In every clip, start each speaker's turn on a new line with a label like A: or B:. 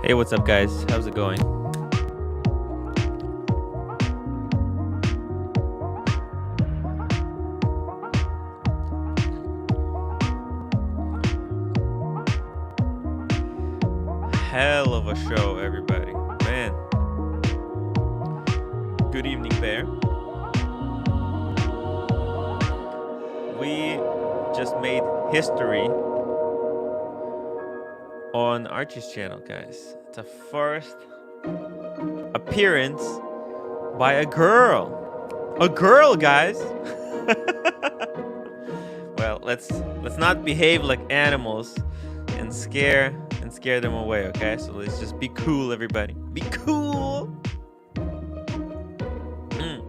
A: Hey, what's up, guys? How's it going? Hell of a show, everybody. Man. Good evening, Bear. We just made history on Archie's channel, guys. It's a first appearance by a girl. A girl, guys. Well, let's not behave like animals and scare them away, okay? So let's just be cool, everybody. Be cool. I'm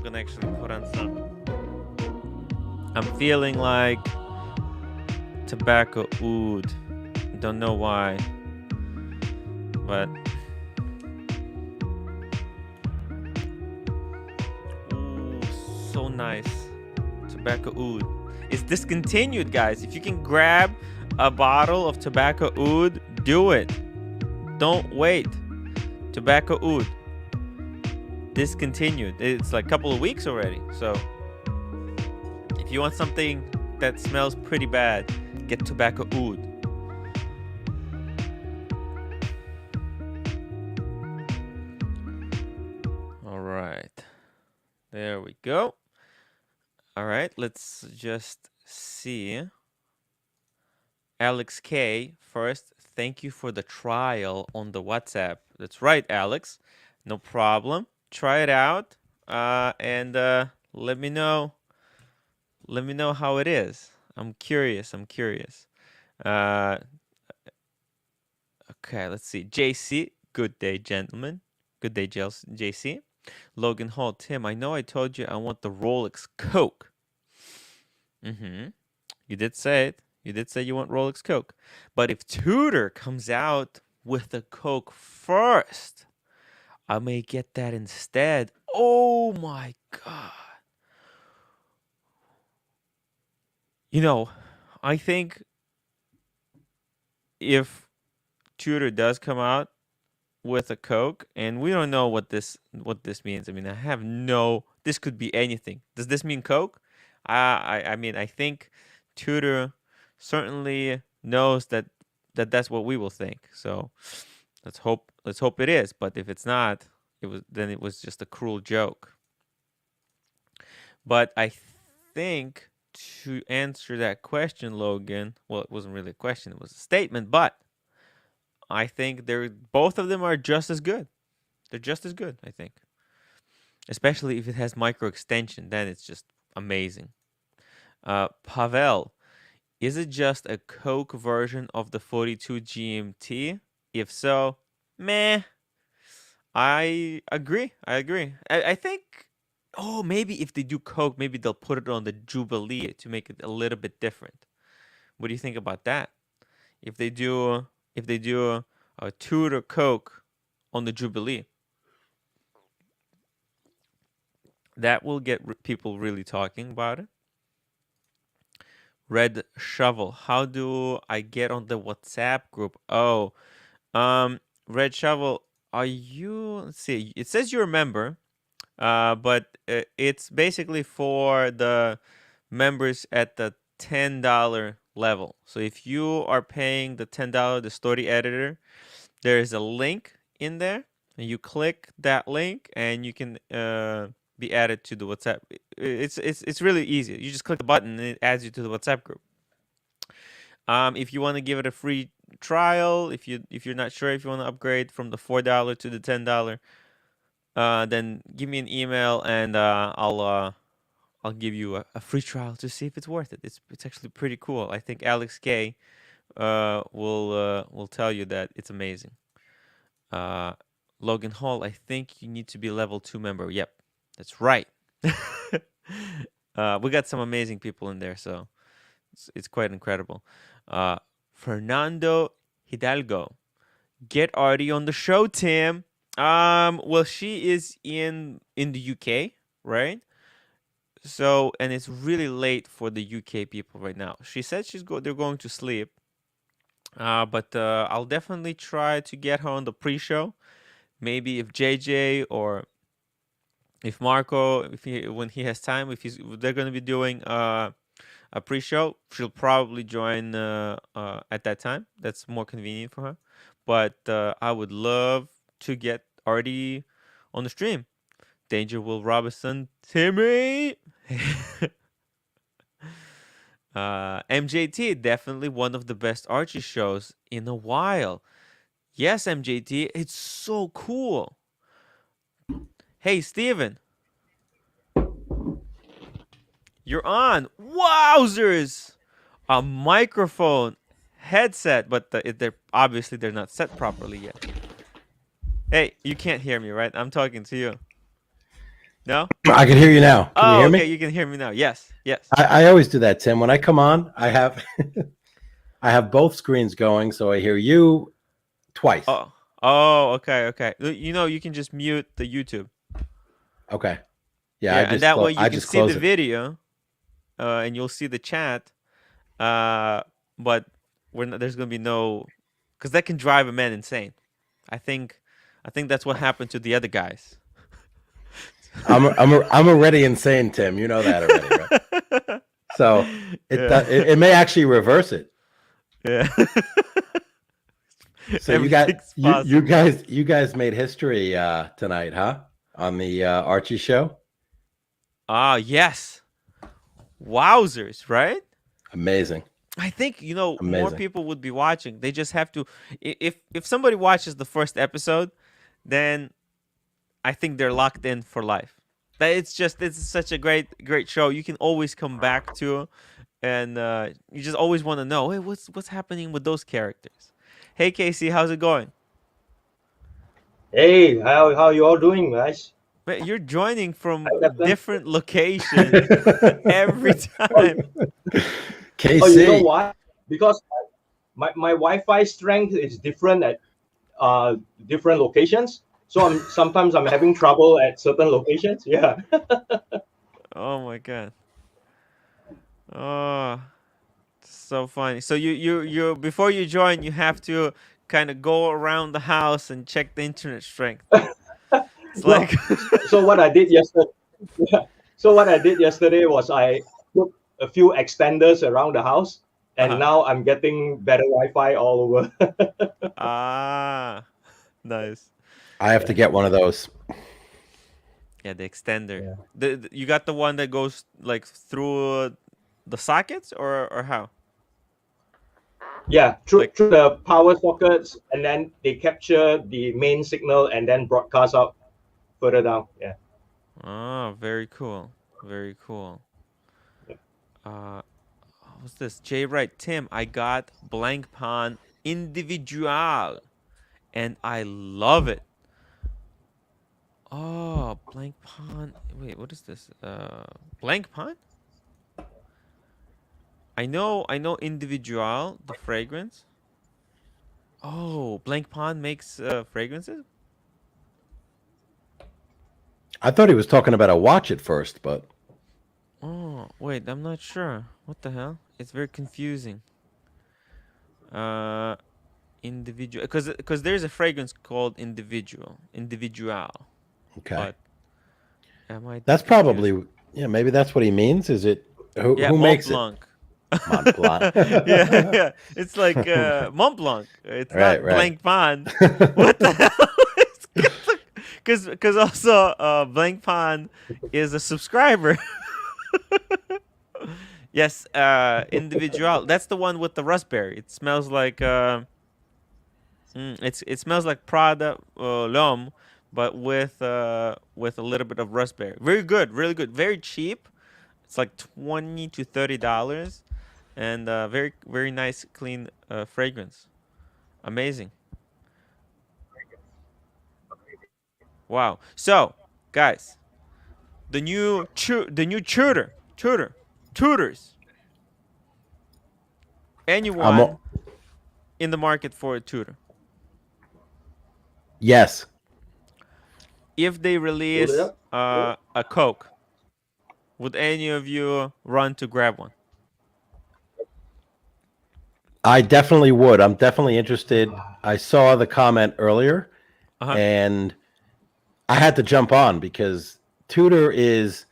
A: gonna actually put on some. I'm feeling like tobacco oud. Don't know why, but ooh, so nice. Tobacco oud. It's discontinued, guys. If you can grab a bottle of tobacco oud, do it. Don't wait. Tobacco oud. Discontinued. It's like a couple of weeks already. So if you want something that smells pretty bad, get tobacco oud. All right. There we go. All right, let's just see. Alex K, first, thank you for the trial on the WhatsApp. That's right, Alex. No problem. Try it out, and let me know. Let me know how it is. I'm curious. Okay, let's see. JC, good day, gentlemen. Good day, JC. Logan Hall, Tim, I know I told you I want the Rolex Coke. You did say it. You did say you want Rolex Coke. But if Tudor comes out with the Coke first, I may get that instead. Oh my God. You know, I think if Tudor does come out with a Coke, and we don't know what this means. I mean, I have no. This could be anything. Does this mean Coke? I mean, I think Tudor certainly knows that's what we will think. So let's hope it is. But if it's not, it was just a cruel joke. But I think to answer that question, Logan, well, it wasn't really a question, it was a statement, but I think both of them are just as good. They're just as good, I think. Especially if it has micro extension, then it's just amazing. Pavel, is it just a Coke version of the 42 GMT? If so, meh. I agree. I think, oh, maybe if they do Coke, maybe they'll put it on the Jubilee to make it a little bit different. What do you think about that? If they do a Tudor Coke on the Jubilee, that will get people really talking about it. Red Shovel, how do I get on the WhatsApp group? Oh, Red Shovel, are you? Let's see. It says you're a member, but it's basically for the members at the $10 level. So if you are paying the $10, the story editor, there is a link in there, and you click that link, and you can be added to the WhatsApp. It's really easy. You just click the button, and it adds you to the WhatsApp group. If you want to give it a free trial, if you're not sure if you want to upgrade from the $4 to the $10, then give me an email, and I'll give you a free trial to see if it's worth it. It's actually pretty cool. I think Alex K will tell you that it's amazing. Logan Hall, I think you need to be level 2 member. Yep, that's right. We got some amazing people in there, so it's quite incredible. Fernando Hidalgo, get Artie on the show, Tim. Well, she is in the UK, right? So, and it's really late for the UK people right now. She said they're going to sleep. But I'll definitely try to get her on the pre-show. Maybe if JJ or if Marco, if he when he has time, if they're gonna be doing a pre-show, she'll probably join at that time. That's more convenient for her. But I would love to get Artie on the stream. Danger Will Robinson, Timmy. MJT, definitely one of the best Archie shows in a while. Yes, MJT, it's so cool. Hey, Steven, you're on. Wowzers! A microphone, headset, but they're obviously they're not set properly yet. Hey, you can't hear me, right? I'm talking to you. No?
B: I can hear you now. Can you
A: Oh,
B: hear
A: okay,
B: me?
A: you can hear me now. Yes, yes.
B: I always do that, Tim. When I come on, I have I have both screens going, so I hear you twice.
A: Oh, okay, okay. You know, you can just mute the YouTube.
B: Okay. Yeah,
A: Yeah, and that way you
B: I
A: can
B: just
A: see the
B: close it.
A: video, and you'll see the chat. But there's gonna be no, because that can drive a man insane. I think, I think that's what happened to the other guys.
B: I'm already insane, Tim. You know that already, right? So
A: Yeah.
B: it may actually reverse it.
A: Yeah.
B: So
A: Everything's possible.
B: you guys made history tonight, huh? On the Archie show.
A: Ah, yes. Wowzers, right?
B: Amazing.
A: I think, you know, more
B: Amazing.
A: people would be watching. They just have to, if somebody watches the first episode, then I think they're locked in for life. That it's such a great show. You can always come back to, and you just always want to know, hey, what's happening with those characters? Hey, Casey, how's it going?
C: Hey, how you all doing, guys?
A: Man, you're joining
C: Hi,
A: from
C: Captain.
A: different locations every time.
C: Oh, you know
B: KC.
C: why? Because my Wi-Fi strength is different at uh different locations. So sometimes I'm having trouble at certain locations. Yeah.
A: Oh my god. Oh, so funny. So you before you join, you have to kind of go around the house and check the internet strength. It's
C: No.
A: like
C: So what I did yesterday. Yeah. So what I did yesterday was I put a few extenders around the house, and
A: uh-huh.
C: now I'm getting better Wi-Fi all over.
A: Ah, nice.
B: I have to get one of those.
A: Yeah, the extender.
C: Yeah.
A: You got the one that goes like through the sockets or how?
C: Yeah,
A: Like
C: through the power sockets, and then they capture the main signal and then broadcast out further down. Yeah.
A: oh, very cool. Very cool. What's this? Jay Wright, Tim, I got blank pan individual and I love it. Oh, blank pan. Wait, what is this? Blank pan? I know individual, the fragrance. Oh, blank pan makes fragrances?
B: I thought he was talking about a watch at first, but
A: Oh, wait, I'm not sure. What the hell? It's very confusing. Uh individual because there's a fragrance called individual.
B: okay.
A: But I might be
B: That's
A: confused.
B: probably yeah. Maybe that's what he means. Is it
A: Yeah,
B: who
A: Mont
B: makes it?
A: Blanc.
B: Mont Blanc.
A: Yeah, yeah. It's like Mont Blanc. It's
B: Right,
A: not
B: right.
A: Blanc Pan. What the hell? Because also Blanc Pan is a subscriber. Yes, individual. That's the one with the raspberry. It smells like it smells like Prada L'Homme, but with a little bit of raspberry. Very good, really good. Very cheap. It's like $20 to $30, and very nice, clean fragrance. Amazing. Wow. So, guys, the new tutors.
B: I'm
A: Anyone in the market for a tutor?
B: yes.
A: If they
C: Hold it
A: release
C: up.
A: a Coke, would any of you run to grab one?
B: I definitely would. I'm definitely interested. I saw the comment earlier,
A: Uh-huh.
B: and I had to jump on because Tudor is,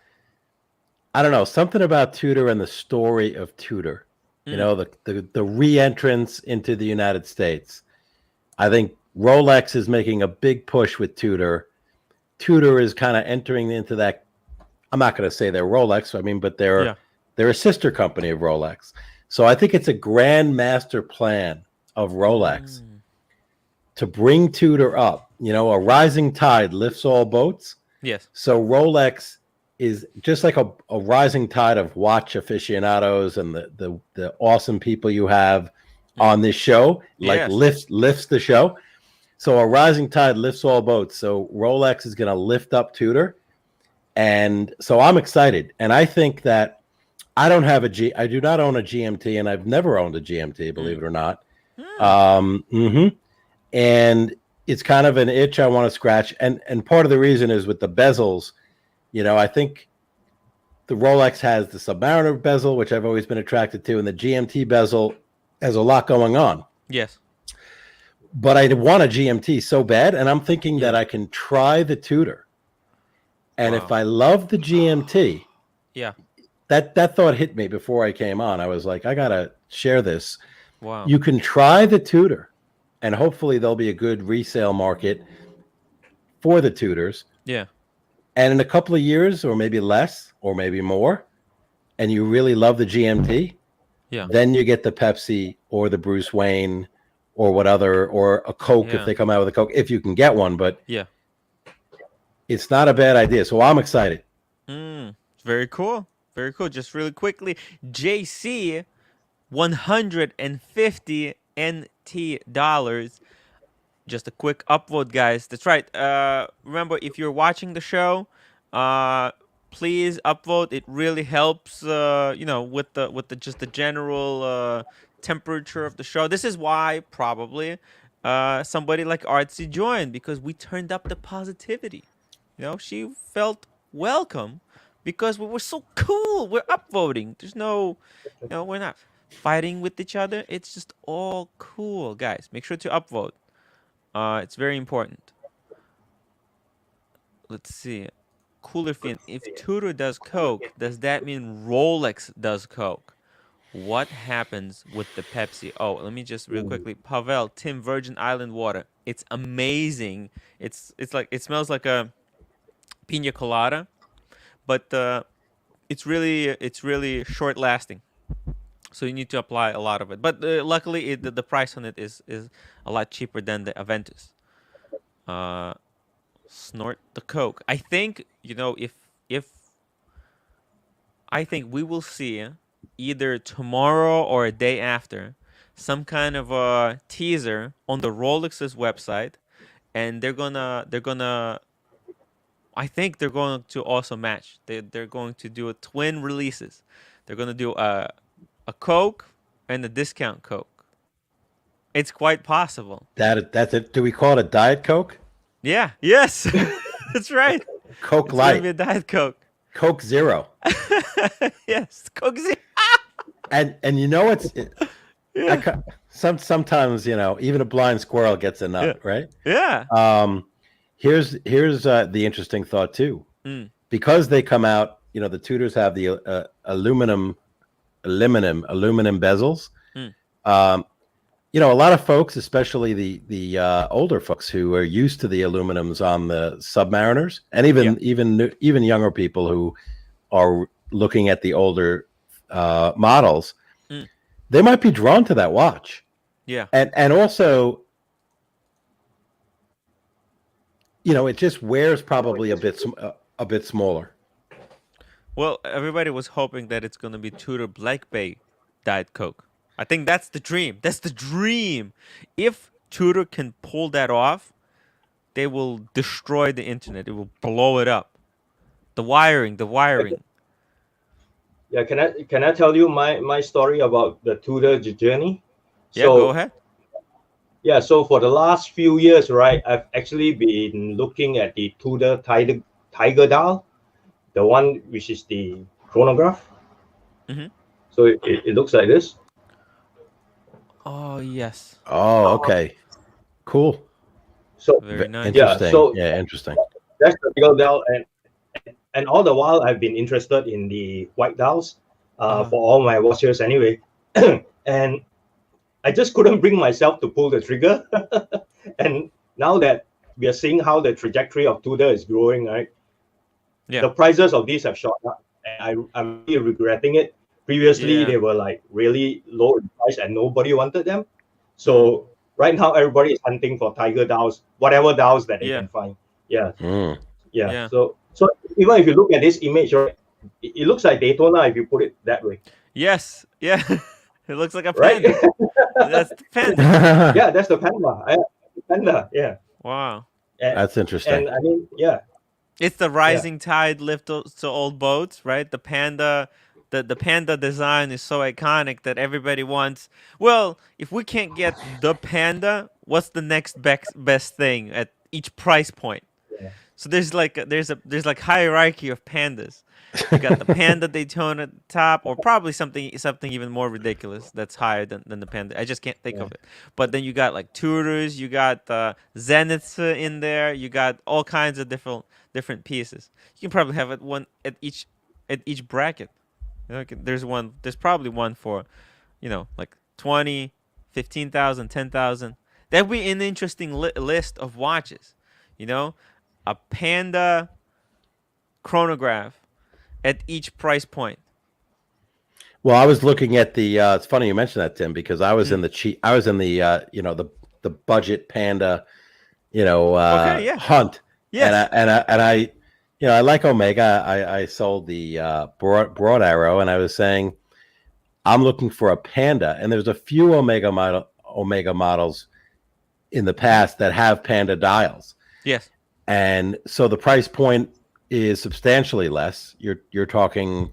B: I don't know, something about Tudor and the story of Tudor. You
A: Mm.
B: know, the re-entrance into the United States. I think Rolex is making a big push with Tudor. Tudor is kind of entering into that. I'm not going to say they're Rolex, I mean, but
A: Yeah.
B: they're a sister company of Rolex. So I think it's a grand master plan of Rolex
A: Mm.
B: to bring Tudor up. You know, a rising tide lifts all boats.
A: Yes.
B: So Rolex is just like a rising tide of watch aficionados and the awesome people you have
A: Mm.
B: on this show, like
A: Yes.
B: lifts the show. So a rising tide lifts all boats. So Rolex is going to lift up Tudor, and so I'm excited. And I think that I do not own a GMT, and I've never owned a GMT, believe
A: Mm.
B: it or not.
A: Mm.
B: And it's kind of an itch I want to scratch. And part of the reason is with the bezels. You know, I think the Rolex has the Submariner bezel, which I've always been attracted to, and the GMT bezel has a lot going on.
A: Yes.
B: But I want a GMT so bad, and I'm thinking
A: Yeah.
B: that I can try the Tudor. And if
A: Wow.
B: I love the GMT,
A: Yeah.
B: that thought hit me before I came on. I was like, I gotta share this.
A: Wow.
B: You can try the Tudor, and hopefully there'll be a good resale market for the Tudors.
A: Yeah.
B: And in a couple of years, or maybe less, or maybe more, and you really love the GMT,
A: Yeah.
B: then you get the Pepsi or the Bruce Wayne or or a Coke if
A: Yeah.
B: they come out with a Coke, if you can get one. But
A: Yeah.
B: it's not a bad idea. So I'm excited.
A: Very cool. Very cool. Just really quickly, JC, 150 NT dollars. Just a quick upvote, guys. That's right. Remember, if you're watching the show, please upvote. It really helps. With the just the general temperature of the show. This is why probably somebody like Artsy joined, because we turned up the positivity. She felt welcome because we were so cool. We're upvoting. There's no, we're not fighting with each other. It's just all cool, guys. Make sure to upvote. It's very important. Let's see. Cooler Fin. If Tudor does Coke, does that mean Rolex does Coke? What happens with the Pepsi? Oh, let me just real quickly. Pavel, Tim, Virgin Island water. It's amazing. It's like, it smells like a pina colada, but it's really short lasting. So you need to apply a lot of it. But luckily, the price on it is a lot cheaper than the Aventus. Snort the Coke. I think, if I think we will see either tomorrow or a day after some kind of a teaser on the Rolex's website, and they're gonna I think they're going to also match. They're going to do a twin releases. They're gonna do a Coke and a discount Coke. It's quite possible.
B: That's it. Do we call it a Diet Coke?
A: Yeah. Yes. That's right.
B: Coke
A: It's gonna be
B: Light,
A: a Diet Coke.
B: Coke Zero.
A: Yes, Coke Zero.
B: And you know it's
A: Yeah.
B: sometimes even a blind squirrel gets a nut, right?
A: Yeah.
B: Here's the interesting thought too.
A: Mm.
B: Because they come out, the Tudors have the aluminum bezels.
A: Mm.
B: A lot of folks, especially the older folks who are used to the aluminums on the Submariners, and even younger people who are looking at the older models, they might be drawn to that watch.
A: Yeah.
B: And also, it just wears probably a bit smaller.
A: Well, everybody was hoping that it's gonna be Tudor Black Bay Diet Coke. I think that's the dream. That's the dream. If Tudor can pull that off, they will destroy the internet. It will blow it up. The wiring.
C: Yeah, can I tell you my story about the Tudor journey?
A: Yeah, go ahead.
C: Yeah, so for the last few years, right, I've actually been looking at the Tudor Tiger dial, the one which is the chronograph.
A: Mm-hmm.
C: So it looks like this.
A: Oh yes,
B: Oh,
C: Uh,
B: okay. Cool.
C: so
A: very nice.
C: yeah,
B: Interesting.
C: so
B: Yeah, interesting.
C: that's the real dial, and all the while I've been interested in the white dials
A: Uh,
C: for all my watches anyway, and I just couldn't bring myself to pull the trigger. And now that we are seeing how the trajectory of Tudor is growing, right?
A: yeah,
C: The prices of these have shot up, and I'm really regretting it. Previously,
A: yeah.
C: they were like really low in price, and nobody wanted them.
A: Mm,
C: So right now, everybody is hunting for Tiger dials, whatever dials that they
A: yeah,
C: can find. Yeah,
B: Mm.
C: yeah.
A: yeah.
C: So even if you look at this image, right, it looks like Daytona if you put it that way,
A: Yes, yeah. It looks like a
C: right?
A: panda. That's the panda.
C: Yeah, that's the Panda. Panda, yeah.
A: Wow.
C: And,
B: That's interesting.
C: and I mean, yeah,
A: It's the
C: yeah,
A: rising tide lifts old boats, right? The panda, the panda design is so iconic that everybody wants. Well, if we can't get the panda, what's the next best thing at each price point?
C: yeah,
A: So there's like hierarchy of pandas. You got the panda Daytona at the top, or probably something even more ridiculous that's higher than the panda. I just can't think
C: yeah,
A: of it. But then you got like Tudors, you got Zeniths in there, you got all kinds of different pieces. You can probably have it one at each bracket. You know, there's probably one for, like 20, 15,000, 10,000. That'd be an interesting list of watches. You know, a panda chronograph at each price point.
B: Well, I was looking at the. It's funny you mentioned that, Tim, because I was in
A: Mm.
B: the cheap. I was in the the budget panda
A: Okay, yeah.
B: hunt, and
A: Yes.
B: I like Omega. I sold the broad arrow, and I was saying I'm looking for a panda, and there's a few Omega models in the past that have panda dials,
A: Yes.
B: and so the price point is substantially less. You're talking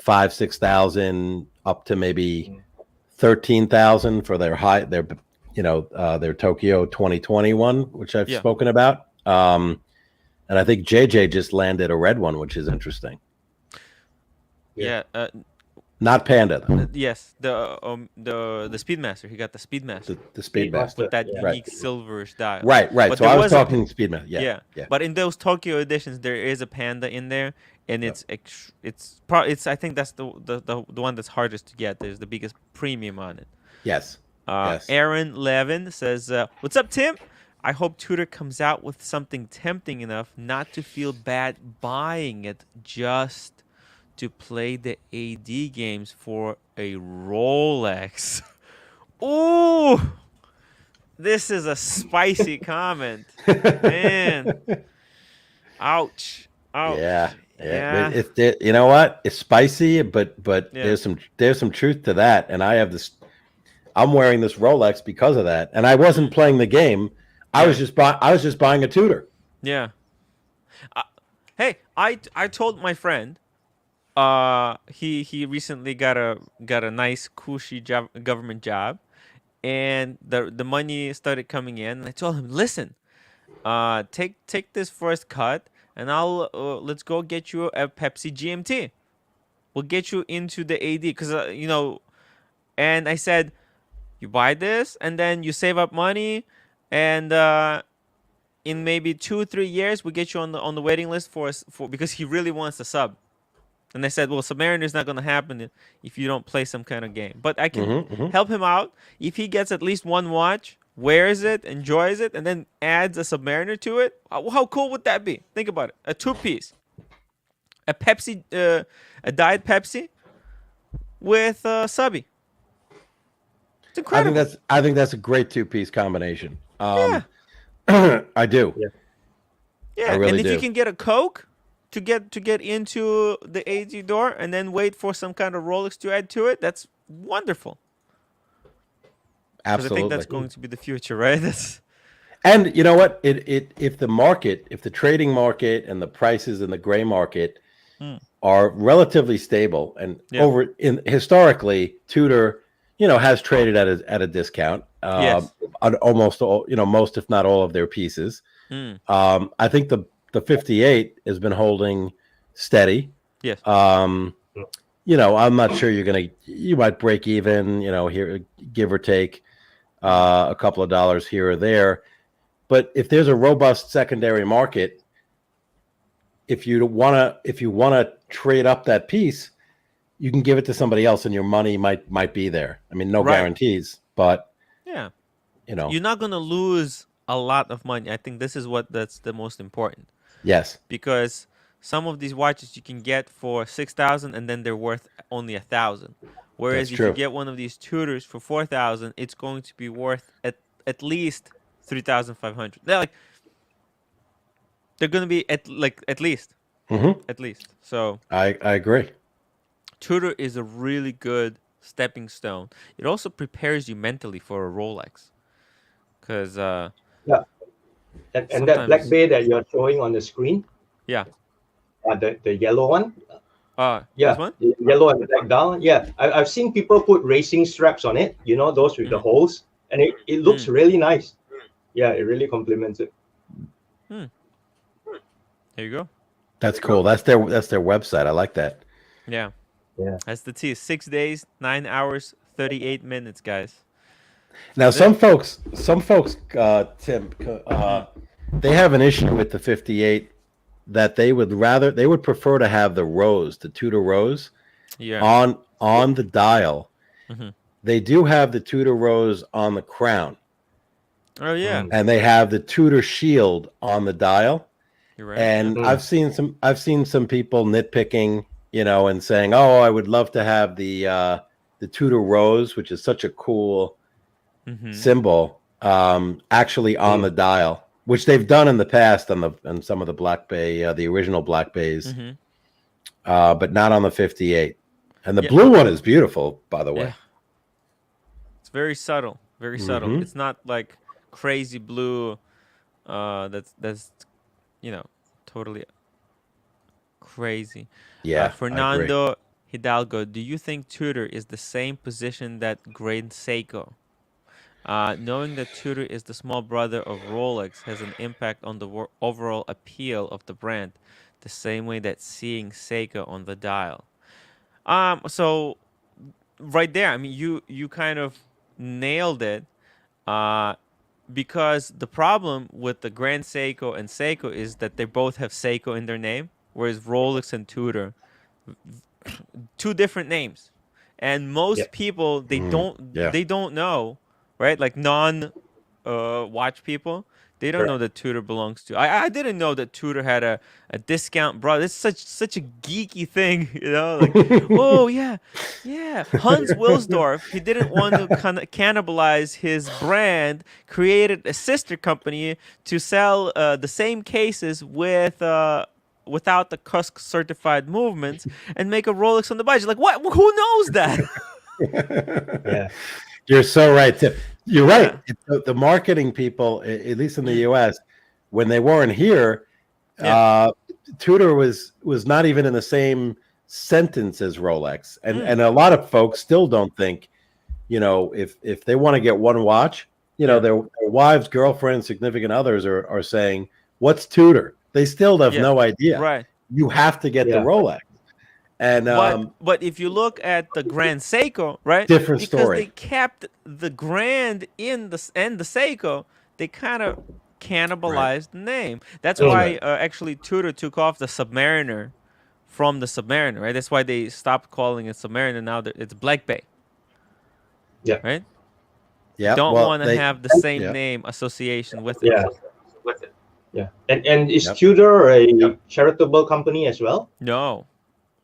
B: 5,000-6,000 up to maybe 13,000 for their Tokyo 2021, which I've
A: Yeah.
B: spoken about. And I think JJ just landed a red one, which is interesting.
C: yeah.
A: Yeah.
B: Not Panda though.
A: Yes. The Speedmaster. He got the Speedmaster
B: The Speedmaster.
C: Speedmaster,
A: with that
C: yeah.
A: unique silverish dial.
B: Right.
A: But
B: So
A: there
B: I was
A: was a
B: talking Speedmaster. Yeah.
A: yeah.
B: Yeah.
A: But in those Tokyo editions, there is a panda in there, and
C: Yeah.
A: it's I think that's the one that's hardest to get. There's the biggest premium on it.
B: Yes. Yes.
A: Aaron Levin says, "What's up, Tim? I hope Tudor comes out with something tempting enough not to feel bad buying it just to play the AD games for a Rolex." Ooh, this is a spicy comment, man. Ouch. Ouch.
B: Yeah.
A: Yeah.
B: You know what? It's spicy, but
A: Yeah.
B: there's some truth to that. And I have this. I'm wearing this Rolex because of that. And I wasn't playing the game. I was just buying a Tudor.
A: Yeah. Hey, I told my friend. He recently got a nice cushy government job, and the money started coming in. And I told him, listen, take this first cut, and I'll let's go get you a Pepsi GMT. We'll get you into the AD because And I said, you buy this, and then you save up money, and in maybe 2-3 years, we get you on the waiting list for because he really wants a sub. And I said, well, Submariner is not going to happen if you don't play some kind of game. But I can help him out if he gets at least one watch, wears it, enjoys it, and then adds a Submariner to it. How cool would that be? Think about it. A two-piece. A Pepsi, a Diet Pepsi with subby. It's incredible.
B: I think that's a great two-piece combination.
A: Yeah.
B: I do.
C: Yeah.
A: Yeah,
B: I really
A: and if
B: do.
A: you can get a Coke to get into the AD door and then wait for some kind of Rolex to add to it, that's wonderful. Because I think that's
B: Absolutely.
A: going to be the future, right? That's
B: And you know what? If the trading market and the prices in the gray market are relatively stable, and
A: Yeah.
B: historically, Tudor, has traded at a discount.
A: Yes.
B: On almost all, most if not all of their pieces.
A: Mm.
B: I think the 58 has been holding steady.
A: Yes.
B: I'm not sure you might break even, here, give or take. a couple of dollars here or there. But if there's a robust secondary market, if you want to trade up that piece, you can give it to somebody else, and your money might be there. I mean, no guarantees, but
A: yeah,
B: you know,
A: you're not gonna lose a lot of money. I think this is that's the most important.
B: Yes,
A: because some of these watches you can get for 6,000 and then they're worth only 1,000. Whereas
B: that's
A: if you
B: true.
A: get one of these Tudors for 4,000, it's going to be worth at least 3,500. They're going to be at least. At least. So
B: I agree.
A: Tudor is a really good stepping stone. It also prepares you mentally for a Rolex. Because
C: Yeah. And that black bay that you're showing on the screen,
A: yeah.
C: The yellow one,
A: This one?
C: the yellow and the black down. Yeah, I've seen people put racing straps on it, you know, those with the holes, and it looks really nice. Yeah, it really complements it.
A: There you go.
B: That's cool. That's their website. I like that.
A: Yeah.
C: Yeah.
A: That's the T. 6 days, 9 hours, 38 minutes, guys.
B: Now, some folks, Tim, they have an issue with the 58 that they would prefer to have the Tudor rose, on the dial. They do have the Tudor rose on the crown.
A: Oh yeah,
B: and they have the Tudor shield on the dial.
A: You're right.
B: And I've seen some people nitpicking, and saying, "Oh, I would love to have the Tudor rose, which is such a cool symbol, actually on the dial, which they've done in the past on some of the Black Bay, the original Black Bays, but not on the 58. And the blue one is beautiful, by the way.
A: Yeah. It's very subtle, very subtle. It's not like crazy blue. That's totally crazy.
B: Yeah.
A: Fernando Hidalgo, do you think Tudor is the same position that Grand Seiko? Knowing that Tudor is the small brother of Rolex has an impact on the overall appeal of the brand, the same way that seeing Seiko on the dial. So right there, I mean, you kind of nailed it. Because the problem with the Grand Seiko and Seiko is that they both have Seiko in their name, whereas Rolex and Tudor, two different names, and most people they don't know, right? Like watch people, they don't know that Tudor belongs to. I didn't know that Tudor had a discount brother. It's such a geeky thing, Like, oh yeah. Hans Wilsdorf, he didn't want to cannibalize his brand, created a sister company to sell the same cases without the Cusk certified movements and make a Rolex on the budget. Like, what? Who knows that?
C: Yeah.
B: You're so right, Tim. You're right. The marketing people, at least in the U.S., when they weren't here, Tudor was not even in the same sentence as Rolex, and a lot of folks still don't think, if they want to get one watch, their wives, girlfriends, significant others are saying, "What's Tudor?" They still have no idea.
A: Right.
B: You have to get the Rolex. And
A: but if you look at the Grand Seiko, right?
B: Different
A: because
B: story.
A: They kept the Grand in the Seiko, they kind of cannibalized the name. That's why actually Tudor took off the Submariner from the Submariner, right? That's why they stopped calling it Submariner. Now it's Black Bay.
C: Yeah.
A: Right.
B: Yeah.
A: Don't want to have the same name association with it.
C: Yeah. Yeah. And is Tudor a charitable company as well?
A: No.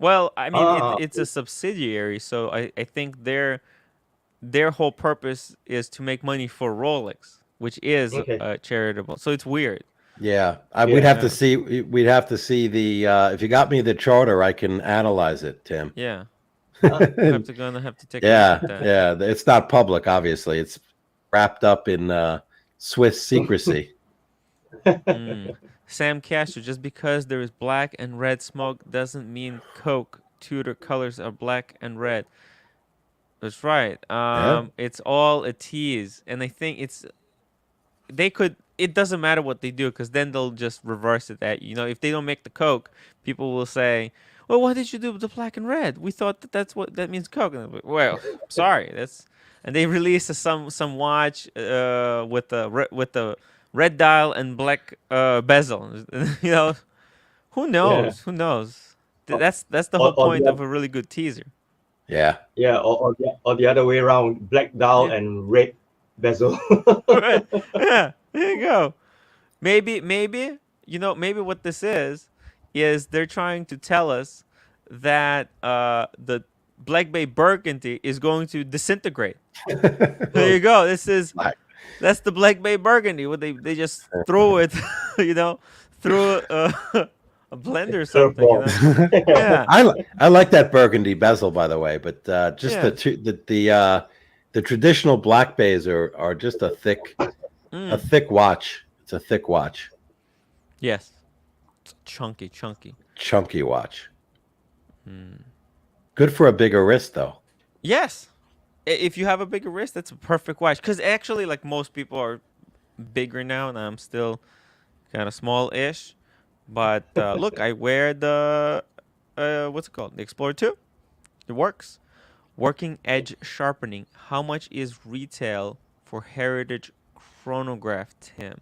A: Well, I mean, it's a subsidiary, so I think their whole purpose is to make money for Rolex, which is charitable. So it's weird.
B: Yeah, we'd have to see. We'd have to see the. If you got me the charter, I can analyze it, Tim.
A: Yeah, gonna have to take. A look at that.
B: Yeah. It's not public, obviously. It's wrapped up in Swiss secrecy.
A: Sam Castro, just because there is black and red smoke doesn't mean Coke. Tudor colors are black and red. That's right. It's all a tease, and I think it doesn't matter what they do, because then they'll just reverse it at you. If they don't make the Coke, people will say, "Well, why did you do the black and red? We thought that that means Coke." And well, sorry, and they released some watch with the red dial and black bezel. You know, who
C: Yeah.
A: knows? Who knows?
C: Or,
A: That's the whole
C: or
A: point
C: the
A: of a really good teaser.
B: Yeah.
C: yeah, or the other way around, black dial
A: Yeah.
C: and red bezel.
A: Right. Yeah. There you go. Maybe maybe what this is they're trying to tell us that the Black Bay Burgundy is going to disintegrate. There you go.
B: Black.
A: That's the Black Bay Burgundy. What they just throw it, you know, through a blender or something, you
C: Curveball.
A: know. Yeah.
B: I like that burgundy bezel, by the way, but just
A: Yeah.
B: the traditional black bays are just a thick watch. It's a thick watch,
A: Yes. It's chunky.
B: chunky watch. Good for a bigger wrist, though.
A: Yes. If you have a bigger wrist, that's a perfect watch. Because actually, like most people are bigger now, and I'm still kind of small-ish. But look, I wear the what's it called? The Explorer 2. It works. Working edge sharpening. How much is retail for Heritage chronograph, Tim?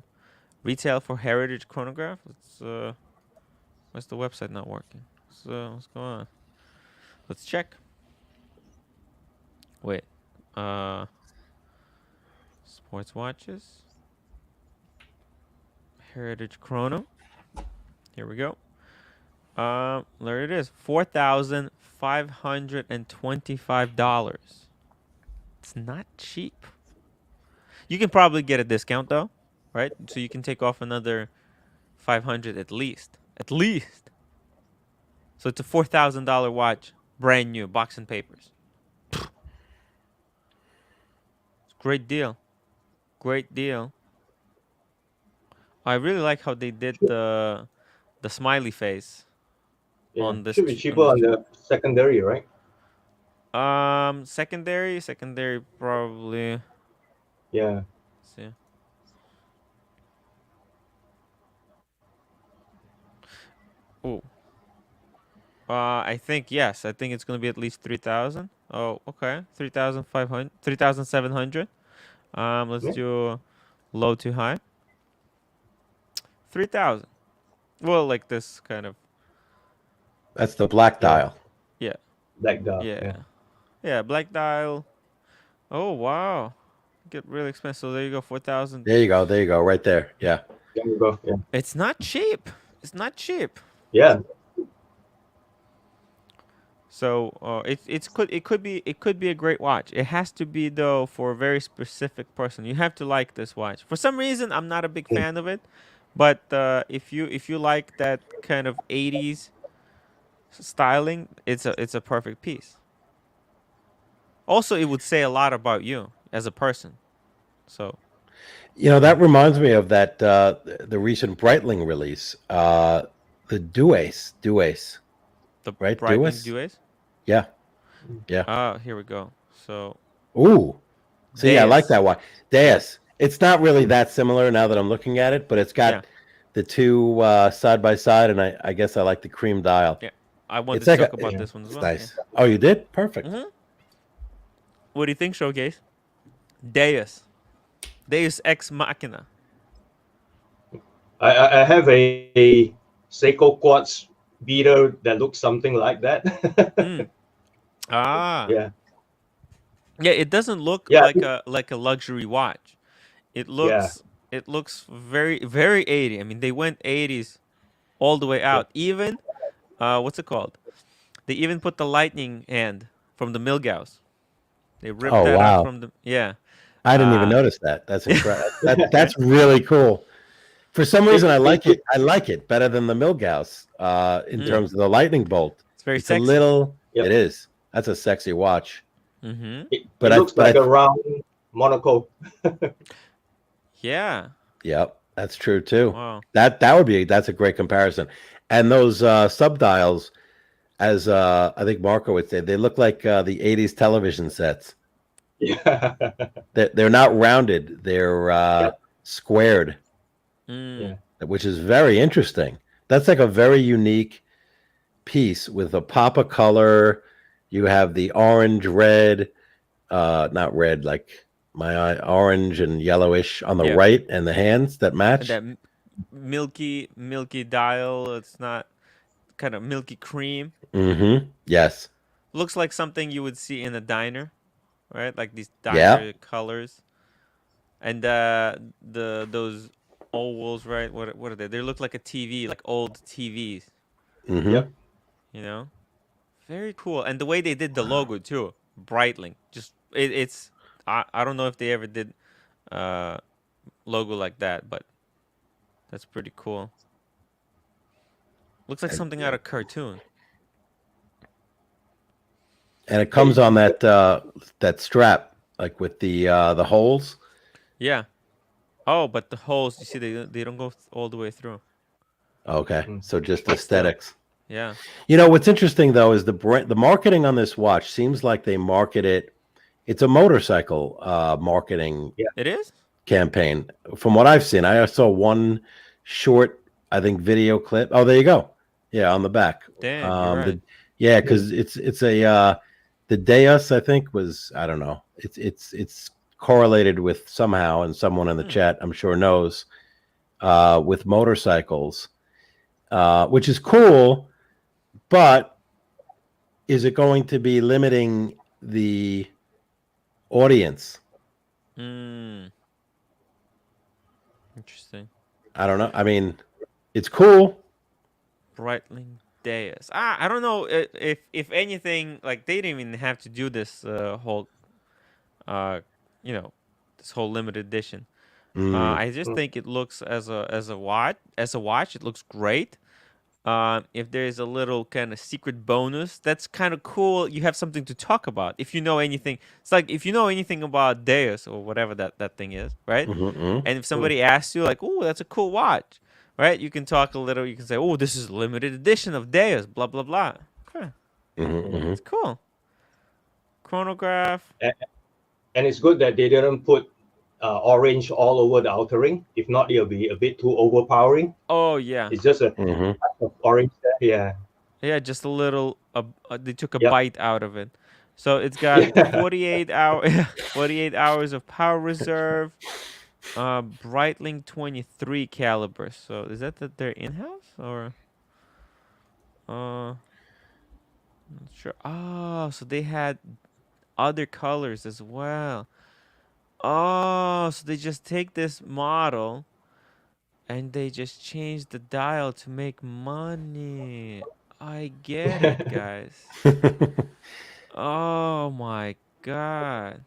A: Retail for Heritage chronograph? Why's the website not working? So what's going on? Let's check. Wait. Sports watches. Heritage chrono. Here we go. There it is. $4,525. It's not cheap. You can probably get a discount though, right? So you can take off another 500 at least. At least. So it's a $4,000 watch, brand new, box and papers. It's a great deal. Great deal. I really like how they did the smiley face
C: Yeah.
A: on this.
C: Should be cheaper on the secondary, right?
A: Secondary probably.
C: Yeah.
A: Let's see. Oh. I think yes. I think it's gonna be at least 3,000. Oh, okay. 3,500, 3,700. Let's
C: Yeah.
A: do low to high. 3,000. Well, like this kind of.
B: That's the black dial.
A: Yeah.
C: Black dial.
A: Yeah. Yeah. Black dial. Oh wow. Get really expensive. So there you go. 4,000.
B: There you go, right there. Yeah.
C: There you go. Yeah.
A: It's not cheap. It's not cheap.
C: Yeah.
A: So it could be a great watch. It has to be though for a very specific person. You have to like this watch. For some reason, I'm not a big fan of it, but if you like that kind of 80s styling, it's a perfect piece. Also, it would say a lot about you as a person. So
B: That reminds me of that the recent Breitling release, the Deus.
A: the
B: Right,
A: Breitling
B: Deus?
A: Deus.
B: Yeah.
A: Here we go. So
B: Ooh. See, I like
A: Deus.
B: that one. Deus. It's not really that similar now that I'm looking at it, but it's got
A: Yeah.
B: the two side by side, and I guess I like the cream dial.
A: Yeah, I wanted
B: It's
A: to
B: like
A: talk
B: a-
A: about this one as
B: It's
A: well.
B: nice. Oh, you did? Perfect.
A: Yeah. What do you think, Showcase? Deus Ex Machina.
C: I have a Seiko quartz beater that looks something like that.
A: Ah.
C: Yeah.
A: Yeah, it doesn't look
C: Yeah.
A: like a luxury watch. It looks very very 80. I mean, they went 80s all the way out. Even what's it called? They even put the lightning hand from the Milgauss. They ripped
B: Oh,
A: that out
B: wow.
A: from the
B: I didn't even notice that. That's incredible. That's really cool. For some reason, I like it. I like it better than the Milgauss in terms of the lightning bolt.
A: It's very
B: It's
A: sexy.
B: a little.
C: Yep.
B: It is. That's a sexy watch.
A: Mm-hmm.
C: It
B: But I-
C: looks
B: but
C: like
B: I-
C: a round monocle.
A: Yeah.
B: Yep, that's true too.
A: Wow.
B: That's a great comparison. And those subdials, as I think Marco would say, they look like the '80s television sets.
C: Yeah.
B: They're not rounded; they're squared,
A: Mm.
B: which is very interesting. That's like a very unique piece with a pop of color. You have the orange, red, not red, like my eye, orange and yellowish on the
A: Yeah.
B: right, and the hands that
A: And
B: match.
A: that milky dial. It's not kind of milky cream.
B: Mm-hmm. Yes.
A: Looks like something you would see in a diner, right? Like these
B: Yeah.
A: diner colors. And those ovals, right? What are they? They look like a TV, like old TVs.
B: Mm-hmm.
C: Yep.
A: You know, very cool. And the way they did the logo too, Breitling. Just it's I don't know if they ever did logo like that, but that's pretty cool. Looks like something out of cartoon.
B: And it comes on that that strap, like with the holes.
A: Yeah. Oh, but the holes, you see, they don't go all the way through.
B: Okay, so just
A: But still.
B: aesthetics.
A: Yeah.
B: You know what's interesting though is the marketing on this watch seems like they market it. It's a motorcycle marketing
A: It is?
B: campaign. From what I've seen, I saw one short, I think, video clip. Oh, there you go. Yeah, on the back.
A: Damn, you're right.
B: Yeah, because it's a the Deus, I think, was, I don't know. It's correlated with somehow, and someone in the chat I'm sure knows, with motorcycles, which is cool. But is it going to be limiting the audience?
A: Interesting.
B: I don't know. I mean, it's cool.
A: Breitling Deus. I don't know if anything, like they didn't even have to do this whole this whole limited edition. I just think it looks as a watch, it looks great. If there's a little kind of secret bonus, that's kind of cool. You have something to talk about. If you know anything, it's like if you know anything about Deus or whatever that thing is, right? And if somebody asks you, like, "Oh, that's a cool watch," right? You can talk a little. You can say, "Oh, this is a limited edition of Deus," blah blah blah. Okay. It's cool. Chronograph.
C: And it's good that they didn't put orange all over the outer ring. If not, it'll be a bit too overpowering.
A: Oh yeah.
C: It's just a of orange there. Yeah.
A: Yeah, just a little. They took a bite out of it, so it's got 48 hours of power reserve. Breitling 23 caliber. So is that they're in house or? Not sure. Oh, so they had other colors as well. Oh, so they just take this model and they just change the dial to make money. I get it, guys. Oh my god.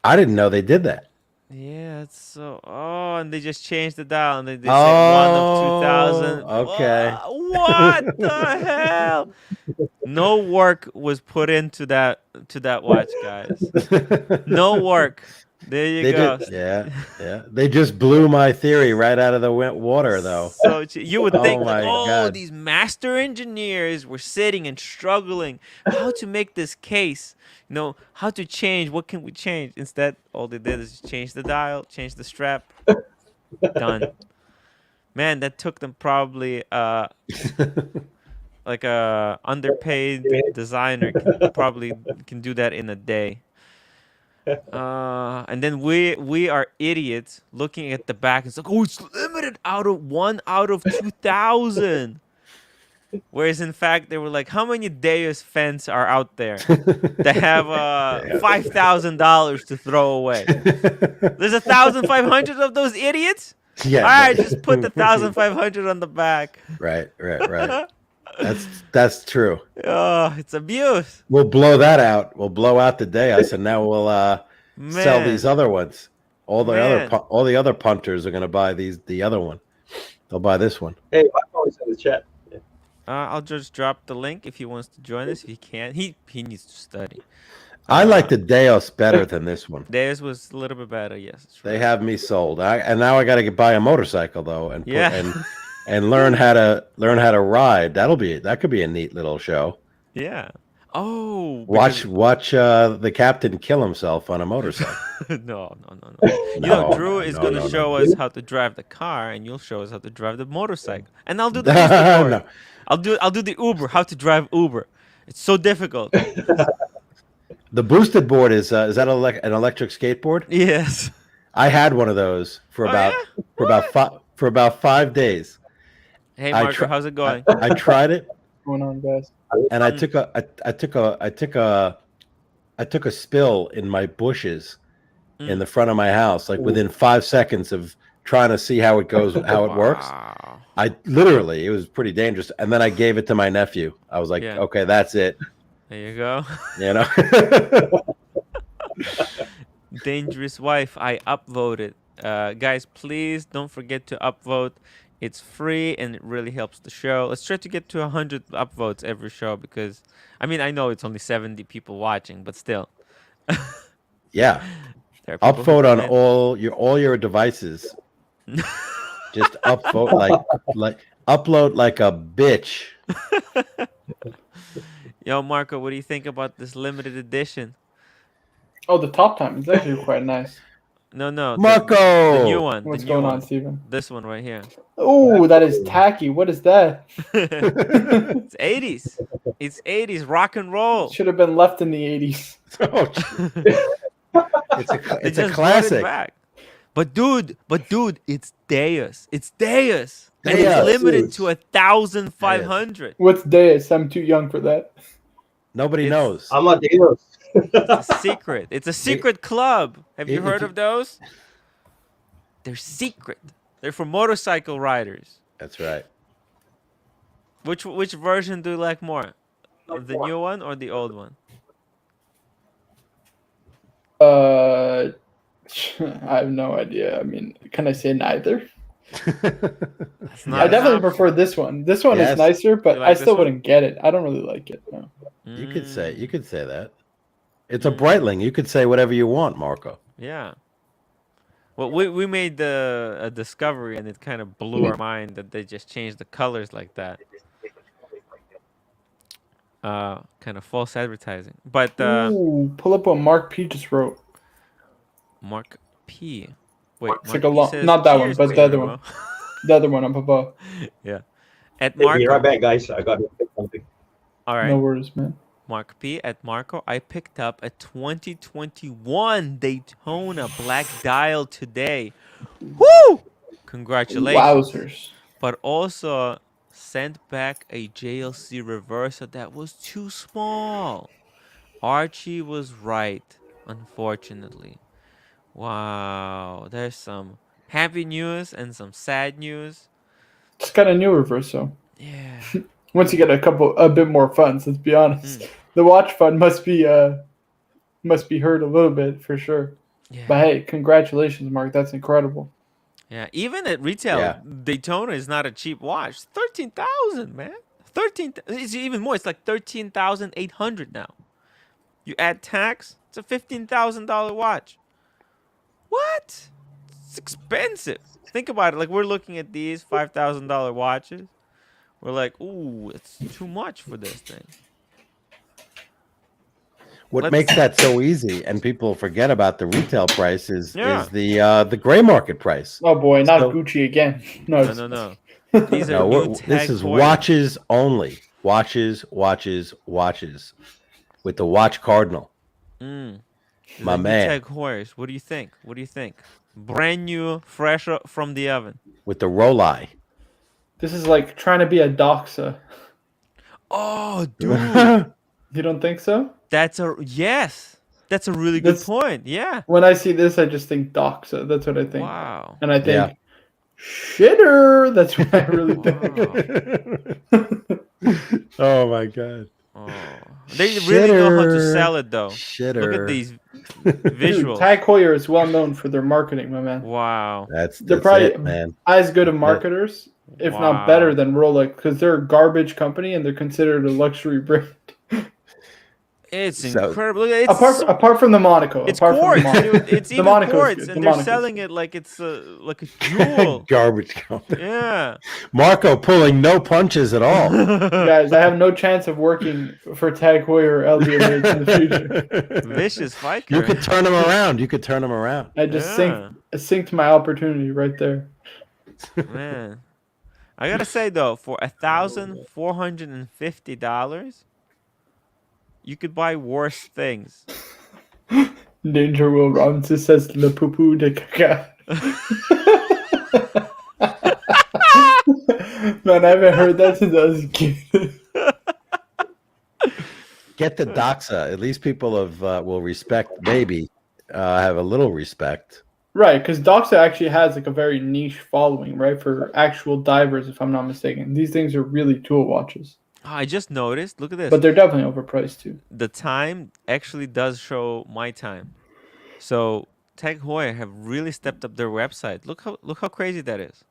B: I didn't know they did that.
A: Yeah, it's so. Oh, and they just changed the dial, and they said 1 of 2,000.
B: Okay.
A: What the hell? No work was put into that watch, guys. No work. There you go.
B: Yeah. They just blew my theory right out of the water, though.
A: So you would think,
B: my God.
A: these master engineers were sitting and struggling how to make this case. How to change. What can we change? Instead, all they did is change the dial, change the strap. Done. Man, that took them probably like a underpaid designer can do that in a day. And then we are idiots looking at the back and it's like, oh, it's limited one out of 2,000. Whereas in fact they were like, how many Deus fans are out there that have $5,000 to throw away? There's 1,500 of those idiots.
B: Yeah.
A: All right, just put the 1,500 on the back.
B: Right. That's true.
A: Oh, it's abuse.
B: We'll blow that out. We'll blow out the Deus, and now we'll sell these other ones. All the other punters are going to buy the other one. They'll buy this one.
C: Hey, my phone is in the chat.
A: I'll just drop the link if he wants to join us. If he can't, he needs to study.
B: I like the Deus better than this one.
A: Deus was a little bit better, yes. That's right.
B: They have me sold. And now I got to buy a motorcycle though, and and learn how to ride. That could be a neat little show.
A: Yeah. Oh.
B: Watch the captain kill himself on a motorcycle.
A: No. Drew is going to show us how to drive the car, and you'll show us how to drive the motorcycle, and I'll do the
B: No.
A: I'll do the Uber. How to drive Uber? It's so difficult.
B: The boosted board is that an electric skateboard?
A: Yes.
B: I had one of those for
A: Oh yeah.
B: for about 5 days.
A: Hey
B: I
A: Marco,
B: try
A: how's it going?
B: I tried it,
D: What's going on, guys?
B: and I took a spill in my bushes in
A: Mm.
B: the front of my house, like within 5 seconds of trying to see how it goes, how it works.
A: Wow.
B: It was pretty dangerous. And then I gave it to my nephew. I was like,
A: Yeah.
B: okay, that's it.
A: There you go.
B: You know?
A: Dangerous wife. I upvoted. Guys, please don't forget to upvote. It's free and it really helps the show. Let's try to get to 100 upvotes every show because, I mean, I know it's only 70 people watching, but still.
B: Yeah.
A: There are people who
B: Upvote on
A: commit.
B: all your devices. Just upvote like upload like a bitch.
A: Yo, Marco, what do you think about this limited edition?
D: Oh, the top time is actually quite nice.
A: No, the new
B: Marco.
A: one.
D: What's
A: the new
D: going
A: one.
D: on, Steven?
A: This one right here.
D: Oh, that is tacky. What is that?
A: It's 80s. It's 80s rock and roll.
D: Should have been left in the 80s.
B: Oh, it's
A: They
B: a
A: just brought it
B: classic.
A: back. But dude, it's Deus. It's Deus. And
B: Deus.
A: it's limited to 1,500.
D: What's Deus? I'm too young for that.
B: Nobody
A: It's-
B: knows.
C: Amadeus.
A: It's a secret. It's a secret club. Have you
B: if
A: heard
B: you-
A: of those? They're secret. They're for motorcycle riders.
B: That's right.
A: Which version do you like more? The new one or the old one?
D: I have no idea. I mean, can I say neither?
A: That's
D: I
A: not
D: definitely
A: enough.
D: prefer this one. This one
B: Yes.
D: is nicer, but
A: You like
D: I
A: this
D: still
A: one?
D: wouldn't get it. I don't really like it. No.
B: You could say
A: Mm,
B: that. It's a Breitling. You could say whatever you want, Marco.
A: Yeah. Well, we made a discovery and it kind of blew our mind that they just changed the colors like that. Kind of false advertising. But
D: Ooh, pull up what Mark P just wrote.
A: Mark P. Wait,
D: It's
A: Mark
D: like a
A: P
D: long-
A: says,
D: not that one,
A: "Cheers,
D: but the
A: Mr.
D: other one.
A: Mo."
D: The other one up above.
A: Yeah. At
C: Be
A: Marco.
C: right back, guys. I got to take something.
A: All right.
D: No worries, man.
A: Mark P. At Marco, I picked up a 2021 Daytona Black Dial today. Woo! Congratulations.
D: Wowzers.
A: But also sent back a JLC reverser that was too small. Archie was right, unfortunately. Wow, there's some happy news and some sad news.
D: It's got a new reverso.
A: Yeah.
D: Once you get a bit more funds, let's be honest. The watch fund must be hurt a little bit for sure.
A: Yeah.
D: But hey, congratulations, Mark. That's incredible.
A: Yeah, even at retail,
B: Yeah.
A: Daytona is not a cheap watch. 13,000, man. 13. It's even more. It's like 13,800 now. You add tax, it's a $15,000 watch. What? It's expensive. Think about it. Like we're looking at these $5,000 watches. We're like, ooh, it's too much for this thing.
B: What
A: Let's-
B: makes that so easy, and people forget about the retail price is
A: Yeah.
B: the gray market price.
D: Oh boy, not
B: So-
D: Gucci again. No,
A: No. These are
B: No,
A: new
B: this
A: Tag
B: is
A: Heuer.
B: watches only. Watches with the watch cardinal.
A: Mm. These
B: My
A: are new
B: man.
A: Tag Heuers. What do you think? Brand new, fresh from the oven.
B: With the Roli.
D: This is like trying to be a doxa.
A: Oh, dude.
D: You don't think so?
A: That's a really good
D: That's-
A: point. Yeah.
D: When I see this, I just think doxa. That's what I think.
A: Wow.
D: And I think
B: Yeah.
D: shitter. That's what I really think.
B: Oh my god.
A: Oh. They really know how to
B: Shitter.
A: sell it though.
B: Shitter.
A: Look at these
D: Dude,
A: visuals.
D: Tag Heuer is well known for their marketing, my man.
A: Wow.
B: That's
D: They're
B: that's
D: probably
B: it, man.
D: as good of marketers, if
A: Wow.
D: not better than Rolex, because they're a garbage company and they're considered a luxury brand.
A: It's
B: So-
A: incredible. Look, it's
D: Apart from the Monaco.
A: it's
D: apart
A: quartz.
D: from the Monaco.
A: Dude. It's
D: The
A: even
D: Monaco's
A: quartz,
D: good.
A: and
D: The
A: they're
D: Monaco's
A: selling it like it's like a jewel.
B: Garbage company.
A: Yeah.
B: Marco pulling no punches at all.
D: Guys, I have no chance of working for Tag Heuer or LVMH in the future.
A: Vicious fight.
B: You could turn him around.
D: I just
A: Yeah.
D: synced my opportunity right there.
A: Man, I gotta say though, for $1,450, you could buy worse things.
D: Danger Will Robinson says Le Poupou de Caca. Man, I haven't heard that since I was a kid.
B: Get the doxa. At least people will respect. Maybe have a little respect.
D: Right, because Doxa actually has like a very niche following, right, for actual divers, if I'm not mistaken. These things are really tool watches,
A: I just noticed. Look at this.
D: but they're definitely overpriced too.
A: The time actually does show my time. So Tage Heuer have really stepped up their website. Look how crazy that is.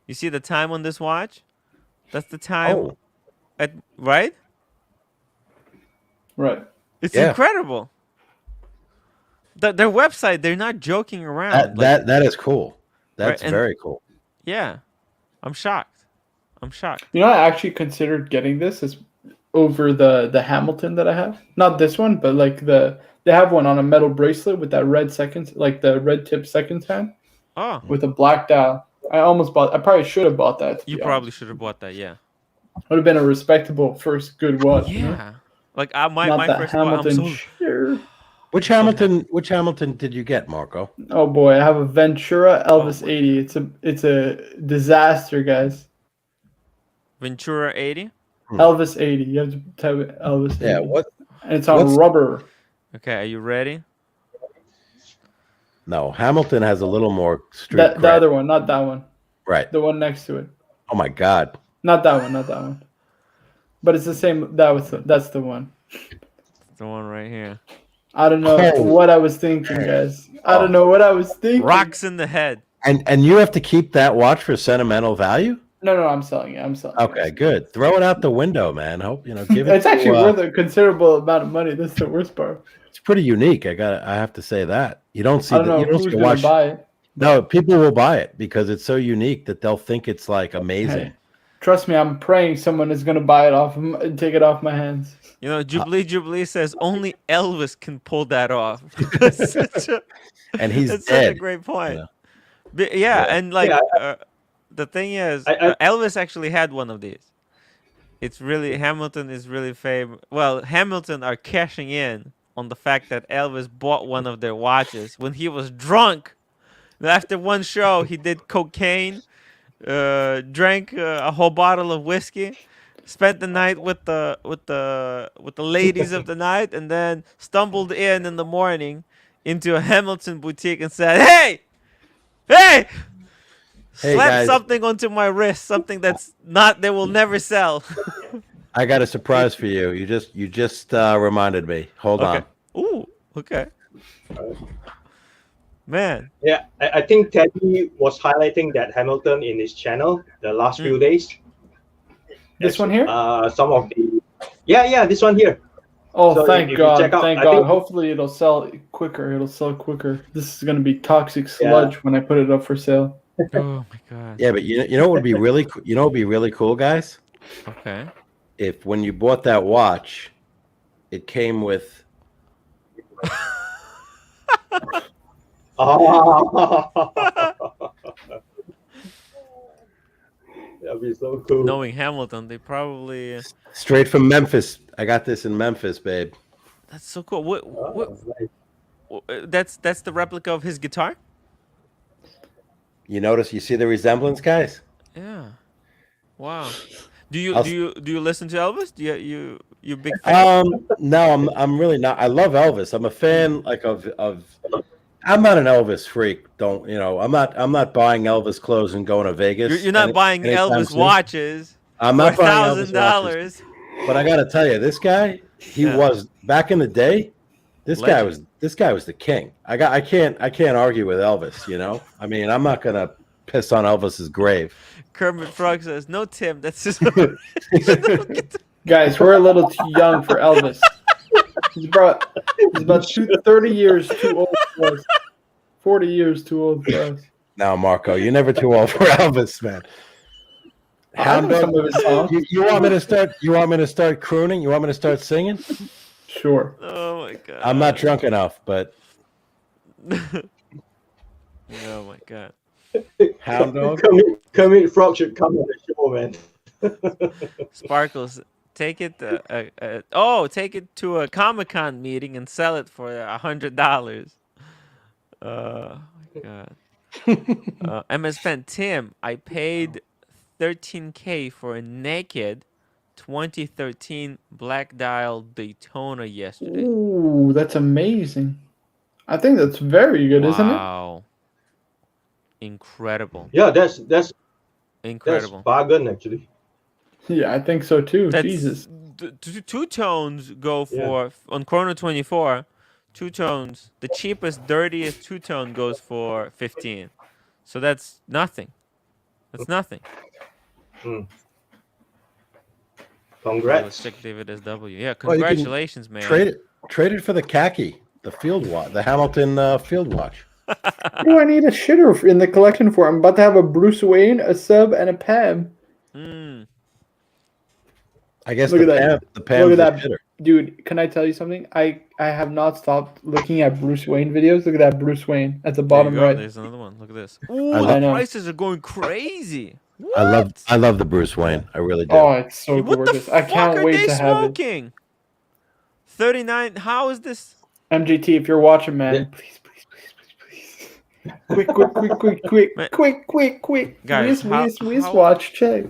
A: You see the time on this watch? That's the time right?
D: Right.
A: It's incredible. Their website, they're not joking around.
B: That is cool. That's
A: Right,
B: very cool.
A: Yeah. I'm shocked.
D: You know, I actually considered getting this as over the Hamilton that I have. Not this one, but like they have one on a metal bracelet with that red seconds, like the red tip seconds hand.
A: Oh.
D: With a black dial. I probably should have bought that.
A: You probably should have bought that, yeah.
D: Would have been a respectable first good watch.
A: Yeah.
D: You know?
A: Like my first
D: Hamilton.
A: watch,
D: Sure.
B: Which Hamilton did you get, Marco?
D: Oh boy, I have a Ventura Elvis 80. It's a disaster, guys.
A: Ventura 80?
D: Elvis 80. You have to type it Elvis 80.
B: Yeah, what?
D: And it's on rubber.
A: Okay, are you ready?
B: No, Hamilton has a little more street
D: The other one, not that one.
B: Right.
D: The one next to it.
B: Oh my God.
D: Not that one. But it's the same. That's the one.
A: The one right here.
D: I don't know what I was thinking, guys. I don't know what I was thinking.
A: Rocks in the head.
B: And you have to keep that watch for sentimental value?
D: No, I'm selling it.
B: Okay, good. Throw it out the window, man. Hope give it.
D: It's actually worth a considerable amount of money. That's the worst part.
B: It's pretty unique. I have to say that. You don't see
D: I don't know who's gonna buy it.
B: No, people will buy it because it's so unique that they'll think it's like amazing.
D: Hey, trust me, I'm praying someone is gonna buy it off and take it off my hands.
A: You know, Jubilee says only Elvis can pull that off.
B: And he's
A: That's
B: dead.
A: such a great point. And like the thing is, Elvis actually had one of these. It's really Hamilton is really famous. Well, Hamilton are cashing in on the fact that Elvis bought one of their watches when he was drunk. After one show, he did cocaine, drank a whole bottle of whiskey, spent the night with the ladies of the night, and then stumbled in the morning into a Hamilton boutique and said, "Hey, slap
B: guys.
A: something onto my wrist, something they will never sell."
B: I got a surprise for you. You just reminded me. Hold on.
A: Ooh, okay. Man.
C: Yeah, I think Teddy was highlighting that Hamilton in his channel the last few days.
D: This one here?
C: Some of the this one here.
D: Oh,
C: So
D: thank God.
C: check out-
D: Thank
C: I
D: God.
C: think-
D: Hopefully it'll sell quicker. This is going to be toxic sludge when I put it up for sale.
A: Oh my God.
B: Yeah, but you know what would be really cool, guys?
A: Okay.
B: If when you bought that watch, it came with
C: That'd be so cool.
A: Knowing Hamilton, they probably
B: straight from Memphis. I got this in Memphis, babe.
A: That's so cool. That's the replica of his guitar?
B: You see the resemblance, guys?
A: Yeah. Wow. Do you listen to Elvis? Do you big fan?
B: No, I'm really not. I love Elvis. I'm a fan of I'm not an Elvis freak. I'm not buying Elvis clothes and going to Vegas.
A: You're not buying Elvis watches.
B: I'm not buying Elvis
A: $1,000.
B: But I got to tell you, this guy, he was back in the day. This guy was the king. I can't argue with Elvis. I mean, I'm not gonna piss on Elvis's grave.
A: Kermit Frog says, "No, Tim, that's just."
D: Guys, we're a little too young for Elvis. He's about 30 years too old for us. 40 years too old for us.
B: No, Marco, you're never too old for Elvis, man.
D: I know some of his songs.
B: You want me to start? You want me to start crooning? You want me to start singing?
D: Sure.
A: Oh my God.
B: I'm not drunk enough, but.
A: Oh my God.
B: Hound dog.
C: Kermit Frog should come on the show, man.
A: Sparkles. take it. Take it to a Comic-Con meeting and sell it for $100. My God. MS Pen Tim, I paid $13K for a naked 2013 black dial Daytona yesterday.
D: Ooh, that's amazing. I think that's very good, isn't it?
A: Wow. Incredible.
C: Yeah, that's
A: Incredible.
C: bargain actually.
D: Yeah, I think so too.
A: That's
D: Jesus.
A: two tones go for on Chrono 24. Two tones. The cheapest, dirtiest two-tone goes for 15. So that's nothing. That's nothing.
C: Mm.
A: Let's
C: Congrats.
A: check David SW. Yeah,
B: Well, you can
A: congratulations, man.
B: Trade it for the khaki, the field watch, the Hamilton field watch.
D: What do I need a shitter in the collection for? I'm about to have a Bruce Wayne, a sub, and a Pam.
A: Mm.
B: I guess
D: Look
B: the
D: at that.
B: Pam, the Pam's
D: Look at
B: the
D: that.
B: shitter.
D: Dude, can I tell you something? I have not stopped looking at Bruce Wayne videos. Look at that Bruce Wayne at the
A: There you
D: bottom
A: go.
D: right.
A: There's another one. Look at this. Ooh,
B: I
A: the
D: know.
A: prices are going crazy. What?
B: I love the Bruce Wayne. I really do.
D: Oh, it's so
A: What the
D: gorgeous. I
A: fuck
D: can't
A: are
D: wait
A: they
D: to have it.
A: smoking? 39. How is this?
D: MJT, if you're watching, man,
C: Yeah.
D: please. Quick.
A: Man.
D: Quick.
A: Guys,
D: Whiz, watch, check.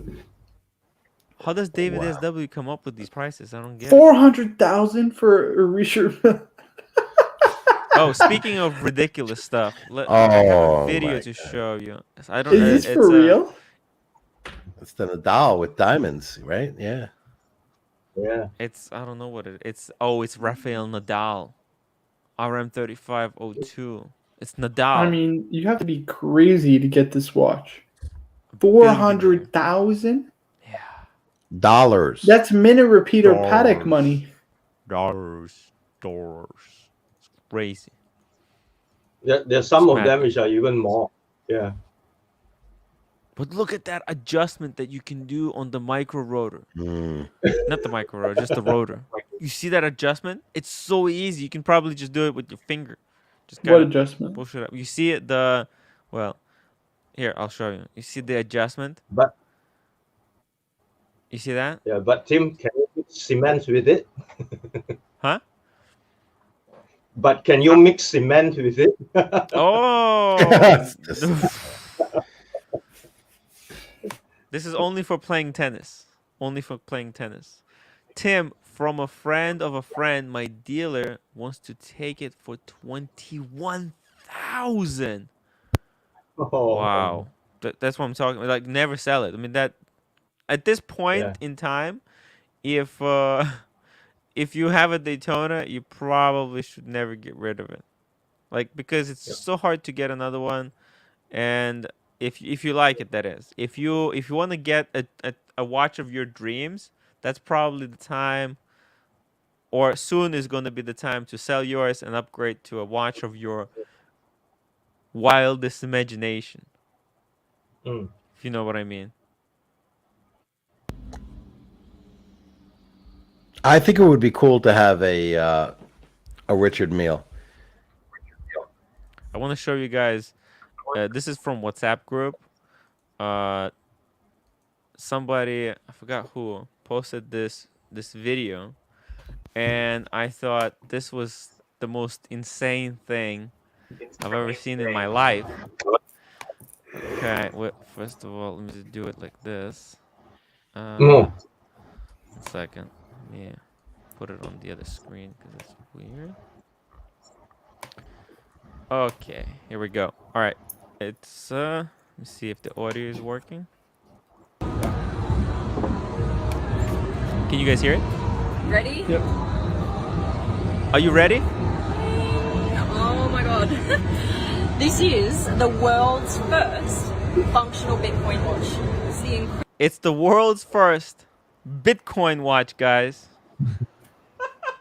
A: How does David
B: Wow.
A: SW come up with these prices? I don't get it.
D: 400,000 for a Richard.
A: Oh, speaking of ridiculous stuff, I have a
B: Oh,
A: video
B: my
A: to
B: God.
A: show you. I don't.
D: Is this
A: it's
D: for real?
B: It's the Nadal with diamonds, right? Yeah.
C: Yeah.
A: It's I don't know what it's. Oh, it's Rafael Nadal, RM3502. It's Nadal.
D: I mean, you have to be crazy to get this watch.
A: Billionaire.
D: 400,000?
A: Yeah.
B: Dollars.
D: That's minute repeater
A: Dollars.
D: Patek money.
A: Dollars. It's crazy.
C: There's some of
A: Smack.
C: them which are even more. Yeah.
A: But look at that adjustment that you can do on the micro rotor.
B: Mm.
A: Not the micro rotor, just the rotor. You see that adjustment? It's so easy. You can probably just do it with your finger. Just
D: What
A: kind of
D: adjustment?
A: push it up. You see it, here, I'll show you. You see the adjustment?
C: But
A: You see that?
C: yeah, but Tim, can you mix cement with it?
A: Huh?
C: But can you mix cement with it?
A: Oh! This is only for playing tennis. Only for playing tennis. Tim, from a friend of a friend, my dealer wants to take it for 21,000.
C: Oh.
A: Wow. That's what I'm talking about. Like, never sell it. I mean, that at this point
C: Yeah.
A: in time, if you have a Daytona, you probably should never get rid of it. Like, because it's so hard to get another one, and if you like it, that is. If you want to get a watch of your dreams, that's probably the time, or soon is going to be the time to sell yours and upgrade to a watch of your wildest imagination.
C: Mm.
A: If you know what I mean.
B: I think it would be cool to have a Richard Mille.
A: I want to show you guys. This is from WhatsApp group. Somebody, I forgot who, posted this video, and I thought this was the most insane thing I've ever seen in my life. Okay, first of all, let me just do it like this.
C: No.
A: 1 second. Let me put it on the other screen because it's weird. Okay, here we go. All right, it's let me see if the audio is working. Can you guys hear it?
E: Ready?
D: Yep.
A: Are you ready?
E: Oh my god. This is the world's first functional Bitcoin watch.
A: It's the world's first Bitcoin watch, guys.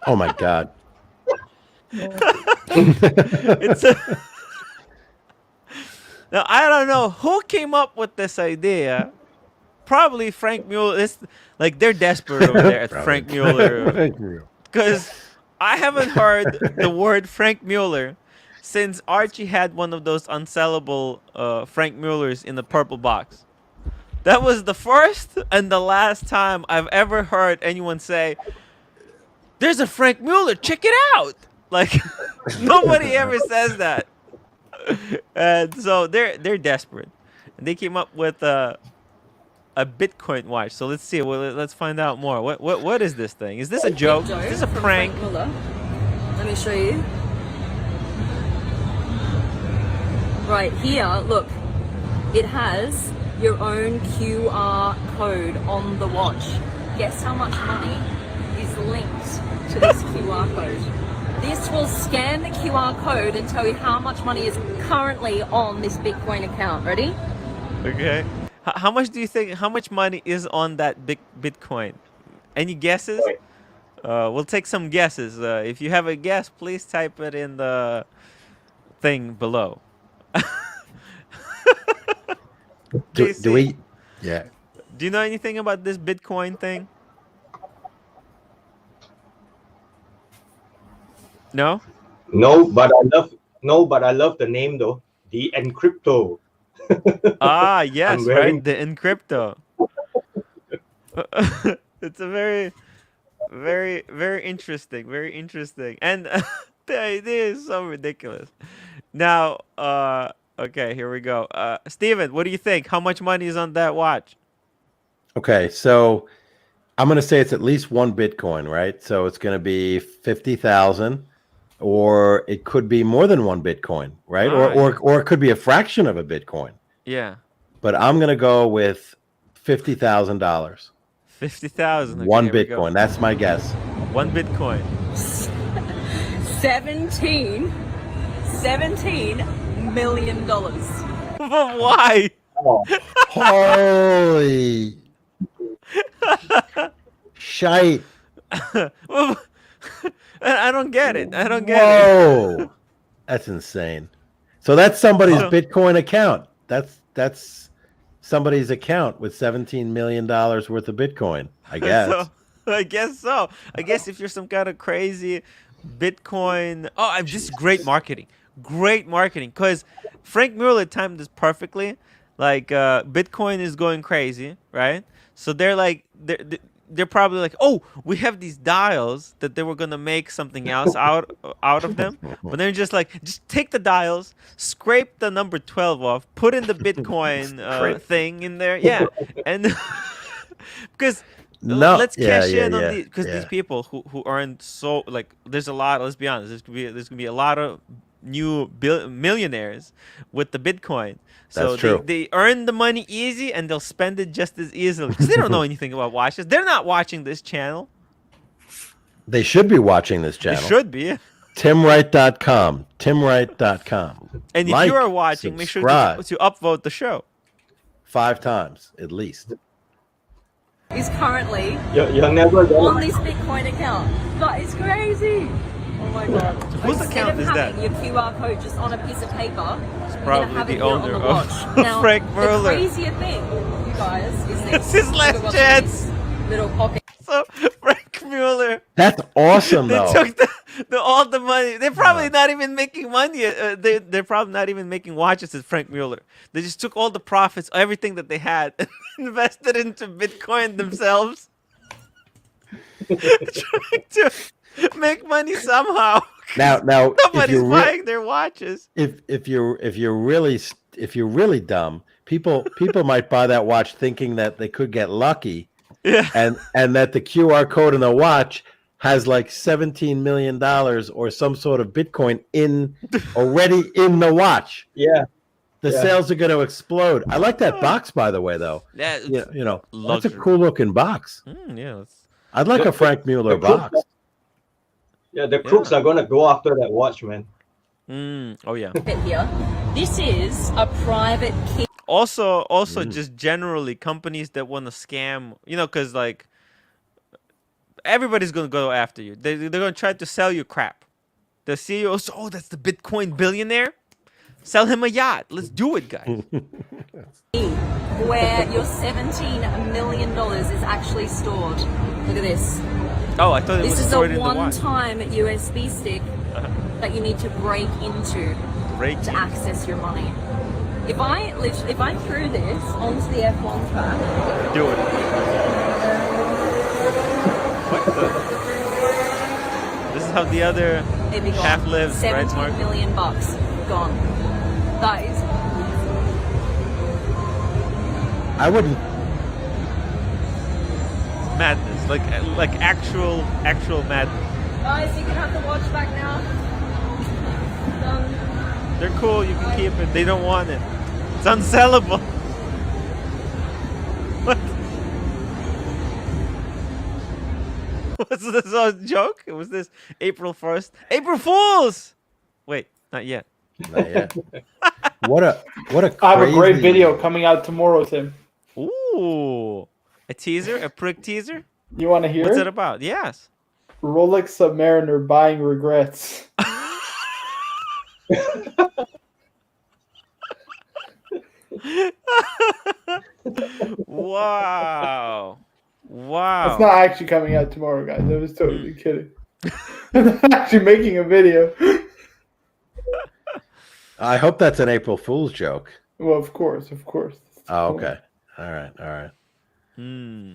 B: Oh my God.
A: It's a Now, I don't know who came up with this idea. Probably Frank Muller. It's like they're desperate over there at Frank Muller. Because I haven't heard the word Frank Muller since Archie had one of those unsellable Frank Mullers in the purple box. That was the first and the last time I've ever heard anyone say, "There's a Frank Muller, check it out." Like nobody ever says that. And so they're desperate. And they came up with a Bitcoin watch. So let's see. Well, let's find out more. What is this thing? Is this a joke? Is this a
E: from
A: prank?
E: Frank Muller. Let me show you. Right here, look. It has your own QR code on the watch. Guess how much money is linked to this QR code? This will scan the QR code and tell you how much money is currently on this Bitcoin account. Ready?
A: Okay. How much do you think? How much money is on that big Bitcoin? Any guesses? We'll take some guesses. If you have a guess, please type it in the thing below.
B: Do we? Yeah.
A: Do you know anything about this Bitcoin thing? No?
C: No, but I love the name though. The Encrypto.
A: Ah, yes,
C: I'm wearing-
A: right. The Encrypto. It's a very, very, very interesting. Very interesting. And the idea is so ridiculous. Now, okay, here we go. Steven, what do you think? How much money is on that watch?
B: Okay, so I'm going to say it's at least one Bitcoin, right? So it's going to be 50,000, or it could be more than one Bitcoin, right? Or it could be a fraction of a Bitcoin.
A: Yeah.
B: But I'm going to go with $50,000.
A: 50,000. Okay,
B: One
A: here we go.
B: Bitcoin. That's my guess.
A: One Bitcoin.
E: 17 million dollars.
A: But why?
B: Holy shite.
A: I don't get it. I don't get it.
B: Whoa. That's insane. So that's somebody's Bitcoin account. That's somebody's account with $17 million worth of Bitcoin, I guess.
A: I guess so. I guess if you're some kind of crazy Bitcoin. Oh, I'm just great marketing. Great marketing. Because Frank Muller timed this perfectly. Like, Bitcoin is going crazy, right? So they're like, they're probably like, oh, we have these dials that they were gonna make something else out of them, but they're just like, just take the dials, scrape the number 12 off, put in the Bitcoin thing in there, yeah, and because let's cash in on these, because these people who earn so, like, there's a lot. Let's be honest, there's gonna be a lot of new millionaires with the Bitcoin. So they earn the money easy and they'll spend it just as easily because they don't know anything about watches. They're not watching this channel.
B: They should be watching this channel.
A: They should be.
B: timwrite.com. timwrite.com.
A: And if you are watching, make sure to upvote the show
B: 5 times at least.
E: Is currently
C: You're never
E: on this Bitcoin account. That is crazy. Oh my god.
A: So whose account is that?
E: Your QR code just on a piece of paper.
A: It's probably the owner of
E: now,
A: Frank Muller.
E: The crazier thing, you guys, is this.
A: It's his last chance.
E: Little pocket.
A: So Frank Muller.
B: That's awesome,
A: They
B: though.
A: took all the money. They're probably not even making money. They're probably not even making watches at Frank Muller. They just took all the profits, everything that they had, and invested into Bitcoin themselves. Trying to make money somehow.
B: Now,
A: nobody's buying their watches.
B: If you're really dumb, people might buy that watch thinking that they could get lucky, and that the QR code in the watch has like $17 million or some sort of Bitcoin already in the watch.
C: Yeah.
B: The sales are going to explode. I like that box, by the way, though.
A: Yeah,
B: that's a cool looking box. I'd like a Frank Muller box.
C: Yeah, the crooks are gonna go after that watch, man.
A: Oh yeah.
E: Here. This is a private key.
A: Also, just generally companies that want to scam, because like everybody's gonna go after you. They're gonna try to sell you crap. The CEO, oh, that's the Bitcoin billionaire. Sell him a yacht. Let's do it, guys.
E: Where your $17 million is actually stored. Look at this.
A: Oh, I thought it was stored in the watch.
E: This is a one-time USB stick that you need to break into to access your money. If I threw this onto the F1 track,
A: Do it. What the? This is how the other
E: it'd be gone.
A: half lives, right,
E: 17
A: Mark?
E: million bucks gone. That is
B: I wouldn't.
A: Madness, like actual madness.
E: guys. You can have the watch back now. Done.
A: They're cool. You can keep it. They don't want it. It's unsellable. What? Was this a joke? Was this April 1st? April Fools! Wait, not yet.
B: Not yet. What a
D: I have a great
B: crazy-
D: video coming out tomorrow, Tim.
A: Ooh, a teaser, a prick teaser.
D: You want to hear
A: What's
D: it?
A: it about? Yes.
D: Rolex Submariner buying regrets.
A: Wow. Wow.
D: It's not actually coming out tomorrow, guys. I was totally kidding. I'm actually making a video.
B: I hope that's an April Fool's joke.
D: Well, of course, of course.
B: Oh, okay. All right.
A: Hmm.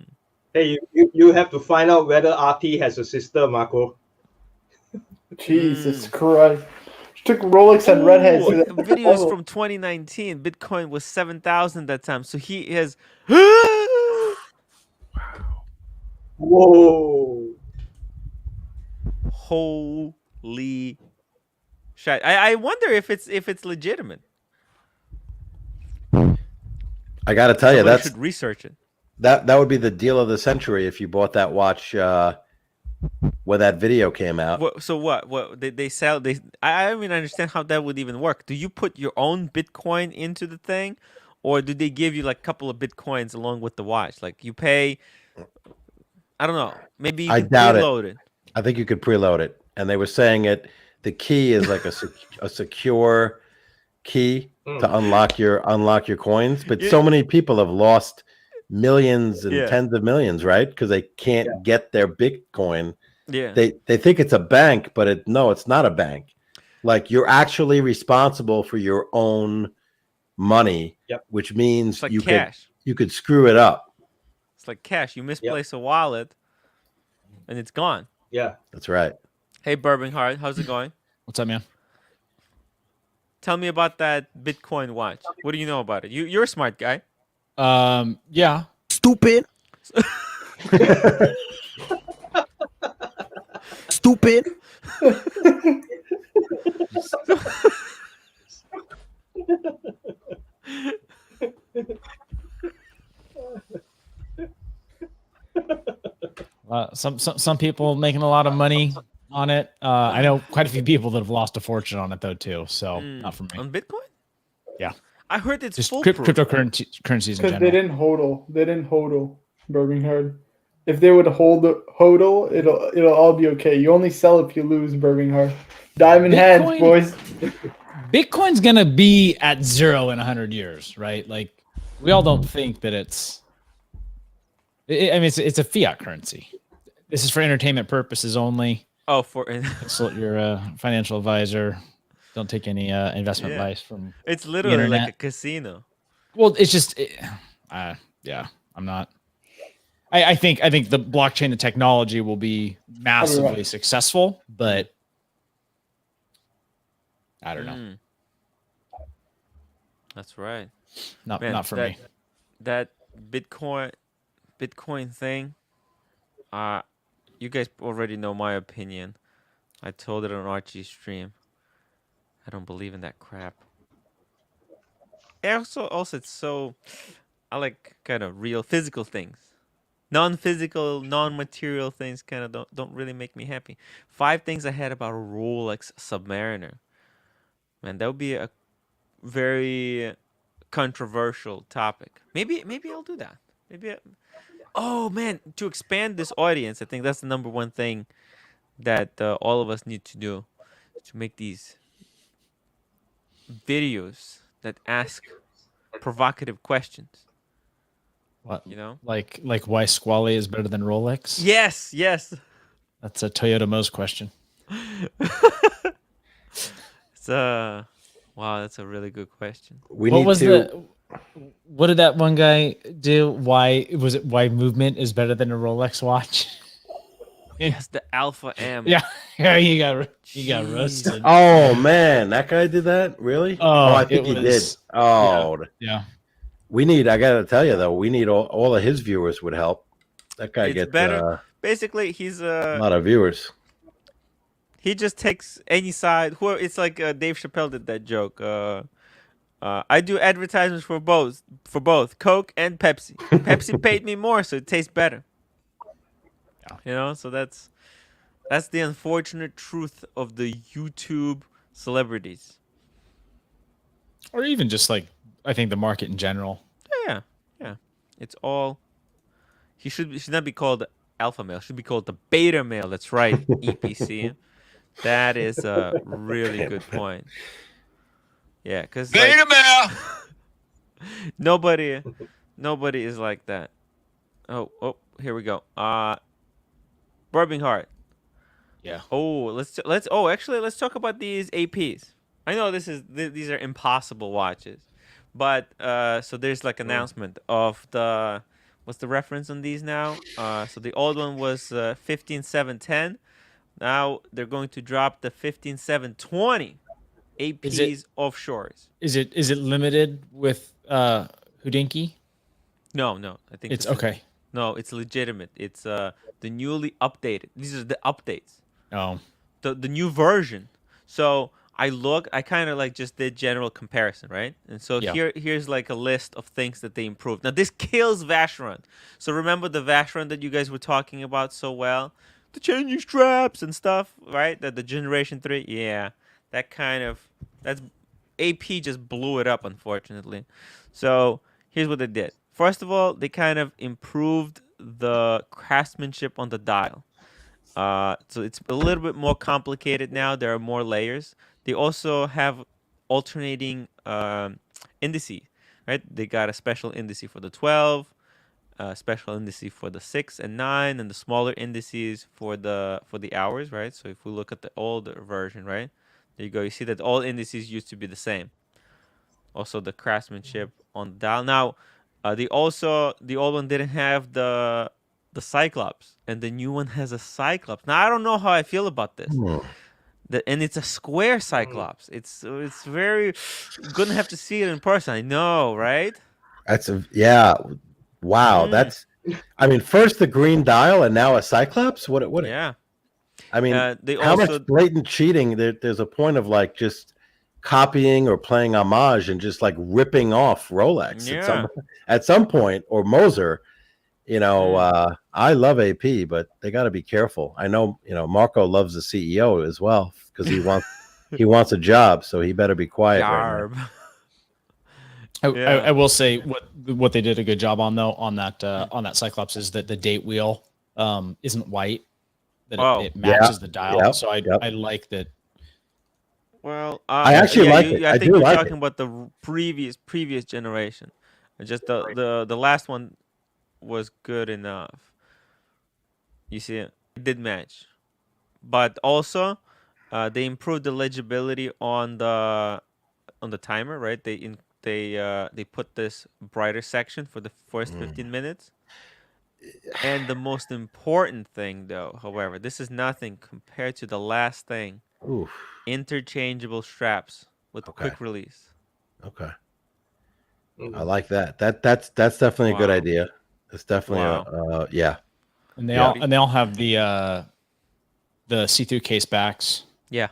C: Hey, you have to find out whether RT has a sister, Marco.
D: Jesus Christ. She took Rolex and redheads.
A: Ooh,
D: to the
A: videos
D: level.
A: from 2019. Bitcoin was 7,000 that time. So he has.
C: Whoa.
A: Holy shit! I wonder if it's legitimate.
B: I got to tell you,
A: Somebody should research it.
B: that would be the deal of the century if you bought that watch when that video came out.
A: So what? What they sell? I don't even understand how that would even work. Do you put your own Bitcoin into the thing, or do they give you like a couple of Bitcoins along with the watch? Like you pay. I don't know. Maybe you
B: I
A: can
B: doubt it.
A: preload it.
B: I think you could preload it, and they were saying it. The key is like a secure key to unlock your coins. But so many people have lost millions and tens of millions, right? Because they can't get their Bitcoin.
A: Yeah.
B: They think it's a bank, but it's not a bank. Like you're actually responsible for your own money, which means
A: It's like
B: you
A: cash.
B: could screw it up.
A: It's like cash. You misplace a wallet, and it's gone.
C: Yeah.
B: That's right.
A: Hey, Bourbon Heart, how's it going?
F: What's up, man?
A: Tell me about that Bitcoin watch. What do you know about it? You're a smart guy.
F: Yeah.
G: Stupid. Stupid.
F: Some people making a lot of money on it. I know quite a few people that have lost a fortune on it though too. So not for me.
A: On Bitcoin?
F: Yeah.
A: I heard it's
F: Just
A: foolproof.
F: cryptocurrencies in
D: Because
F: general.
D: they didn't hodl. They didn't hodl Birmingham. If they would hodl, it'll all be okay. You only sell if you lose, Birmingham. Diamond hands,
F: Bitcoin-
D: boys.
F: Bitcoin's gonna be at 0 in 100 years, right? Like we all don't think that it's. I mean, it's a fiat currency. This is for entertainment purposes only.
A: Oh, for
F: Consult your financial advisor. Don't take any investment advice from.
A: it's literally like
F: internet.
A: a casino.
F: Well, it's just, yeah. I'm not. I think the blockchain, the technology will be massively successful, but I don't know.
A: Mm. That's right.
F: Not
A: Man,
F: not for
A: that,
F: me.
A: That Bitcoin thing. You guys already know my opinion. I told it on Archie's stream. I don't believe in that crap. And also it's so. I like kind of real physical things. Non-physical, non-material things kind of don't really make me happy. 5 things I had about a Rolex Submariner. Man, that would be a very controversial topic. Maybe I'll do that. Oh man, to expand this audience, I think that's the number one thing that all of us need to do, to make these videos that ask provocative questions.
F: What?
A: You know?
F: Like why Squally is better than Rolex?
A: Yes. It's
F: That's a Toyota Mo's question.
A: one Wow, that's a really good question.
B: We
F: What
B: need
F: was
B: to.
F: what did that one guy do? Why movement is better than a Rolex watch?
A: Yes, the Alpha M.
F: Yeah, yeah, you got
A: Jeez.
F: roasted.
B: Oh man, that guy did that. Really?
F: Oh,
B: I
F: it
B: think he did.
F: was
B: Oh,
F: yeah.
B: we need. I got to tell you though, we need all of his viewers would help. That guy
A: It's
B: gets
A: better. Basically, he's
B: a lot of viewers.
A: he just takes any side. It's like Dave Chappelle did that joke. I do advertisements for both Coke and Pepsi. Pepsi paid me more, so it tastes better. You know, so that's the unfortunate truth of the YouTube celebrities.
F: Or even just like I think the market in general.
A: Yeah. It's all. He should not be called alpha male. Should be called the beta male. That's right, EPC. That is a really good point. Yeah, because
G: Beta male.
A: nobody is like that. Oh, here we go. Bourbon Heart.
F: Yeah.
A: Oh, let's talk about these APs. I know these are impossible watches, but so there's like announcement of what's the reference on these now? So the old one was 15710. Now they're going to drop the 15720 APs offshores.
F: Is it limited with Houdinki?
A: No, I think
F: It's
A: this is-
F: okay.
A: no, it's legitimate. It's the newly updated. These are the updates.
F: Oh,
A: The new version. So I kind of like just did general comparison, right? And so
F: Yeah.
A: here's like a list of things that they improved. Now this kills Vacheron. So remember the Vacheron that you guys were talking about so well, the changing straps and stuff, right? The Generation 3, yeah, that's AP just blew it up, unfortunately. So here's what they did. First of all, they kind of improved the craftsmanship on the dial. So it's a little bit more complicated now. There are more layers. They also have alternating indices, right? They got a special indice for the 12, special indice for the 6 and 9, and the smaller indices for the hours, right? So if we look at the older version, right, there you go. You see that all indices used to be the same. Also, the craftsmanship on the dial. Now, the old one didn't have the Cyclops, and the new one has a Cyclops. Now I don't know how I feel about this. And it's a square Cyclops. It's very gonna have to see it in person. I know, right?
B: Yeah. Wow,
A: Mm.
B: that's. I mean, first the green dial, and now a Cyclops. What?
A: Yeah.
B: I mean,
A: They
B: how
A: also
B: much blatant cheating? There's a point of like just copying or playing homage and just like ripping off Rolex
A: Yeah.
B: at some point, or Moser. You know, I love AP, but they got to be careful. I know, Marco loves the CEO as well because he wants a job, so he better be quiet right now.
A: Yarb.
F: I will say what they did a good job on though on that Cyclops is that the date wheel isn't white, that it matches the dial. So I like that.
A: Well,
B: I actually like it.
A: I
B: I
A: think
B: do
A: you're
B: like
A: talking
B: it.
A: about the previous generation. Just the last one was good enough. You see, it did match, but also they improved the legibility on the timer, right? They put this brighter section for the first 15 minutes. And the most important thing, though, however, this is nothing compared to the last thing.
B: Oof.
A: Interchangeable straps with
B: Okay.
A: quick release.
B: Okay. I like that. That's definitely a good
A: Wow.
B: idea. It's definitely yeah.
F: And they all have the see-through case backs.
A: Yeah.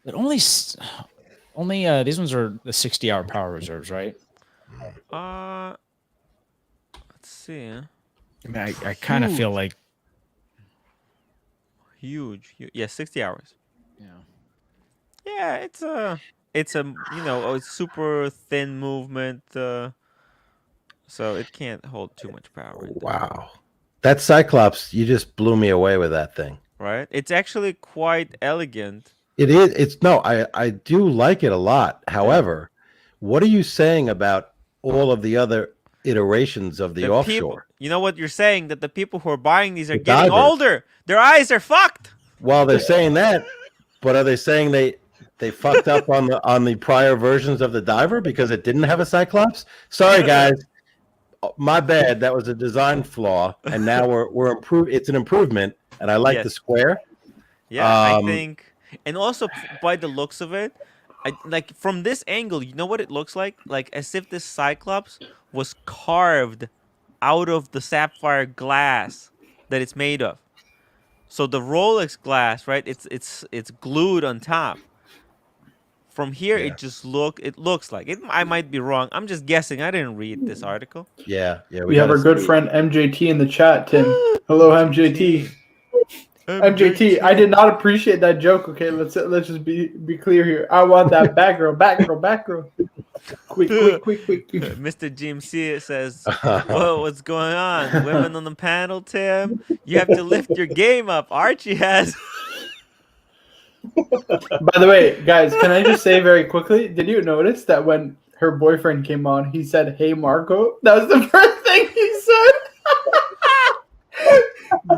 F: But only these ones are the 60-hour power reserves, right?
A: Let's see.
F: I mean, I kind of feel like
A: Huge. Yeah, 60 hours.
F: yeah.
A: Yeah, it's a a super thin movement, so it can't hold too much power. Right there,
B: Wow. That Cyclops, you just blew me away with that thing.
A: right? It's actually quite elegant.
B: It is. It's no. I do like it a lot. However, what are you saying about all of the other iterations of the offshore?
A: People, you know what you're saying? That the people who are buying these are
B: The
A: getting
B: divers.
A: older. Their eyes are fucked.
B: Well, they're saying that, but are they saying they fucked up on the prior versions of the diver because it didn't have a Cyclops. Sorry, guys. My bad. That was a design flaw, and now we're improved. It's an improvement, and I like the
A: Yes.
B: square.
A: Yeah, I think, and also by the looks of it, I like from this angle. You know what it looks like? Like as if this Cyclops was carved out of the sapphire glass that it's made of. So the Rolex glass, right? It's glued on top. From here,
B: Yeah.
A: it looks like it. I might be wrong. I'm just guessing. I didn't read this article.
B: Yeah.
D: We have our good friend MJT in the chat, Tim. Hello, MJT. MJT, I did not appreciate that joke. Okay, let's just be clear here. I want that back girl. Quick.
A: Mr. GMC says, "Whoa, what's going on? Women on the panel, Tim. You have to lift your game up. Archie has."
D: By the way, guys, can I just say very quickly? Did you notice that when her boyfriend came on, he said, "Hey, Marco"? That was the first thing he said.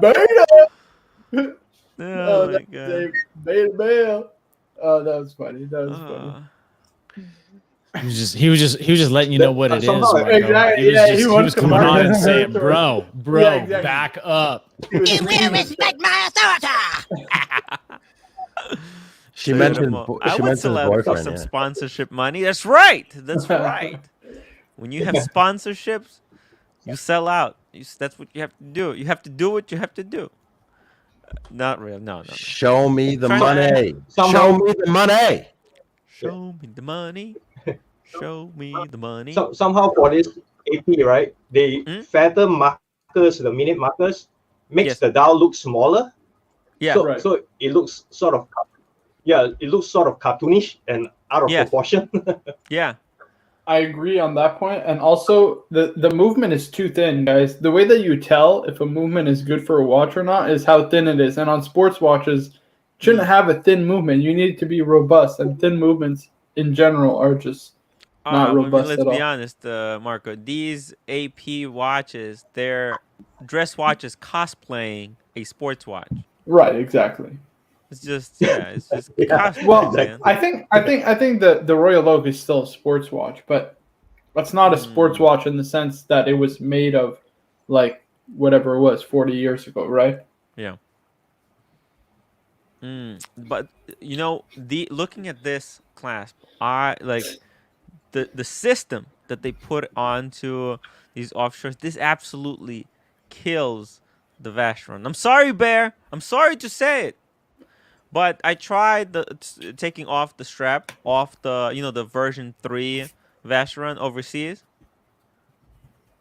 D: Beta.
A: Oh my god.
D: Beta bail. Oh, that was funny. That was funny.
F: He was just letting you know what it is. Marco.
D: Exactly.
F: He was coming on and saying, bro,
D: Yeah, exactly.
F: back up.
G: You will respect my authority.
B: She mentioned
A: I would
B: his
A: sell out for
B: boyfriend.
A: some
B: Yeah.
A: sponsorship money. That's right. That's right. When you have sponsorships, you sell out. That's what you have to do. You have to do what you have to do. Not real. No.
B: Show me the
A: Trying
B: money.
C: Somehow-
B: Show me the money.
A: Show me the money. Show me the money.
C: So somehow for this AP, right? They feather markers, the minute markers, makes
A: Yes.
C: the dial look smaller.
A: Yeah.
C: So,
D: Right.
C: so it looks sort of, cartoonish and out of
A: Yes.
C: proportion.
A: Yeah.
D: I agree on that point, and also the movement is too thin, guys. The way that you tell if a movement is good for a watch or not is how thin it is. And on sports watches, shouldn't have a thin movement. You need it to be robust, and thin movements in general are just not robust
A: let's
D: at
A: be
D: all.
A: honest, Marco. These AP watches, they're dress watches cosplaying a sports watch.
D: Right, exactly.
A: It's just it's just
C: Yeah.
A: cosplay,
D: Well,
A: man.
D: I think the Royal Oak is still a sports watch, but that's not a sports watch in the sense that it was made of like whatever it was 40 years ago, right?
A: Yeah. But you know, looking at this clasp, I like the system that they put onto these offshores. This absolutely kills the Vacheron. I'm sorry, Bear. I'm sorry to say it. But I tried taking off the strap off the version 3 Vacheron overseas.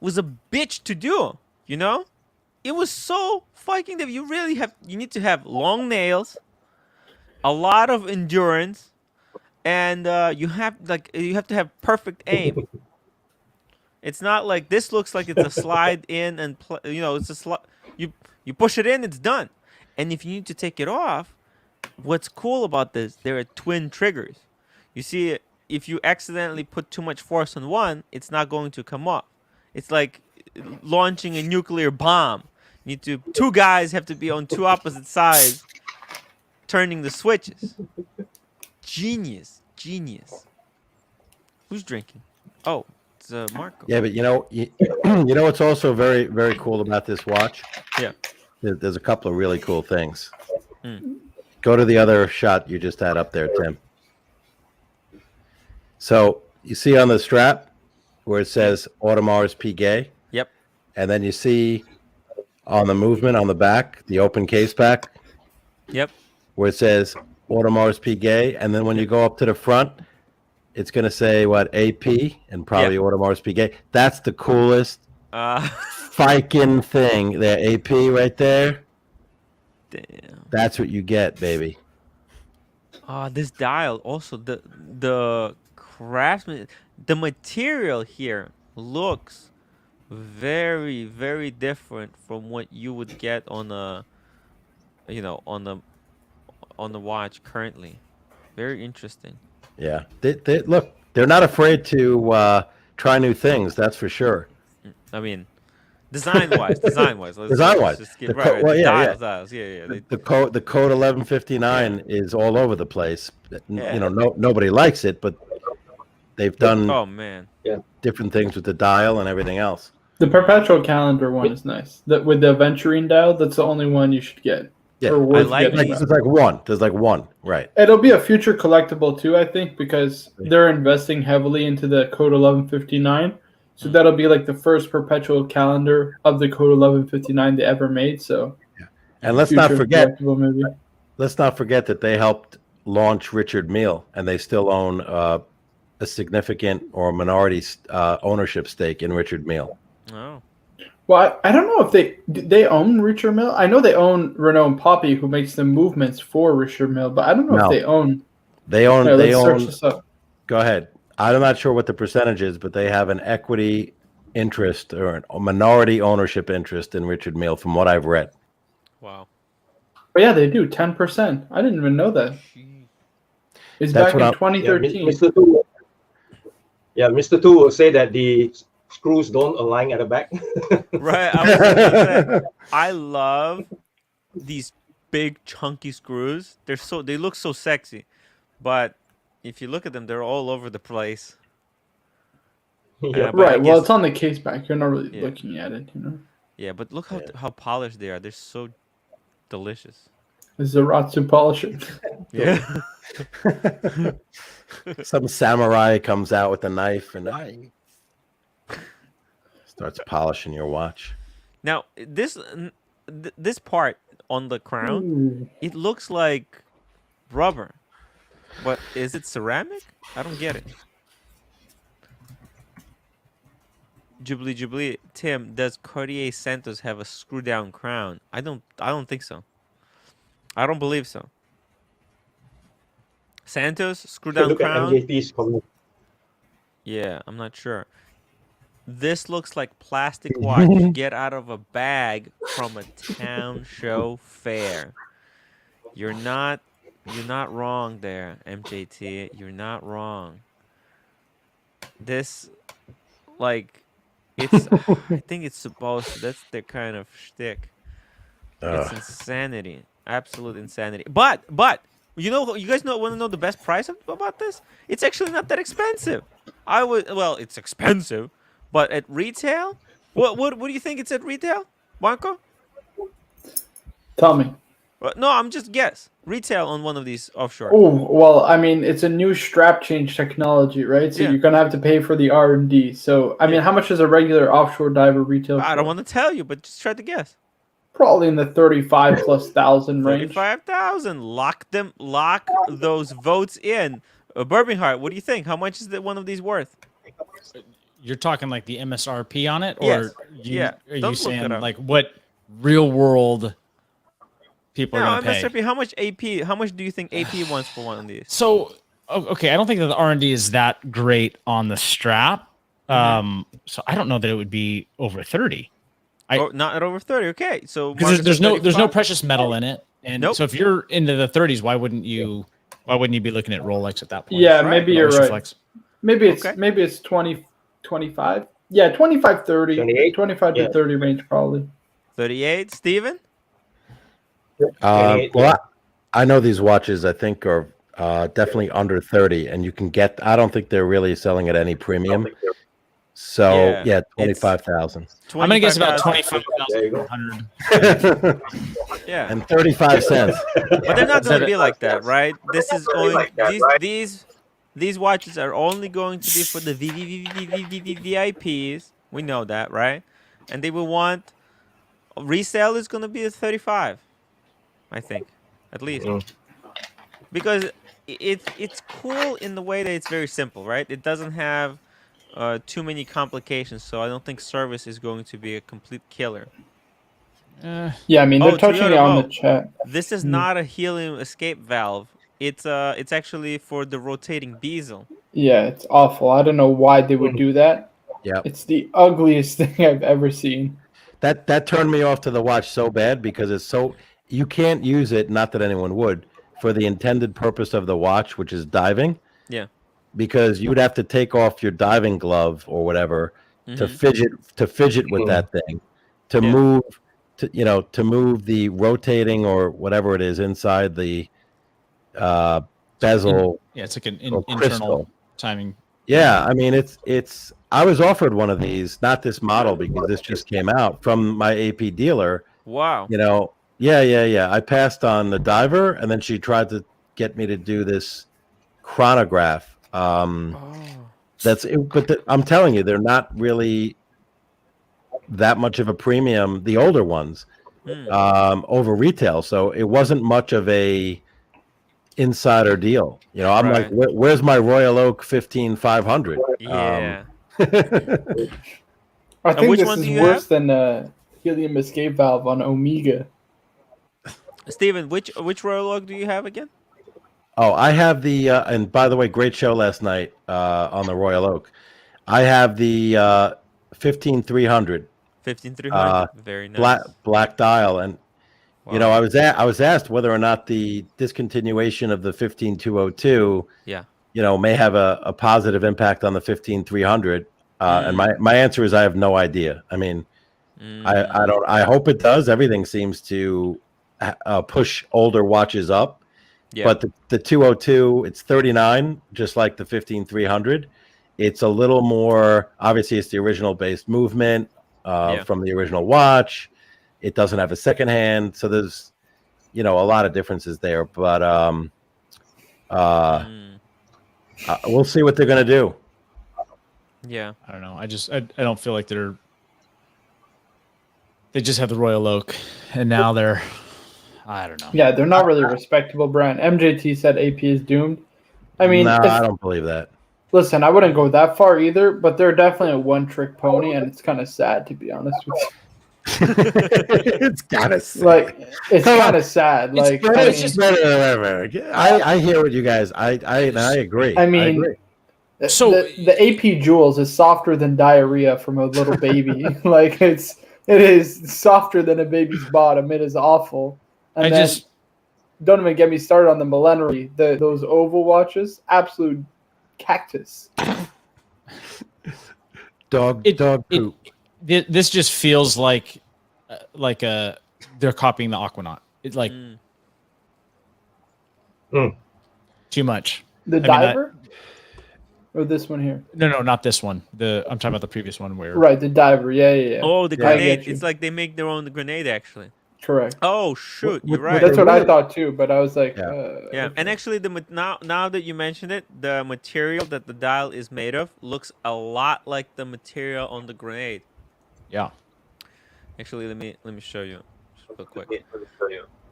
A: It was a bitch to do, you know? It was so fucking that you need to have long nails, a lot of endurance, and you have to have perfect aim. It's not like this looks like it's a slide in and it's a you push it in, it's done. And if you need to take it off, what's cool about this, there are twin triggers. You see, if you accidentally put too much force on one, it's not going to come off. It's like launching a nuclear bomb. Two guys have to be on two opposite sides, turning the switches. Genius. Who's drinking? Oh, it's Marco.
B: Yeah, but you know what's also very, very cool about this watch?
A: Yeah.
B: There's a couple of really cool things. Go to the other shot you just had up there, Tim. So you see on the strap where it says Audemars Piguet?
A: Yep.
B: And then you see on the movement on the back, the open case back?
A: Yep.
B: Where it says Audemars Piguet. And then when you go up to the front, it's going to say, AP and probably Audemars Piguet. That's the coolest fucking thing. There, AP right there.
A: Damn.
B: That's what you get, baby.
A: This dial also the craftsman, the material here looks very, very different from what you would get on on the watch currently. Very interesting.
B: Yeah. Look, they're not afraid to try new things. That's for sure.
A: I mean, Design-wise. Let's
B: Design-wise.
A: just get
B: The
A: right.
B: well, yeah.
A: Dials. Yeah.
B: The code 1159 is all over the place.
A: Yeah.
B: You know, nobody likes it, but they've done
A: Oh man.
B: different things with the dial and everything else.
D: The perpetual calendar one is nice. With the aventurine dial, that's the only one you should get.
B: Yeah,
D: or worth
A: I like
D: getting.
A: these.
B: There's like one, right?
D: It'll be a future collectible too, I think, because they're investing heavily into the code 1159. So that'll be like the first perpetual calendar of the code 1159 they ever made. So,
B: And let's not forget
D: maybe.
B: that they helped launch Richard Mille, and they still own a significant or minority ownership stake in Richard Mille.
A: Oh.
D: Well, I don't know if they own Richard Mille. I know they own Renault and Poppy, who makes the movements for Richard Mille, but I don't know if they own.
B: They own.
D: Here,
B: they
D: let's
B: own.
D: search this up.
B: Go ahead. I'm not sure what the percentage is, but they have an equity interest or a minority ownership interest in Richard Mille, from what I've read.
A: Wow.
D: But yeah, they do 10%. I didn't even know that. It's
B: That's
D: back in
B: what
D: 2013.
C: Mr. Tu will say that the screws don't align at the back.
A: Right. I was gonna say, I love these big chunky screws. They look so sexy, but if you look at them, they're all over the place.
C: Yeah.
A: But
D: Right.
A: I
D: Well,
A: guess-
D: it's on the case back. You're not really looking at it, you know.
A: Yeah, but look how polished they are. They're so delicious.
D: This is a Ratsu polisher.
A: Yeah.
B: Some samurai comes out with a knife and starts polishing your watch.
A: Now this part on the crown, it looks like rubber, but is it ceramic? I don't get it. Jubilee, Tim, does Cartier Santos have a screw down crown? I don't think so. I don't believe so. Santos screw down
C: Look
A: crown.
C: at MJTs Collection.
A: Yeah, I'm not sure. This looks like plastic watch you get out of a bag from a town show fair. You're not wrong there, MJT. You're not wrong. This, like, it's. I think it's supposed to. That's their kind of shtick. It's insanity, absolute insanity. But you guys want to know the best price about this? It's actually not that expensive. Well, it's expensive, but at retail, what do you think it's at retail, Marco?
D: Tell me.
A: No, I'm just guess. Retail on one of these offshore.
D: Oh, well, I mean, it's a new strap change technology, right? So you're going to have to pay for the R&D. So, I mean, how much does a regular offshore diver retail
A: I don't want to tell you, but just try to guess.
D: Probably in the 35,000+ range.
A: 35,000. Lock those votes in. Birmingham, what do you think? How much is one of these worth?
F: You're talking like the MSRP on it, or
A: Yes.
F: are
A: Don't
F: you saying
A: look it up.
F: like what real world people are going to pay?
A: MSRP. How much AP? How much do you think AP wants for one of these?
F: So, okay, I don't think that the R&D is that great on the strap. So I don't know that it would be over 30.
A: Not at over 30. Okay, so
F: Because there's no
A: 35?
F: precious metal in it, and so if you're into the 30s, why wouldn't you be looking at Rolex at that point?
D: Yeah, maybe you're
F: Rolex
D: right.
F: Flex.
D: Maybe it's 20, 25. Yeah, 25, 30.
C: 28?
D: 25 to 30 range probably.
A: 38. Steven?
B: Well, I know these watches, I think, are definitely under 30, and you can get. I don't think they're really selling at any premium. So yeah, 25,000.
F: I'm gonna guess about
C: 25,100.
A: Yeah,
B: and 35 cents.
A: But they're not going to be like that, right? This is only these watches are only going to be for the VIPs. We know that, right? And they will want resale is going to be at 35, I think, at least, because it's cool in the way that it's very simple, right? It doesn't have too many complications, so I don't think service is going to be a complete killer.
D: Yeah, I mean they're touching it on the chat.
A: This is not a helium escape valve. It's actually for the rotating bezel.
D: Yeah, it's awful. I don't know why they would do that.
B: Yeah,
D: it's the ugliest thing I've ever seen.
B: That turned me off to the watch so bad because it's so you can't use it. Not that anyone would for the intended purpose of the watch, which is diving.
A: Yeah.
B: Because you'd have to take off your diving glove or whatever to fidget with that thing. to
A: Yeah.
B: move to move the rotating or whatever it is inside the bezel
F: Yeah, it's like an
B: or
F: internal
B: crystal.
F: timing.
B: Yeah, I mean it's. I was offered one of these, not this model because this just came out from my AP dealer.
A: Wow.
B: Yeah. I passed on the diver, and then she tried to get me to do this chronograph.
A: Oh.
B: But I'm telling you, they're not really that much of a premium. The older ones, over retail, so it wasn't much of a insider deal. I'm like,
A: Right.
B: where's my Royal Oak 15500?
A: Yeah.
D: I think
A: which
D: this
A: one
D: is
A: do you
D: worse than helium escape valve on Omega.
A: Steven, which Royal Oak do you have again?
B: Oh, I have the and by the way, great show last night on the Royal Oak. I have the 15300
A: 15300. Very nice.
B: black dial, and
A: Wow.
B: I was asked whether or not the discontinuation of the 15202
A: Yeah.
B: may have a positive impact on the 15300. And my answer is I have no idea. I mean, I don't. I hope it does. Everything seems to push older watches up.
A: Yeah.
B: But the 202, it's 39, just like the 15300. It's a little more. Obviously, it's the original based movement from the original watch. It doesn't have a second hand, so there's a lot of differences there. But we'll see what they're going to do.
A: Yeah.
F: I don't know. I don't feel like they just have the Royal Oak, and now they're, I don't know.
D: Yeah, they're not really a respectable brand. MJT said AP is doomed. I mean,
B: no, I don't believe that.
D: Listen, I wouldn't go that far either, but they're definitely a one-trick pony, and it's kind of sad, to be honest with you.
B: It's kind of sad.
D: Like, it's kind of sad. Like,
B: it's just I hear what you guys. I agree.
D: I mean,
F: So
D: the AP Jewels is softer than diarrhea from a little baby. Like, it is softer than a baby's bottom. It is awful. And don't even get me started on the millenary. Those oval watches, absolute cactus.
B: Dog poop.
F: This just feels like they're copying the Aquanaut. It's like too much.
D: The diver, or this one here?
F: No, not this one. I'm talking about the previous one where.
D: Right, the diver. Yeah.
A: Oh, the
D: Yeah, I
A: grenade.
D: get you.
A: It's like they make their own grenade, actually.
D: Correct.
A: Oh shoot, you're right.
D: That's what I thought too, but I was like,
A: Yeah, and actually, now that you mentioned it, the material that the dial is made of looks a lot like the material on the grenade.
F: Yeah.
A: Actually, let me show you just real quick.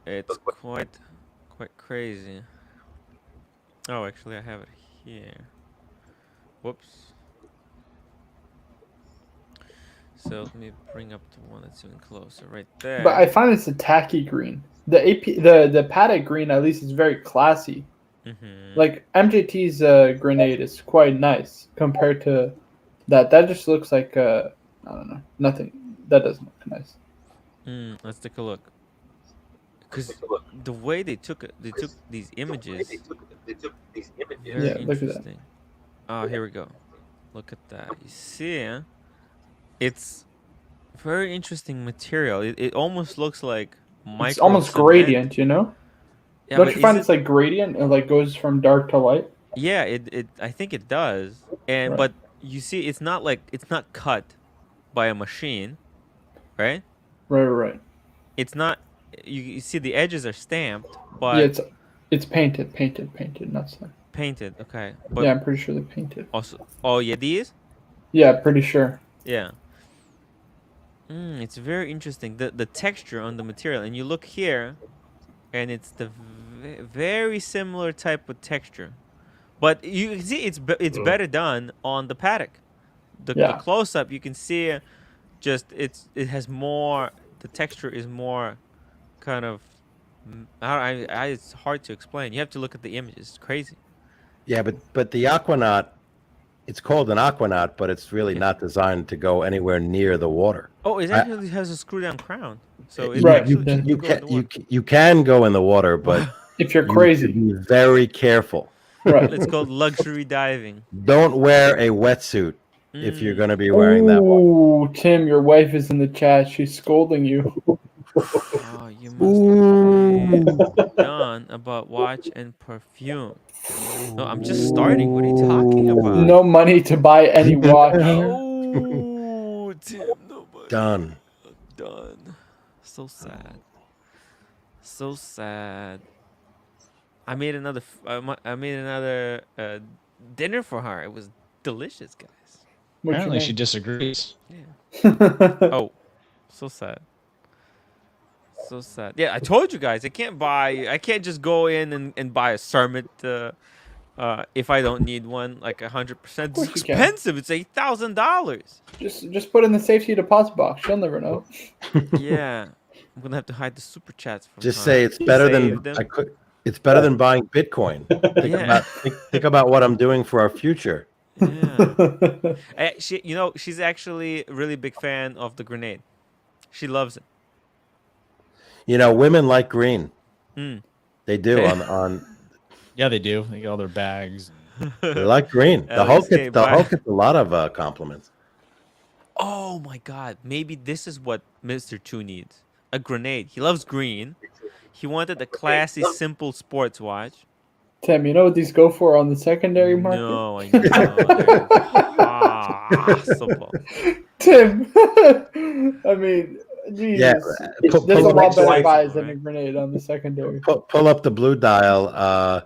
A: It's quite crazy. Oh, actually, I have it here. Whoops. So let me bring up the one that's even closer, right there.
D: But I find it's a tacky green. The the Patek green at least is very classy. Like MJT's grenade is quite nice compared to that. That just looks like I don't know, nothing. That doesn't look nice.
A: Let's take a look. Because the way they took these images. Very
D: Yeah, look at that.
A: interesting. Oh, here we go. Look at that. You see, it's very interesting material. It almost looks like
D: It's almost
A: cement.
D: gradient, you know?
A: Yeah,
D: Don't
A: but
D: you find
A: is
D: it's like gradient? It like goes from dark to light.
A: Yeah, it I think it does. And
D: Right.
A: but you see, it's not cut by a machine, right?
D: Right.
A: It's not. You see, the edges are stamped, but
D: Yeah, it's painted, not stamped.
A: painted. Okay, but
D: Yeah, I'm pretty sure they painted.
A: also, oh yeah, these.
D: Yeah, pretty sure.
A: Yeah. It's very interesting. The texture on the material, and you look here, and it's the very similar type of texture, but you can see it's better done on the Patek. The close up, you can see, just it has more. The texture is more, kind of. It's hard to explain. You have to look at the images. It's crazy.
B: Yeah, but the Aquanaut, it's called an Aquanaut, but it's really not designed to go anywhere near the water.
A: Oh, it actually has a screw down crown, so it
D: Right.
A: actually
B: You can go in the water, but
D: if you're
B: you
D: crazy,
B: need to be very careful.
D: right?
A: It's called luxury diving.
B: Don't wear a wetsuit if you're going to be wearing that one.
D: Oh, Tim, your wife is in the chat. She's scolding you.
A: Oh, you must be done about watch and perfume. No, I'm just starting. What are you talking about?
D: No money to buy any watch.
A: Oh, Tim, nobody.
B: Done.
A: Done. So sad. So sad. I made another. I made another dinner for her. It was delicious, guys.
F: Apparently, she disagrees.
A: Yeah. Oh, so sad. So sad. Yeah, I told you guys. I can't just go in and buy a Summit if I don't need one. Like 100%. It's
D: course you can.
A: expensive. It's $8,000.
D: Just put in the safety deposit box. She'll never know.
A: Yeah. I'm gonna have to hide the super chats from
B: Just
A: her.
B: say it's better
A: Save
B: than
A: them.
B: it's better than buying Bitcoin.
A: Yeah.
B: Think about what I'm doing for our future.
A: Yeah. She's actually a really big fan of the grenade. She loves it.
B: Women like green.
A: Mm.
B: They do on
F: Yeah, they do. They get all their bags.
B: they like green. The Hulk gets a lot of compliments.
A: Oh my God! Maybe this is what Mr. Chu needs: a grenade. He loves green. He wanted a classy, simple sports watch.
D: Tim, you know what these go for on the secondary market?
A: No, I know. Impossible.
D: Tim, I mean, geez.
B: Yeah,
D: There's a
C: pull
D: lot
C: up
D: better
C: the
D: buys than a grenade on the secondary.
B: pull up the blue dial.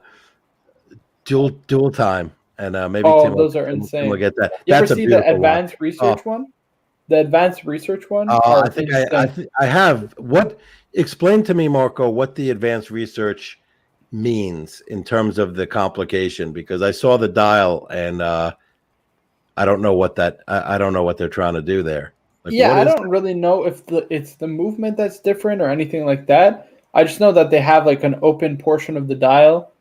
B: Dual time, and maybe
D: Oh,
B: Tim
D: those are
B: Tim
D: insane.
B: will get that.
D: You ever
B: That's a
D: see the
B: beautiful
D: advanced
B: watch.
D: research one? The advanced research one?
B: Oh,
D: are
B: I think
D: insane.
B: I have. What? Explain to me, Marco, what the advanced research means in terms of the complication, because I saw the dial and I don't know what that. I don't know what they're trying to do there. Like,
D: Yeah,
B: what
D: I
B: is-
D: don't really know if it's the movement that's different or anything like that. I just know that they have like an open portion of the dial.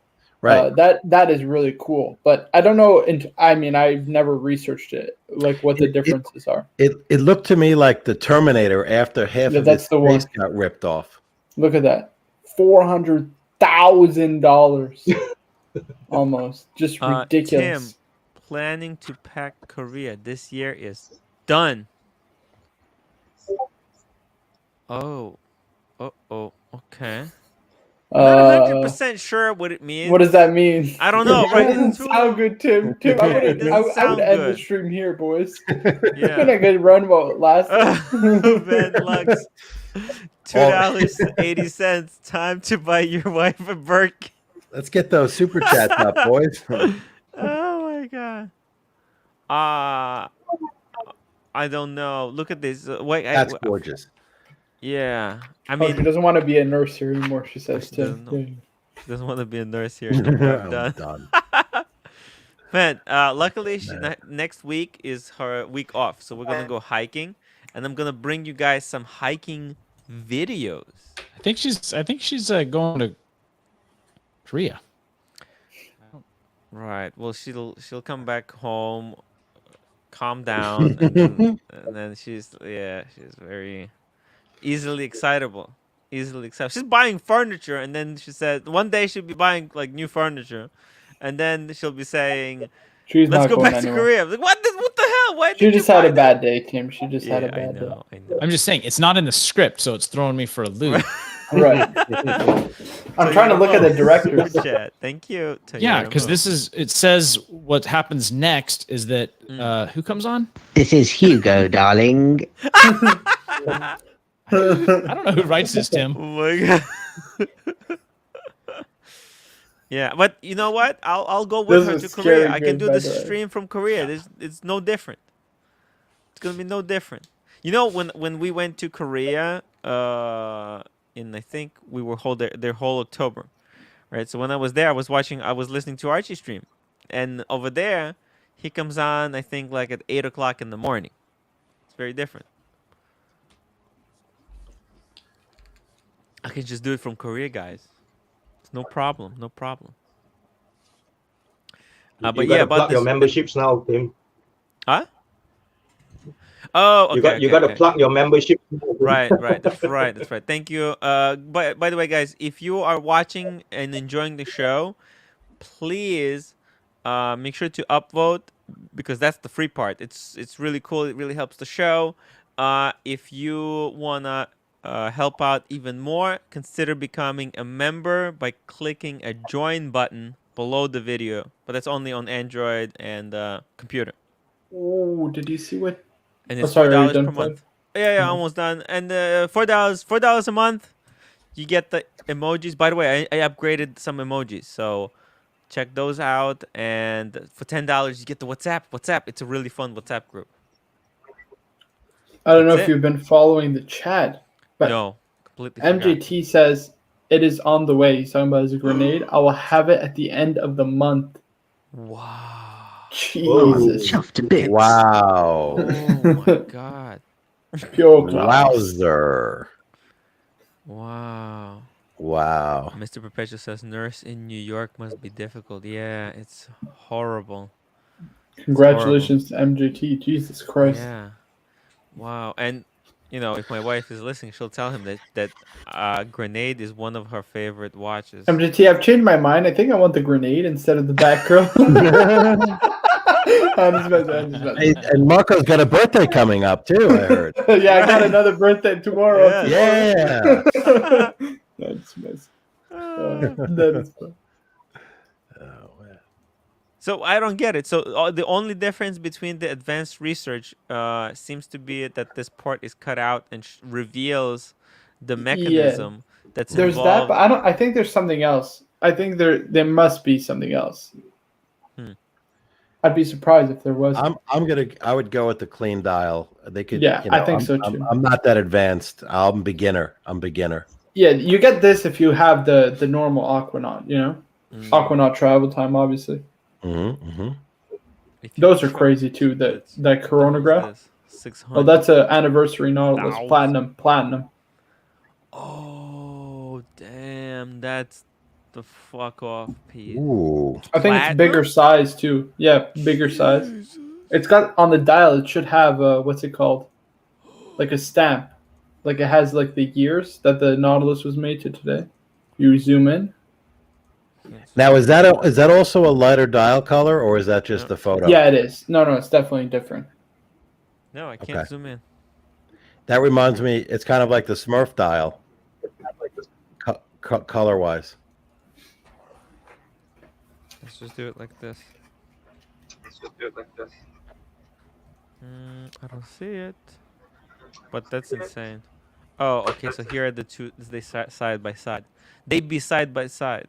B: Right.
D: That is really cool, but I don't know. I mean, I've never researched it, like what the differences are.
B: It looked to me like the Terminator after half
D: Yeah,
B: of
D: that's
B: his
D: the one.
B: face got ripped off.
D: Look at that, $400,000, almost, just ridiculous.
A: Tim, planning to pack Korea this year is done. Oh, okay. Not 100% sure what it means.
D: What does that mean?
A: I don't know. Right?
D: That doesn't sound good, Tim. Tim, I
A: It doesn't
D: would
A: sound
D: end the
A: good.
D: stream here, boys. It's
A: Yeah.
D: been a good run while it lasted.
A: Van Lux, $2.80. Time to buy your wife a Birkin.
B: Let's get those super chats up, boys.
A: Oh my God. I don't know. Look at this. Wait,
B: That's gorgeous.
A: yeah. I
D: Oh, she
A: mean,
D: doesn't want to be a nurse here anymore, she says,
A: She doesn't
D: Tim.
A: doesn't want to be a nurse here. No, I'm done.
B: Done.
A: Man, luckily next week is her week off, so we're gonna go hiking, and I'm gonna bring you guys some hiking videos.
F: I think she's going to Korea.
A: Right. Well, she'll come back home, calm down, and then she's very easily excitable. Easily excitable. She's buying furniture, and then she said one day she'll be buying like new furniture, and then she'll be saying,
D: She's
A: "Let's
D: not
A: go
D: going
A: back to
D: anywhere.
A: Korea." I'm like, what the hell? Why
D: She
A: did
D: just
A: you
D: had
A: buy
D: a bad
A: that?
D: day, Tim. She just had a
A: Yeah, I
D: bad day.
A: know. I know.
F: I'm just saying it's not in the script, so it's throwing me for a loop.
D: Right. I'm trying to look at the directors.
A: Chat. Thank you.
F: Yeah,
A: Toyota
F: because
A: Mo.
F: it says what happens next is that who comes on?
G: This is Hugo, darling.
F: I don't know who writes this, Tim.
A: Oh my God. Yeah, but you know what? I'll go with
D: This
A: her
D: is
A: to Korea.
D: scary
A: I can
D: good,
A: do
D: by
A: this
D: the way.
A: stream from Korea. It's no different. It's gonna be no different. You know, when we went to Korea, in I think we were their whole October, right? So when I was there, I was listening to Archie stream, and over there, he comes on I think like at 8 o'clock in the morning. It's very different. I can just do it from Korea, guys. It's no problem. No problem. But
C: You
A: yeah,
C: gotta
A: about
C: plug your
A: this.
C: memberships now, Tim.
A: Huh? Oh, okay.
C: You got to
A: okay.
C: plug your membership.
A: Right. That's right. Thank you. By the way, guys, if you are watching and enjoying the show, please make sure to upvote because that's the free part. It's really cool. It really helps the show. If you wanna help out even more, consider becoming a member by clicking a join button below the video. But that's only on Android and computer.
D: Oh, did you see what?
A: And
D: Oh,
A: it's four
D: sorry, are you
A: dollars
D: done,
A: per
D: Fred?
A: month. Yeah, almost done. And $4 a month. You get the emojis. By the way, I upgraded some emojis, so check those out. And for $10, you get the WhatsApp. It's a really fun WhatsApp group.
D: I don't know
A: That's
D: if
A: it.
D: you've been following the chat, but
A: No, completely forgot.
D: MJT says it is on the way. He's talking about his grenade. I will have it at the end of the month.
A: Wow.
D: Jesus.
G: Chuffed to bits.
B: Wow.
A: Oh my god.
D: Pure class.
B: Wowzer.
A: Wow.
B: Wow.
A: Mr. Perpetual says nurse in New York must be difficult. Yeah, it's horrible.
D: Congratulations to MJT. Jesus Christ.
A: Yeah. Wow. And you know, if my wife is listening, she'll tell him that grenade is one of her favorite watches.
D: MJT, I've changed my mind. I think I want the grenade instead of the Batgirl. I'm just messing.
B: And Marco's got a birthday coming up too, I heard.
D: Yeah, I got another birthday tomorrow.
B: Yeah.
D: That's messy. That is fun.
A: So I don't get it. So the only difference between the advanced research seems to be that this part is cut out and reveals the mechanism that's
D: There's
A: involved.
D: that, but I think there's something else. I think there must be something else. I'd be surprised if there wasn't.
B: I would go with the clean dial. They could.
D: Yeah,
B: you know,
D: I think so too.
B: I'm not that advanced. I'm beginner.
D: Yeah, you get this if you have the normal Aquanaut. You know, Aquanaut travel time, obviously. Those are crazy too. That chronograph.
A: 600.
D: Oh, that's an anniversary Nautilus platinum.
A: Oh damn, that's the fuck off piece.
B: Ooh.
D: I think it's bigger size too. Yeah, bigger size.
A: Jesus.
D: It's got on the dial. It should have what's it called? Like a stamp. Like it has like the years that the Nautilus was made to today. You zoom in.
B: Now is that also a lighter dial color or is that just the photo?
D: Yeah, it is. No, it's definitely different.
A: No, I can't zoom in.
B: That reminds me, it's kind of like the Smurf dial, color wise.
A: Let's just do it like this. I don't see it, but that's insane. Oh, okay. So here are the two. They side by side. They be side by side,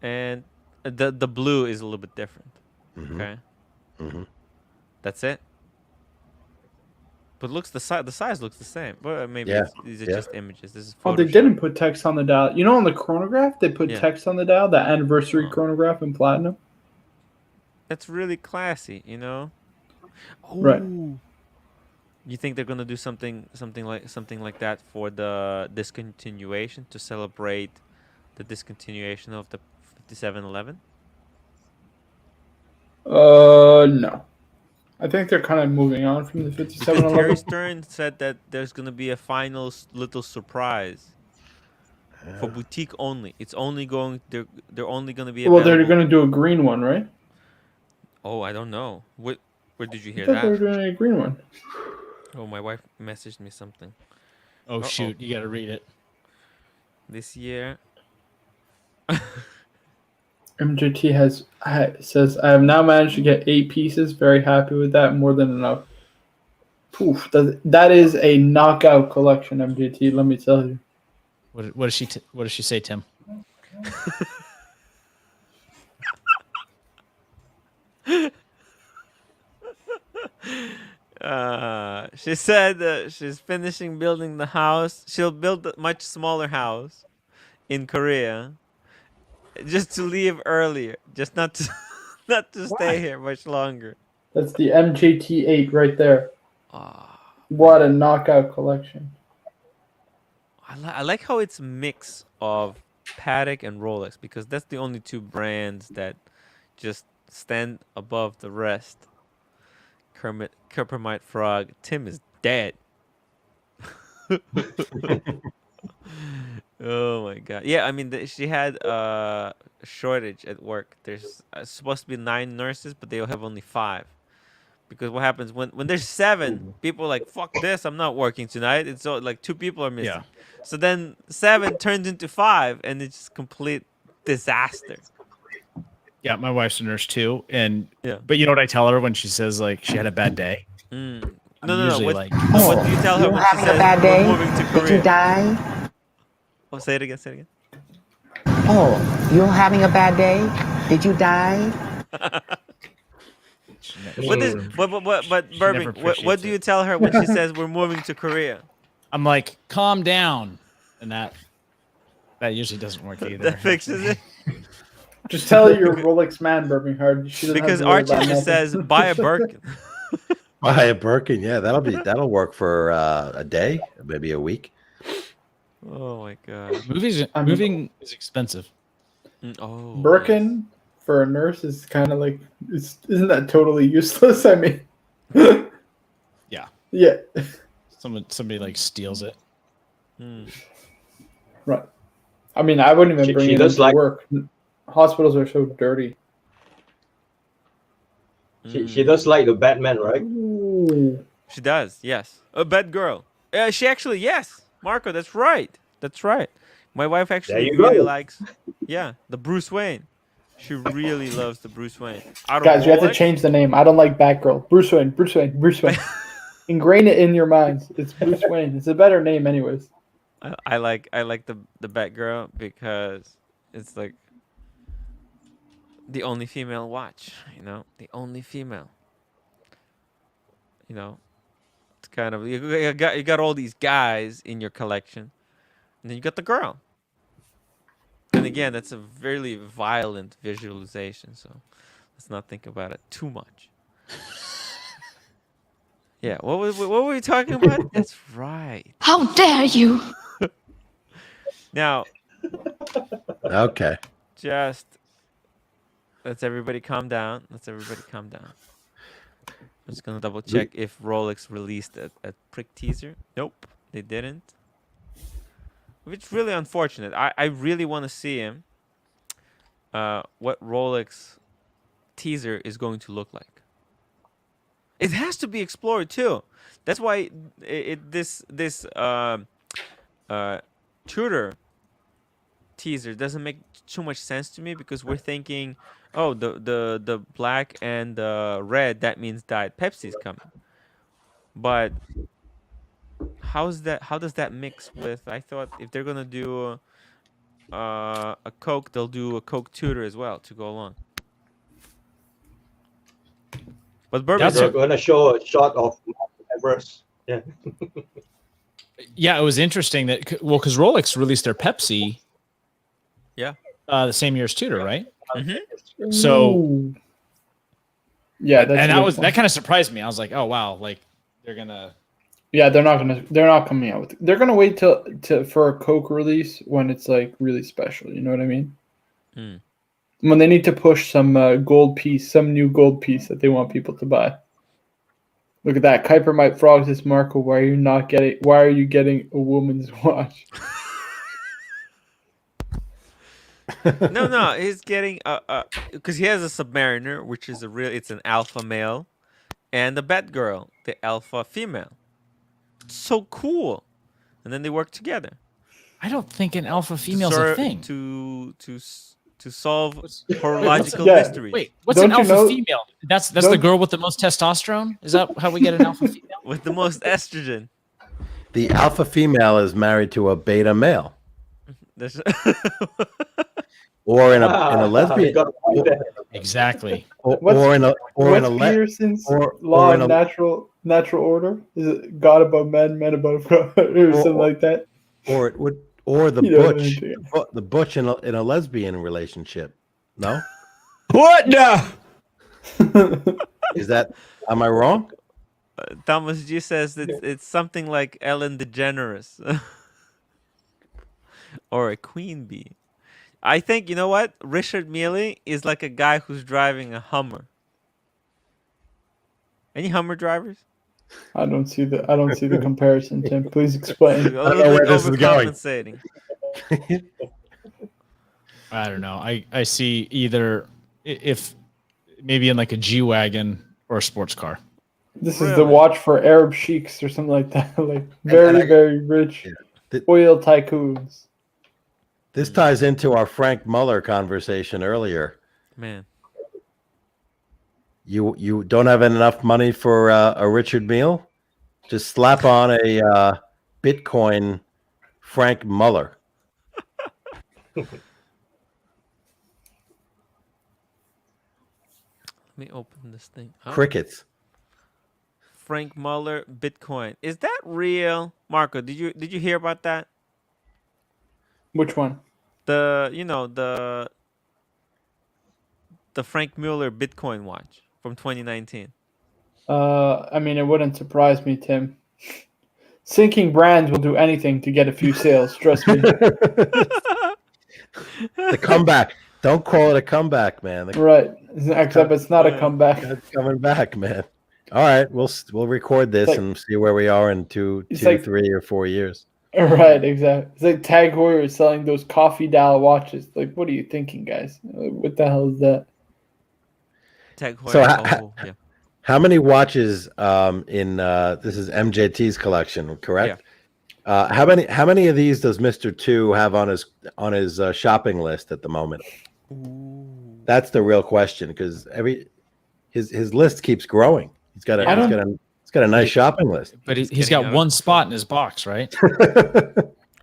A: and the blue is a little bit different. Okay. That's it. But the size looks the same. But maybe these are just images. This is Photoshop.
D: Oh, they didn't put text on the dial. You know, on the chronograph, they put text on the dial. The anniversary chronograph in platinum.
A: That's really classy, you know. Oh.
D: Right.
A: You think they're gonna do something like that for the discontinuation to celebrate the discontinuation of the 5711?
D: No. I think they're kind of moving on from the 5711.
A: Terry Stern said that there's gonna be a final little surprise for boutique only. It's only going. They're only gonna be.
D: Well, they're gonna do a green one, right?
A: Oh, I don't know. Where did you hear
D: I thought
A: that?
D: they were doing a green one.
A: Oh, my wife messaged me something.
F: Oh shoot, you gotta read it.
A: This year.
D: MJT says, I have now managed to get 8 pieces. Very happy with that. More than enough. Poof. That is a knockout collection, MJT. Let me tell you.
F: What does she say, Tim?
A: She said she's finishing building the house. She'll build a much smaller house in Korea. Just to leave earlier, just not to stay here much longer.
D: That's the MJT8 right there. What a knockout collection.
A: I like how it's a mix of Patek and Rolex because that's the only two brands that just stand above the rest. Kerpermite Frog. Tim is dead. Oh my god. Yeah, I mean she had shortage at work. There's supposed to be 9 nurses, but they'll have only 5. Because what happens when there's 7, people are like, fuck this, I'm not working tonight. It's so like 2 people are missing. So then 7 turns into 5, and it's just complete disaster.
F: Yeah, my wife's a nurse too, and
A: Yeah.
F: but you know what I tell her when she says like she had a bad day?
A: No.
F: Usually,
A: What,
F: like,
A: what do you tell her
G: You're
A: when she
G: having a
A: says
G: bad
A: we're
G: day?
A: moving to
G: Did you
A: Korea?
G: die?
A: Oh, say it again. Say it again.
G: Oh, you're having a bad day? Did you die?
A: But Burbank, what do
F: appreciates
A: you
F: it.
A: tell her when she says we're moving to Korea?
F: I'm like, calm down, and that usually doesn't work either.
A: That fixes it.
D: Just tell her you're a Rolex man, Birmingham. She doesn't
A: Because
D: have to worry
A: Archie
D: about
A: just
D: nothing.
A: says buy a Birkin.
B: Buy a Birkin, yeah, that'll work for a day, maybe a week.
A: Oh my god.
F: Moving is expensive.
A: Oh.
D: Birkin for a nurse is kind of like, isn't that totally useless? I mean,
F: Yeah.
D: yeah,
F: Somebody like steals it.
D: right. I mean, I wouldn't even bring
C: she
D: it
C: does
D: into
C: like-
D: work. Hospitals are so dirty.
C: She does like the Batman, right?
D: Ooh.
A: She does. Yes. A bad girl. She actually yes. Marco, that's right. That's right. My wife actually
C: you
A: really
C: go.
A: likes. Yeah, the Bruce Wayne. She really loves the Bruce Wayne. Out of
D: Guys, you have to
A: Rolex-
D: change the name. I don't like Batgirl. Bruce Wayne. Bruce Wayne. Bruce Wayne. Ingrain it in your minds. It's Bruce Wayne. It's a better name, anyways.
A: I like the Batgirl because it's like the only female watch, the only female. It's kind of you got all these guys in your collection, and then you got the girl. And again, that's a very violent visualization, so let's not think about it too much. Yeah, what were we talking about? That's right.
E: How dare you?
A: Now,
B: Okay.
A: just let's everybody calm down. I'm just gonna double check if Rolex released a prick teaser. Nope, they didn't. Which is really unfortunate. I really want to see him. What Rolex teaser is going to look like. It has to be explored too. That's why this Tudor teaser doesn't make too much sense to me, because we're thinking, oh, the black and the red, that means Diet Pepsi's coming. But how does that mix with? I thought if they're gonna do a Coke, they'll do a Coke Tudor as well to go along. But Bourbon,
C: They're going to show a shot of Everest. Yeah.
F: Yeah, it was interesting that because Rolex released their Pepsi.
A: Yeah.
F: The same year as Tudor, right?
A: Mm-hmm.
F: So.
D: Ooh. Yeah, that's
F: And
D: a good
F: that
D: point.
F: kind of surprised me. I was like, oh wow, like they're gonna.
D: Yeah, they're not coming out with it. They're gonna wait for a Coke release when it's like really special. You know what I mean?
A: Mm.
D: When they need to push some gold piece, some new gold piece that they want people to buy. Look at that. Kuiper might frog this, Marco. Why are you getting a woman's watch?
A: No, he's getting because he has a Submariner, which is it's an alpha male, and the Batgirl, the alpha female. It's so cool, and then they work together.
F: I don't think an alpha female's a thing.
A: To solve horological
D: Yeah.
A: mysteries.
F: Wait, what's
D: Don't
F: an
D: you
F: alpha
D: know-
F: female? That's the girl with the most testosterone? Is that how we get an alpha female?
A: With the most estrogen.
B: The alpha female is married to a beta male,
A: There's-
B: or in a
C: You
B: lesbian,
C: got a point there.
F: Exactly.
B: or in a
D: What's
B: le-
D: Peterson's
B: or
D: law
B: in
D: of
B: a-
D: natural order? Is it God above men, men above God, or something like that?
B: or it would, or the
D: You know what
B: butch,
D: I'm saying.
B: the butch in a lesbian relationship. No,
G: What the?
B: is that? Am I wrong?
A: Thomas G says that it's something like Ellen DeGeneres. Or a queen bee. I think, you know what? Richard Mealy is like a guy who's driving a Hummer. Any Hummer drivers?
D: I don't see the comparison, Tim. Please explain.
A: A
B: know
A: little
B: where
A: bit
B: this is going.
A: overcompensating.
F: I don't know. I see either if maybe in like a G wagon or a sports car.
D: This is the
A: Really?
D: watch for Arab sheiks or something like that. Like
B: And
D: very, very rich oil tycoons.
B: This ties into our Frank Muller conversation earlier.
A: Man.
B: You don't have enough money for a Richard Mille? Just slap on a Bitcoin Frank Muller.
A: Let me open this thing. Oh.
B: Crickets.
A: Frank Muller Bitcoin. Is that real? Marco, did you hear about that?
D: Which one?
A: The Frank Muller Bitcoin watch from 2019.
D: I mean, it wouldn't surprise me, Tim. Sinking brands will do anything to get a few sales. Trust me.
B: The comeback. Don't call it a comeback, man.
D: Right. Except it's not a comeback.
B: It's coming back, man. All right, we'll record this
D: Like-
B: and see where we are in two,
D: like-
B: 3 or 4 years.
D: Right, exactly. It's like Tage Heuer is selling those coffee dial watches. Like, what are you thinking, guys? What the hell is that?
A: Tag Heuer.
B: So
A: yeah.
B: How many watches in this is MJT's collection, correct? Yeah. How many of these does Mr. Two have on his shopping list at the moment?
A: Ooh.
B: That's the real question because his list keeps growing. He's got a nice shopping list.
F: But he's got one spot in his box, right?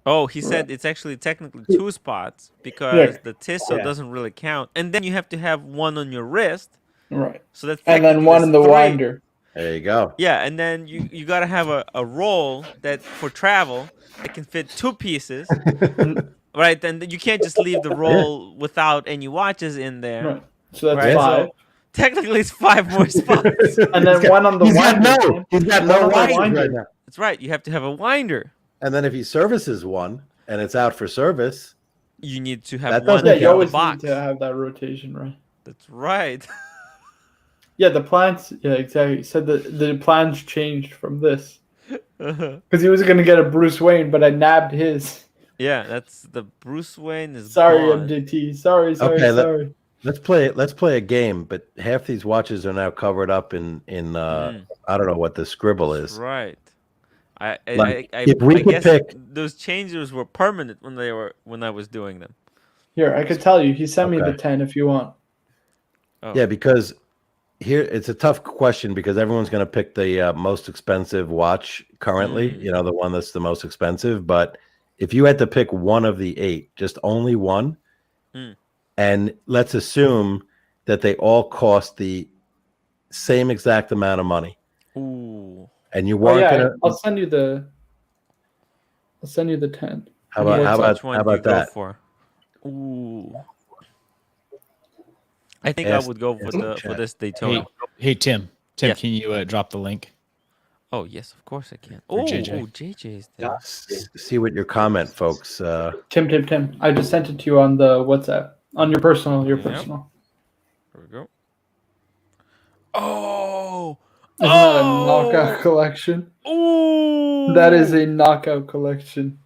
A: Oh, he said it's actually technically 2 spots because the Tissot doesn't really count, and then you have to have one on your wrist.
D: Right.
A: So that's
D: And then one in the
A: 3.
D: winder.
B: There you go.
A: Yeah, and then you gotta have a roll that for travel that can fit 2 pieces, right? And you can't just leave the roll without any watches in there.
D: Right. So that's
A: Right?
D: 5.
A: So technically, it's 5 more spots.
D: And then one on the winder.
B: He's got no
D: One on the
B: watches
D: winder.
B: right now.
A: That's right. You have to have a winder.
B: And then if he services one and it's out for service,
A: You need to
B: That
A: have
B: doesn't
A: one
D: Yeah,
A: in
D: you
A: the
D: always
A: box.
D: need to have that rotation, right?
A: That's right.
D: Yeah, the plans. Yeah, exactly. He said that the plans changed from this because he was going to get a Bruce Wayne, but I nabbed his.
A: Yeah, that's the Bruce Wayne is
D: Sorry,
A: gone.
D: MJT. Sorry.
B: Okay, let's play a game. But half these watches are now covered up in I don't know what the scribble is.
A: Right. I
B: if we could
A: guess
B: pick-
A: those changes were permanent when I was doing them.
D: Here, I could tell you. He sent me the
B: Okay.
D: 10 if you want.
A: Oh.
B: Yeah, because here it's a tough question because everyone's going to pick the most expensive watch currently. You know, the one that's the most expensive. But if you had to pick one of the 8, just only one, and let's assume that they all cost the same exact amount of money,
A: Ooh.
B: and you
D: Oh,
B: weren't
D: yeah,
B: gonna.
D: I'll send you the 10.
B: How about
A: Which one
B: how
A: do you
B: about
A: go
B: that?
A: for? Ooh. I think
B: Ask-
A: I would go for this Daytona.
F: Hey Tim,
A: Yeah.
F: can you drop the link?
A: Oh yes, of course I can.
F: For
A: Oh,
F: JJ.
A: JJ's there.
B: See what your comment, folks.
D: Tim. I just sent it to you on the WhatsApp. On your personal.
A: Yep.
D: Personal.
A: Here we go. Oh.
D: Isn't that a knockout collection?
A: Ooh.
D: That is a knockout collection.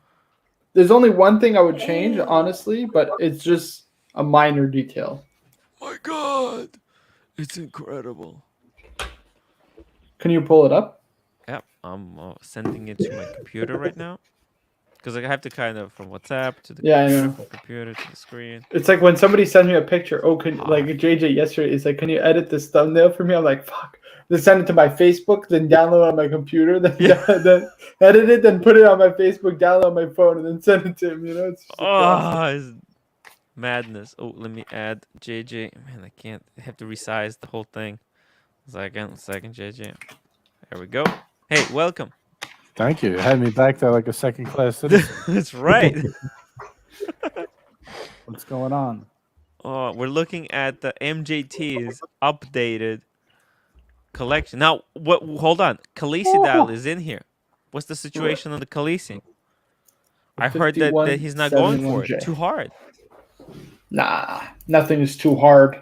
D: There's only one thing I would change, honestly, but it's just a minor detail.
A: My God, it's incredible.
D: Can you pull it up?
A: Yep, I'm sending it to my computer right now because I have to kind of from WhatsApp to the
D: Yeah, I know.
A: computer to the screen.
D: It's like when somebody sends me a picture. Oh, like JJ yesterday is like, can you edit this thumbnail for me? I'm like, fuck. Then send it to my Facebook, then download it on my computer, then then edit it, then put it on my Facebook, download on my phone, and then send it to him. You know, it's just a process.
A: It's madness. Oh, let me add JJ. Man, I can't. I have to resize the whole thing. Second, JJ. There we go. Hey, welcome.
H: Thank you. You had me back there like a second-class citizen.
A: That's right.
H: What's going on?
A: Oh, we're looking at the MJT's updated collection. Now, what? Hold on. Khaleesi dial is in here. What's the situation on the Khaleesi? I heard that he's not going for it.
D: 5171J.
A: Too hard.
D: Nah, nothing is too hard.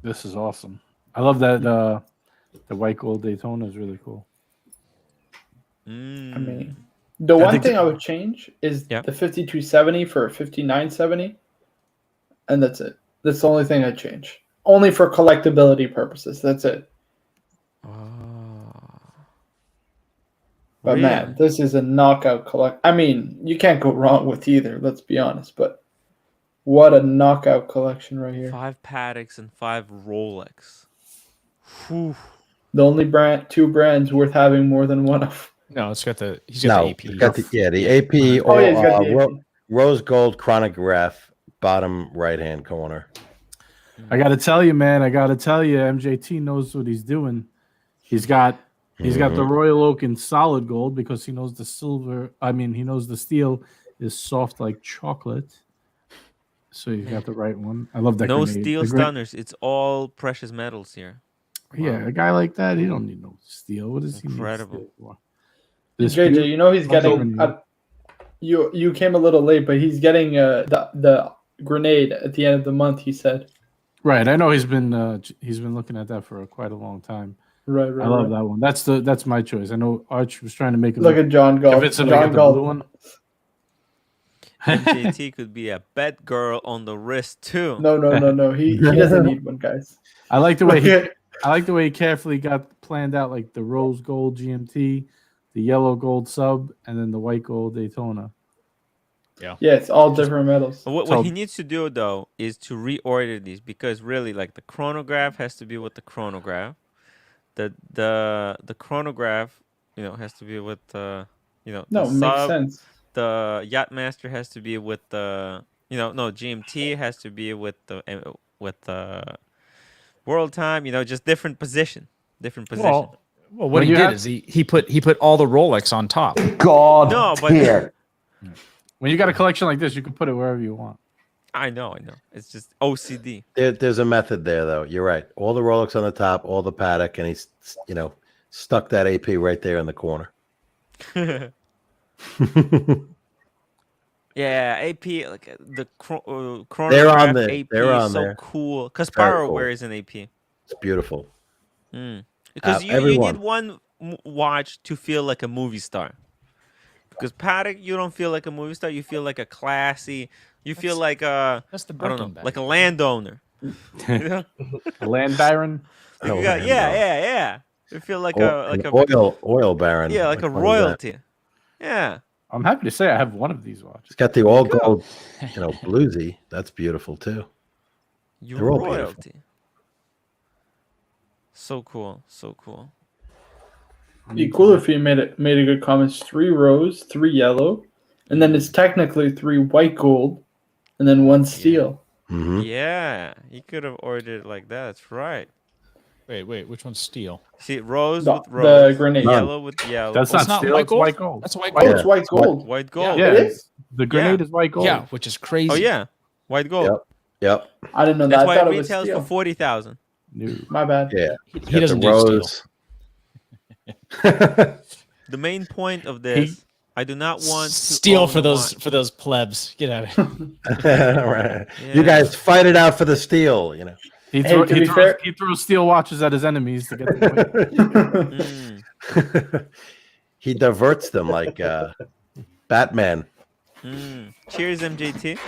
H: This is awesome. I love that the white gold Daytona is really cool.
D: I mean, the one thing I would change is
A: Yeah.
D: the 5270 for 5970. and that's it. That's the only thing I change. Only for collectability purposes. That's it. But
A: Really?
D: man, this is a knockout collect. I mean, you can't go wrong with either. Let's be honest. But what a knockout collection right here.
A: 5 Pateks and 5 Rolex. Whew.
D: The only two brands worth having more than one of.
F: No, he's got the AP.
B: He's got the AP
D: Oh
B: or
D: yeah, he's got the AP.
B: rose gold chronograph, bottom right hand corner.
H: I got to tell you, man. I got to tell you, MJT knows what he's doing. He's got the Royal Oak in solid gold because he knows the silver. I mean, he knows the steel is soft like chocolate. So you got the right one. I love that.
A: No
H: grenade.
A: steel stunners. It's all precious metals here.
H: Yeah, a guy like that, he don't need no steel. What is
A: Incredible.
H: he need steel for?
D: JJ, you know he's getting. You came a little late, but he's getting the grenade at the end of the month. He said.
H: Right, I know he's been looking at that for quite a long time.
D: Right.
H: I love that one. That's my choice. I know Arch was trying to make it
D: look at John Gall.
H: John Gall.
A: MJT could be a bet girl on the wrist too.
D: No. He doesn't need one, guys.
H: I like the way he carefully got planned out, like the rose gold GMT, the yellow gold sub, and then the white gold Daytona.
D: Yeah, it's all different metals.
A: What he needs to do though is to reorder these, because really, like, the chronograph has to be with the chronograph. The chronograph, has to be with the
D: No,
A: the
D: it makes
A: sub.
D: sense.
A: The Yachtmaster has to be with the GMT has to be with the World Time. Just different position.
F: Well, what he did is he put all the Rolex on top.
G: God.
A: No, but
G: here.
H: When you got a collection like this, you can put it wherever you want.
A: I know. It's just OCD.
B: There's a method there, though. You're right. All the Rolex on the top, all the Patek, and he's stuck that AP right there in the corner.
A: Yeah, AP, like the chronograph.
B: They're on there.
A: AP
B: They're on
A: is so
B: there.
A: cool. Because
B: Very
A: Power
B: cool.
A: wears an AP.
B: It's beautiful.
A: Because you need one watch to feel like a movie star. Because Patek, you don't feel like a movie star. You feel like a classy. You feel like
F: That's the
A: I don't know,
F: Birkin bag.
A: like a landowner.
H: A land baron.
A: Yeah. You feel like
B: An
A: a
B: oil baron.
A: yeah, like a
B: Which one is that?
A: royalty. Yeah.
H: I'm happy to say I have one of these watches.
B: It's got the all gold, bluesy. That's beautiful too.
A: You're
B: They're all
A: royalty. So cool.
D: It'd be cooler if he made a good comment. It's 3 rose, 3 yellow, and then it's technically 3 white gold, and then 1 steel.
B: Mm-hmm.
A: Yeah, you could have ordered it like that. That's right.
F: Wait, which one's steel?
A: See, rose
D: The-
A: with rose,
D: the grenade.
A: yellow with yellow.
H: That's
F: That's
H: not
F: not
H: steel.
F: white
H: It's
F: gold?
H: white gold.
F: That's white
D: Oh,
F: gold.
D: it's white gold.
A: White gold.
H: Yeah,
D: It is?
H: the grenade is white gold.
F: Yeah, which is crazy.
A: Oh yeah, white gold.
B: Yep.
D: I didn't know
A: That's
D: that. I
A: why
D: thought
A: it
D: it was
A: retails
D: steel.
A: for 40,000.
H: No.
D: My bad.
B: Yeah.
F: He doesn't do steel.
A: The main point of this, I do not want to
F: Steal
A: own
F: for
A: a
F: those
A: watch.
F: for those plebs. Get out of here.
B: Right.
A: Yeah.
B: You guys fight it out for the steel.
H: He,
D: Hey, to be fair-
H: he throws steel watches at his enemies to get the win.
A: Mm,
B: He diverts them like Batman.
A: Cheers, MJT.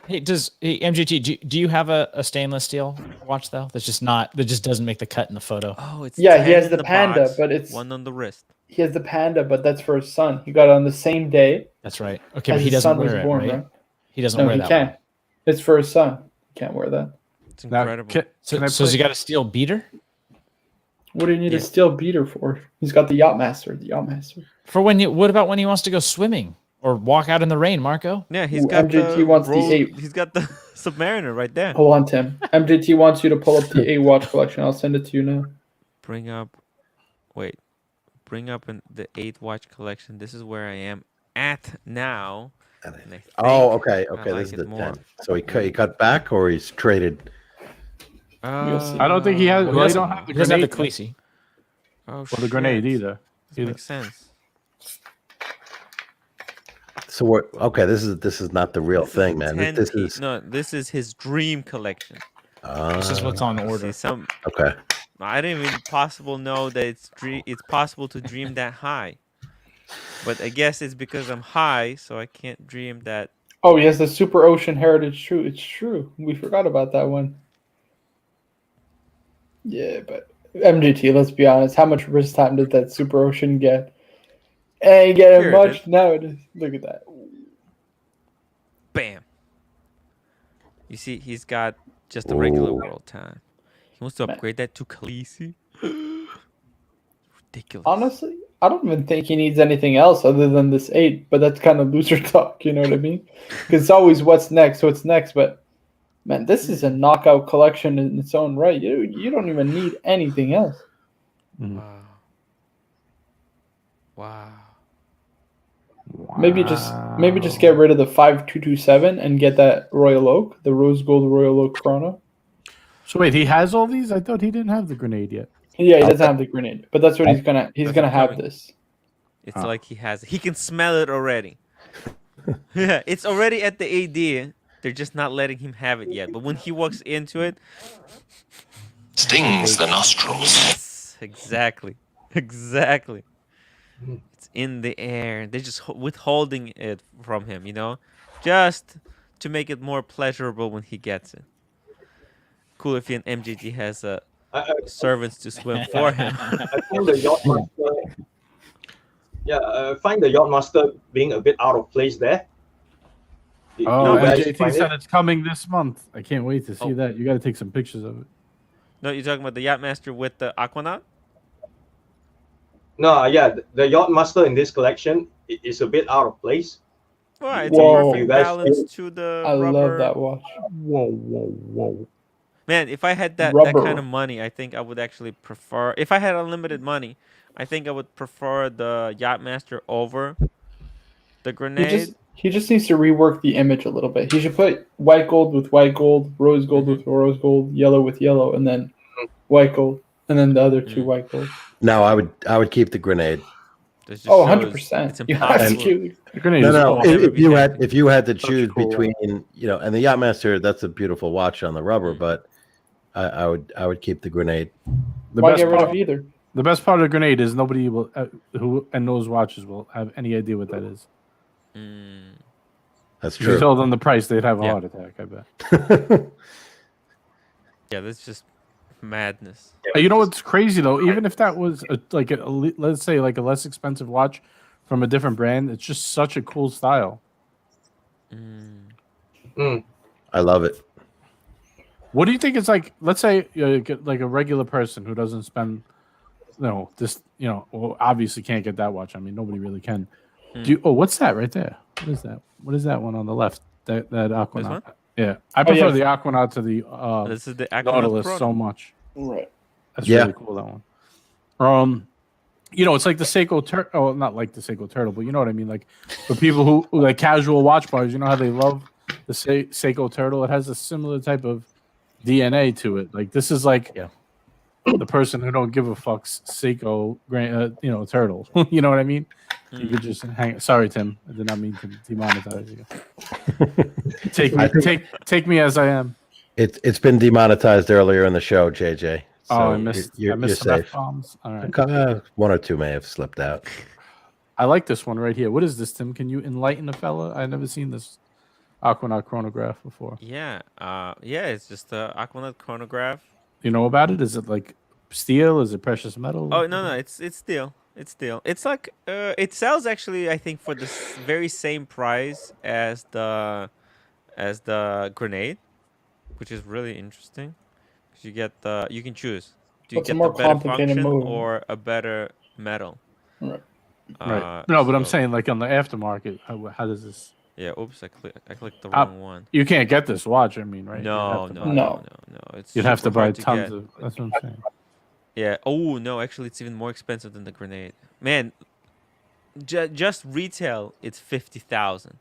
F: Hey, MGT, do you have a stainless steel watch though? That just doesn't make the cut in the photo.
A: Oh, it's
D: Yeah, he
A: 10
D: has
A: in
D: the Panda,
A: box,
D: but it's-
A: one on the wrist.
D: He has the Panda, but that's for his son. He got it on the same day
F: That's right. Okay, but
D: as
F: he
D: his
F: doesn't
D: son was
F: wear it,
D: born,
F: right?
D: right?
F: He doesn't
D: No,
F: wear
D: he
F: that
D: can't.
F: one.
D: It's for his son. He can't wear that.
A: It's
H: Now,
A: incredible.
H: can
F: So,
H: I
F: so has he
H: play-
F: got a steel beater?
D: What do you need
A: Yeah.
D: a steel beater for? He's got the Yachtmaster. The Yachtmaster.
F: For what about when he wants to go swimming or walk out in the rain, Marco?
A: Yeah, he's
D: Ooh,
A: got
D: MJT
A: the
D: wants the
A: roll-
D: 8.
A: He's got the Submariner right there.
D: Hold on, Tim. MJT wants you to pull up the A watch collection. I'll send it to you now.
A: Bring up the 8 watch collection. This is where I am at now. And I think
B: Okay.
A: I
B: This
A: like
B: is
A: it
B: the
A: more.
B: 10. So he cut back, or he's traded.
D: You'll see.
H: I don't think he has.
F: Well,
H: Well,
F: he
H: he
F: doesn't
H: don't have the
F: he doesn't have
H: grenade.
F: the Khaleesi.
A: Oh,
H: Or the grenade
A: shit.
H: either.
A: This makes sense.
B: So we're okay. This is not the real thing, man.
A: 10
B: This
A: T-
B: is
A: no, this is his dream collection.
F: This is what's on order.
A: See,
B: okay.
A: I didn't even possible know that it's possible to dream that high. But I guess it's because I'm high, so I can't dream that
D: Oh, yes, the Super Ocean Heritage True. It's true. We forgot about that one. Yeah, but MGT, let's be honest. How much wrist time did that Super Ocean get? Ain't getting
A: Sure it
D: much
A: did.
D: nowadays. Look at that.
A: Bam. You see, he's got just the regular
B: Ooh.
A: world time. He wants to
D: Man.
A: upgrade that to Khaleesi. Ridiculous.
D: Honestly, I don't even think he needs anything else other than this 8, but that's kind of loser talk, you know what I mean? Because it's always what's next, but man, this is a knockout collection in its own right. You don't even need anything else.
A: Wow. Wow.
D: Maybe just get rid of the 5227 and get that Royal Oak, the rose gold Royal Oak Chrono.
H: So wait, he has all these? I thought he didn't have the grenade yet.
D: Yeah, he doesn't have the grenade, but that's what he's gonna
A: That's
D: have
A: upcoming.
D: this.
A: It's like he has it. He can smell it already. Yeah, it's already at the AD. They're just not letting him have it yet. But when he walks into it,
I: Stings the nostrils.
A: yes, exactly. Exactly. It's in the air. They're just withholding it from him, you know? Just to make it more pleasurable when he gets it. Cool if an MJT has servants to swim for him.
C: I find the yacht master. Yeah, I find the yacht master being a bit out of place there.
H: Oh,
C: You guys
H: MJT
C: find
H: said
C: it?
H: it's coming this month. I can't wait to see
A: Oh.
H: that. You got to take some pictures of it.
A: No, you're talking about the Yachtmaster with the Aquanaut?
C: No, yeah, the yacht master in this collection is a bit out of place.
A: Well, it's
D: Whoa.
A: a
C: You
A: perfect
C: guys
A: balance
C: feel-
A: to the
D: I
A: rubber.
D: love that watch.
H: Whoa.
A: Man, if I had that
D: Rubber.
A: kind of money, I think I would actually prefer. If I had unlimited money, I think I would prefer the Yachtmaster over the grenade.
D: He just needs to rework the image a little bit. He should put white gold with white gold, rose gold with rose gold, yellow with yellow, and then white gold, and then the other two white gold.
B: No, I would keep the grenade.
A: This just
D: Oh,
A: shows
D: 100%.
A: It's
D: You have to
A: impossible.
D: keep
H: The grenade
B: No,
H: is
B: no.
H: awesome.
A: never
B: If
A: be
B: you
A: happy.
B: had to
H: Such a
B: choose
H: cool
B: between, and the Yachtmaster, that's a beautiful watch on the rubber, but I would keep the grenade.
H: The
D: Why
H: best
D: get rid
H: part,
D: of either?
H: the best part of the grenade is nobody will who and knows watches will have any idea what that is.
B: That's
H: If you
B: true.
H: told them the price, they'd have a
A: Yeah.
H: heart attack. I bet.
A: Yeah, that's just madness.
H: You know what's crazy though? Even if that was let's say like a less expensive watch from a different brand, it's just such a cool style.
B: I love it.
H: What do you think it's like? Let's say like a regular person who doesn't spend, well, obviously can't get that watch. I mean, nobody really can. What's that right there? What is that? What is that one on the left? That Aquanaut.
A: one?
H: Yeah, I prefer
D: yeah.
H: the Aquanaut to the
A: This is the Aquanaut
H: Nautilus
A: Chrono.
H: so much.
D: Right.
H: That's
B: Yeah.
H: really cool. That one. It's like the Seiko Turtle. Oh, not like the Seiko Turtle, but you know what I mean. Like for people who like casual watch bars, you know how they love the Seiko Turtle. It has a similar type of DNA to it. Like this is like the person who don't give a fuck's Seiko, turtle. You know what I mean? You could just hang. Sorry, Tim. I did not mean to demonetize you. Take me as I am.
B: It's been demonetized earlier in the show, JJ. So
H: I missed.
B: You're
H: I missed some
B: safe.
H: F-bombs. All right.
B: One or two may have slipped out.
H: I like this one right here. What is this, Tim? Can you enlighten a fella? I've never seen this Aquanaut chronograph before.
A: Yeah, it's just the Aquanaut chronograph.
H: You know about it? Is it like steel? Is it precious metal?
A: Oh no, it's steel. It's steel. It's like it sells actually, I think, for the very same price as the grenade, which is really interesting. Because you can choose. Do you
D: What's a
A: get
D: more
A: the better
D: complicated
A: function
D: move?
A: or a better metal?
D: Right.
H: Right. No, but I'm
A: so-
H: saying like on the aftermarket, how does this?
A: Yeah. Oops, I clicked the wrong one.
H: You can't get this watch. I mean, right?
A: No. It's
H: You'd have to
A: super
H: buy
A: hard to
H: tons
A: get.
H: of. That's what I'm saying.
A: Yeah. Oh no, actually, it's even more expensive than the grenade. Man, just retail, it's 50,000.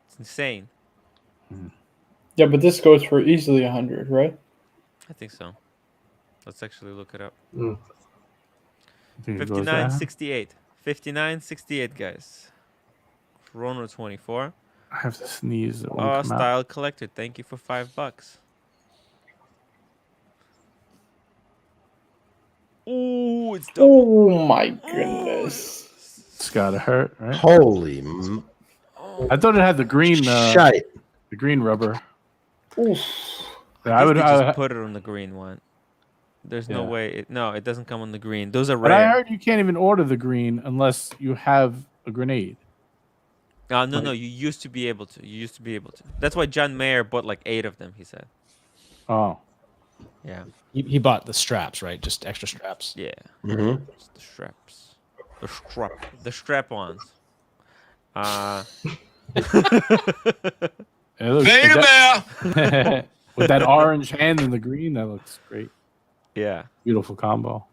A: It's insane.
D: Yeah, but this goes for easily 100, right?
A: I think so. Let's actually look it up.
H: I think it goes there.
A: 59.68. 59.68, guys. Chrono 24.
H: I have to sneeze. It won't come out.
A: Style collector. Thank you for $5. Ooh, it's double.
D: Oh my goodness.
H: It's gotta hurt, right?
B: Holy!
H: I thought it had the green.
B: Shite.
H: The green rubber.
D: Oof.
H: Yeah,
A: I guess they just
H: I
A: put it on the green one. There's no
H: Yeah.
A: way. No, it doesn't come on the green. Those are
H: but I
A: rare.
H: heard you can't even order the green unless you have a grenade.
A: No. You used to be able to. You used to be able to. That's why John Mayer bought like 8 of them. He said.
H: Oh,
A: Yeah.
F: He bought the straps, right? Just extra straps.
A: Yeah.
B: Mm-hmm.
A: It's the straps. The strap-ons.
H: it looks, with, with that orange hand and the green, that looks great.
A: Yeah.
H: Beautiful combo.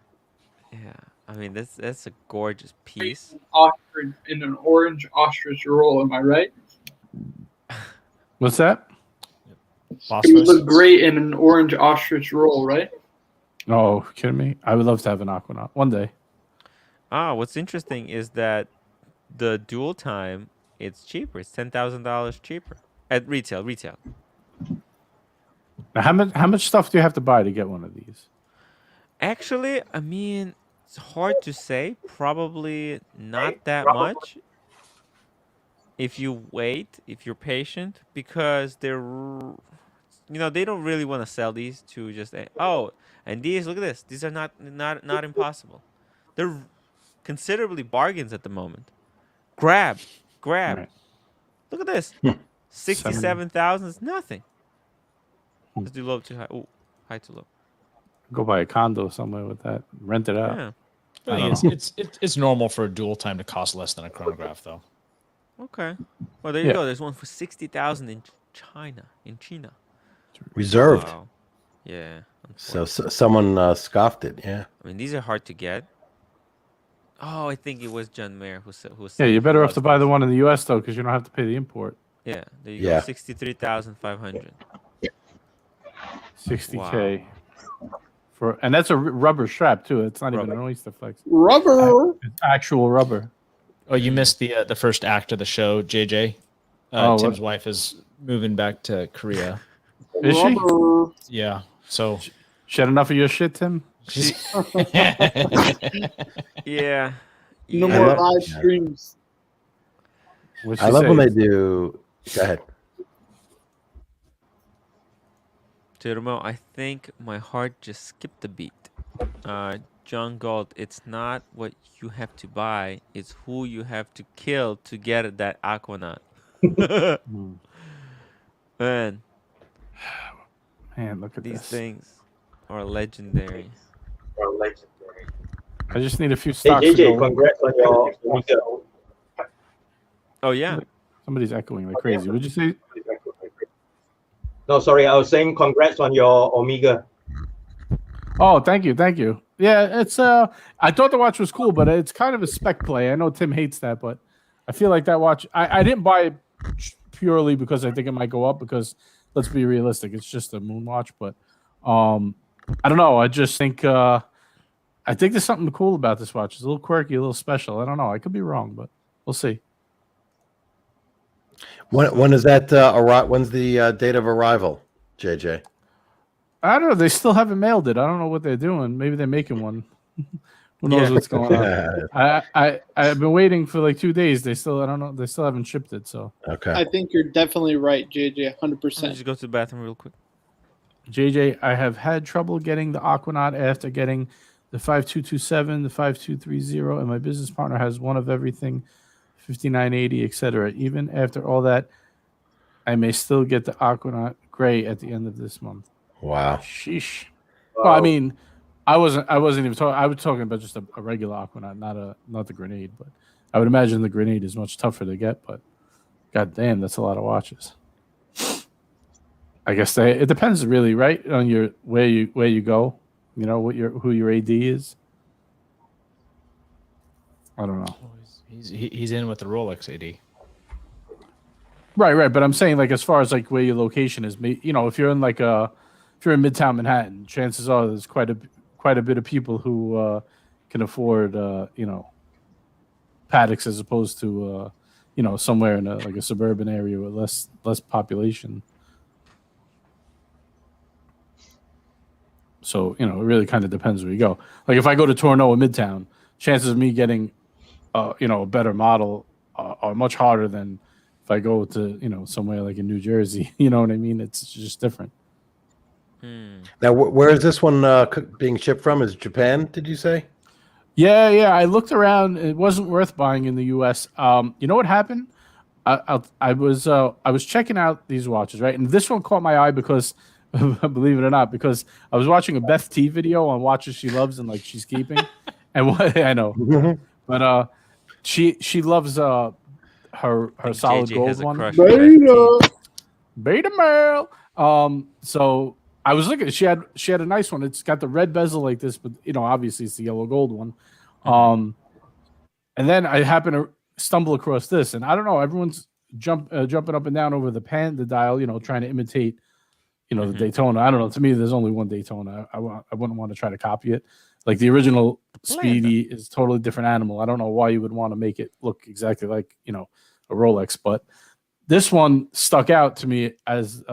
A: Yeah. I mean, that's a gorgeous piece.
D: Ostrich in an orange ostrich roll, am I right?
H: What's that?
D: It would
F: Phosphorus.
D: look great in an orange ostrich roll, right?
H: Oh, kidding me? I would love to have an Aquanaut one day.
A: What's interesting is that the dual time, it's cheaper. It's $10,000 cheaper at retail.
H: Now, how much stuff do you have to buy to get one of these?
A: Actually, I mean, it's hard to say. Probably not that much. If you wait, if you're patient, because they don't really want to sell these to just and these, look at this. These are not impossible. They're considerably bargains at the moment. Grab.
H: Right.
A: Look at this. 67,000 is nothing. Let's do low to high. Oh, high to low.
H: Go buy a condo somewhere with that. Rent it out.
A: Yeah.
F: I think it's normal for a dual time to cost less than a chronograph, though.
A: Okay. Well, there you go. There's one for 60,000 in China.
B: Reserved.
A: Wow. Yeah.
B: So someone scoffed it. Yeah.
A: I mean, these are hard to get. Oh, I think it was John Mayer who said.
H: Yeah, you're better off to buy the one in the U.S. though, because you don't have to pay the import.
A: Yeah, there you go. 63,500.
H: 60K and that's a rubber strap too. It's not even an oyster flex.
D: Rubber.
H: It's actual rubber.
F: Oh, you missed the first act of the show, JJ. Tim's wife is moving back to Korea.
H: Is she?
F: Yeah. So
H: she had enough of your shit, Tim?
A: Yeah.
D: No more live streams.
B: I love when they do. Go ahead.
A: Jerome, I think my heart just skipped a beat. John Galt, it's not what you have to buy, it's who you have to kill to get that Aquanaut. Man,
H: look at
A: these
H: this.
A: things are legendary.
H: I just need a few stocks.
C: Hey, JJ, congrats on your Omega.
A: Oh, yeah.
H: Somebody's echoing like crazy. Would you say?
C: No, sorry, I was saying congrats on your Omega.
H: Oh, thank you. Yeah, it's I thought the watch was cool, but it's kind of a spec play. I know Tim hates that, but I feel like that watch. I didn't buy it purely because I think it might go up. Because let's be realistic, it's just a moon watch. But I don't know. I just think I think there's something cool about this watch. It's a little quirky, a little special. I don't know. I could be wrong, but we'll see.
B: When is that? When's the date of arrival, JJ?
H: I don't know. They still haven't mailed it. I don't know what they're doing. Maybe they're making one. Who knows what's going on? I've been waiting for like 2 days. I don't know. They still haven't shipped it. So
B: okay.
I: I think you're definitely right, JJ. 100%.
A: Just go to the bathroom real quick.
H: JJ, I have had trouble getting the Aquanaut after getting the 5227, the 5230, and my business partner has one of everything, 5980, etc. Even after all that, I may still get the Aquanaut gray at the end of this month.
B: Wow.
H: Sheesh. Well, I mean, I wasn't even talking. I was talking about just a regular Aquanaut, not the grenade. But I would imagine the grenade is much tougher to get. But god damn, that's a lot of watches. I guess it depends really, right, on your where you go. You know who your AD is. I don't know.
F: He's in with the Rolex AD.
H: Right. But I'm saying like as far as like where your location is, you know, if you're in Midtown Manhattan, chances are there's quite a bit of people who can afford Pateks as opposed to somewhere in a suburban area with less population. So it really kind of depends where you go. Like if I go to Toronto or Midtown, chances of me getting a better model are much harder than if I go to somewhere like in New Jersey, you know what I mean? It's just different.
B: Now, where is this one being shipped from? Is it Japan? Did you say?
H: Yeah. I looked around. It wasn't worth buying in the U.S. You know what happened? I was checking out these watches, right? And this one caught my eye because, believe it or not, because I was watching a Beth T video on watches she loves and like she's keeping, and what I know, but she loves her solid
A: JJ
H: gold
A: has a
H: one.
A: crush on
H: Beta male. So I was looking. She had a nice one. It's got the red bezel like this, but obviously it's the yellow gold one. And then I happened to stumble across this, and I don't know. Everyone's jumping up and down over the dial, trying to imitate, the Daytona. I don't know. To me, there's only one Daytona. I wouldn't want to try to copy it. Like the original Speedy is a totally different animal. I don't know why you would want to make it look exactly like a Rolex, but this one stuck out to me as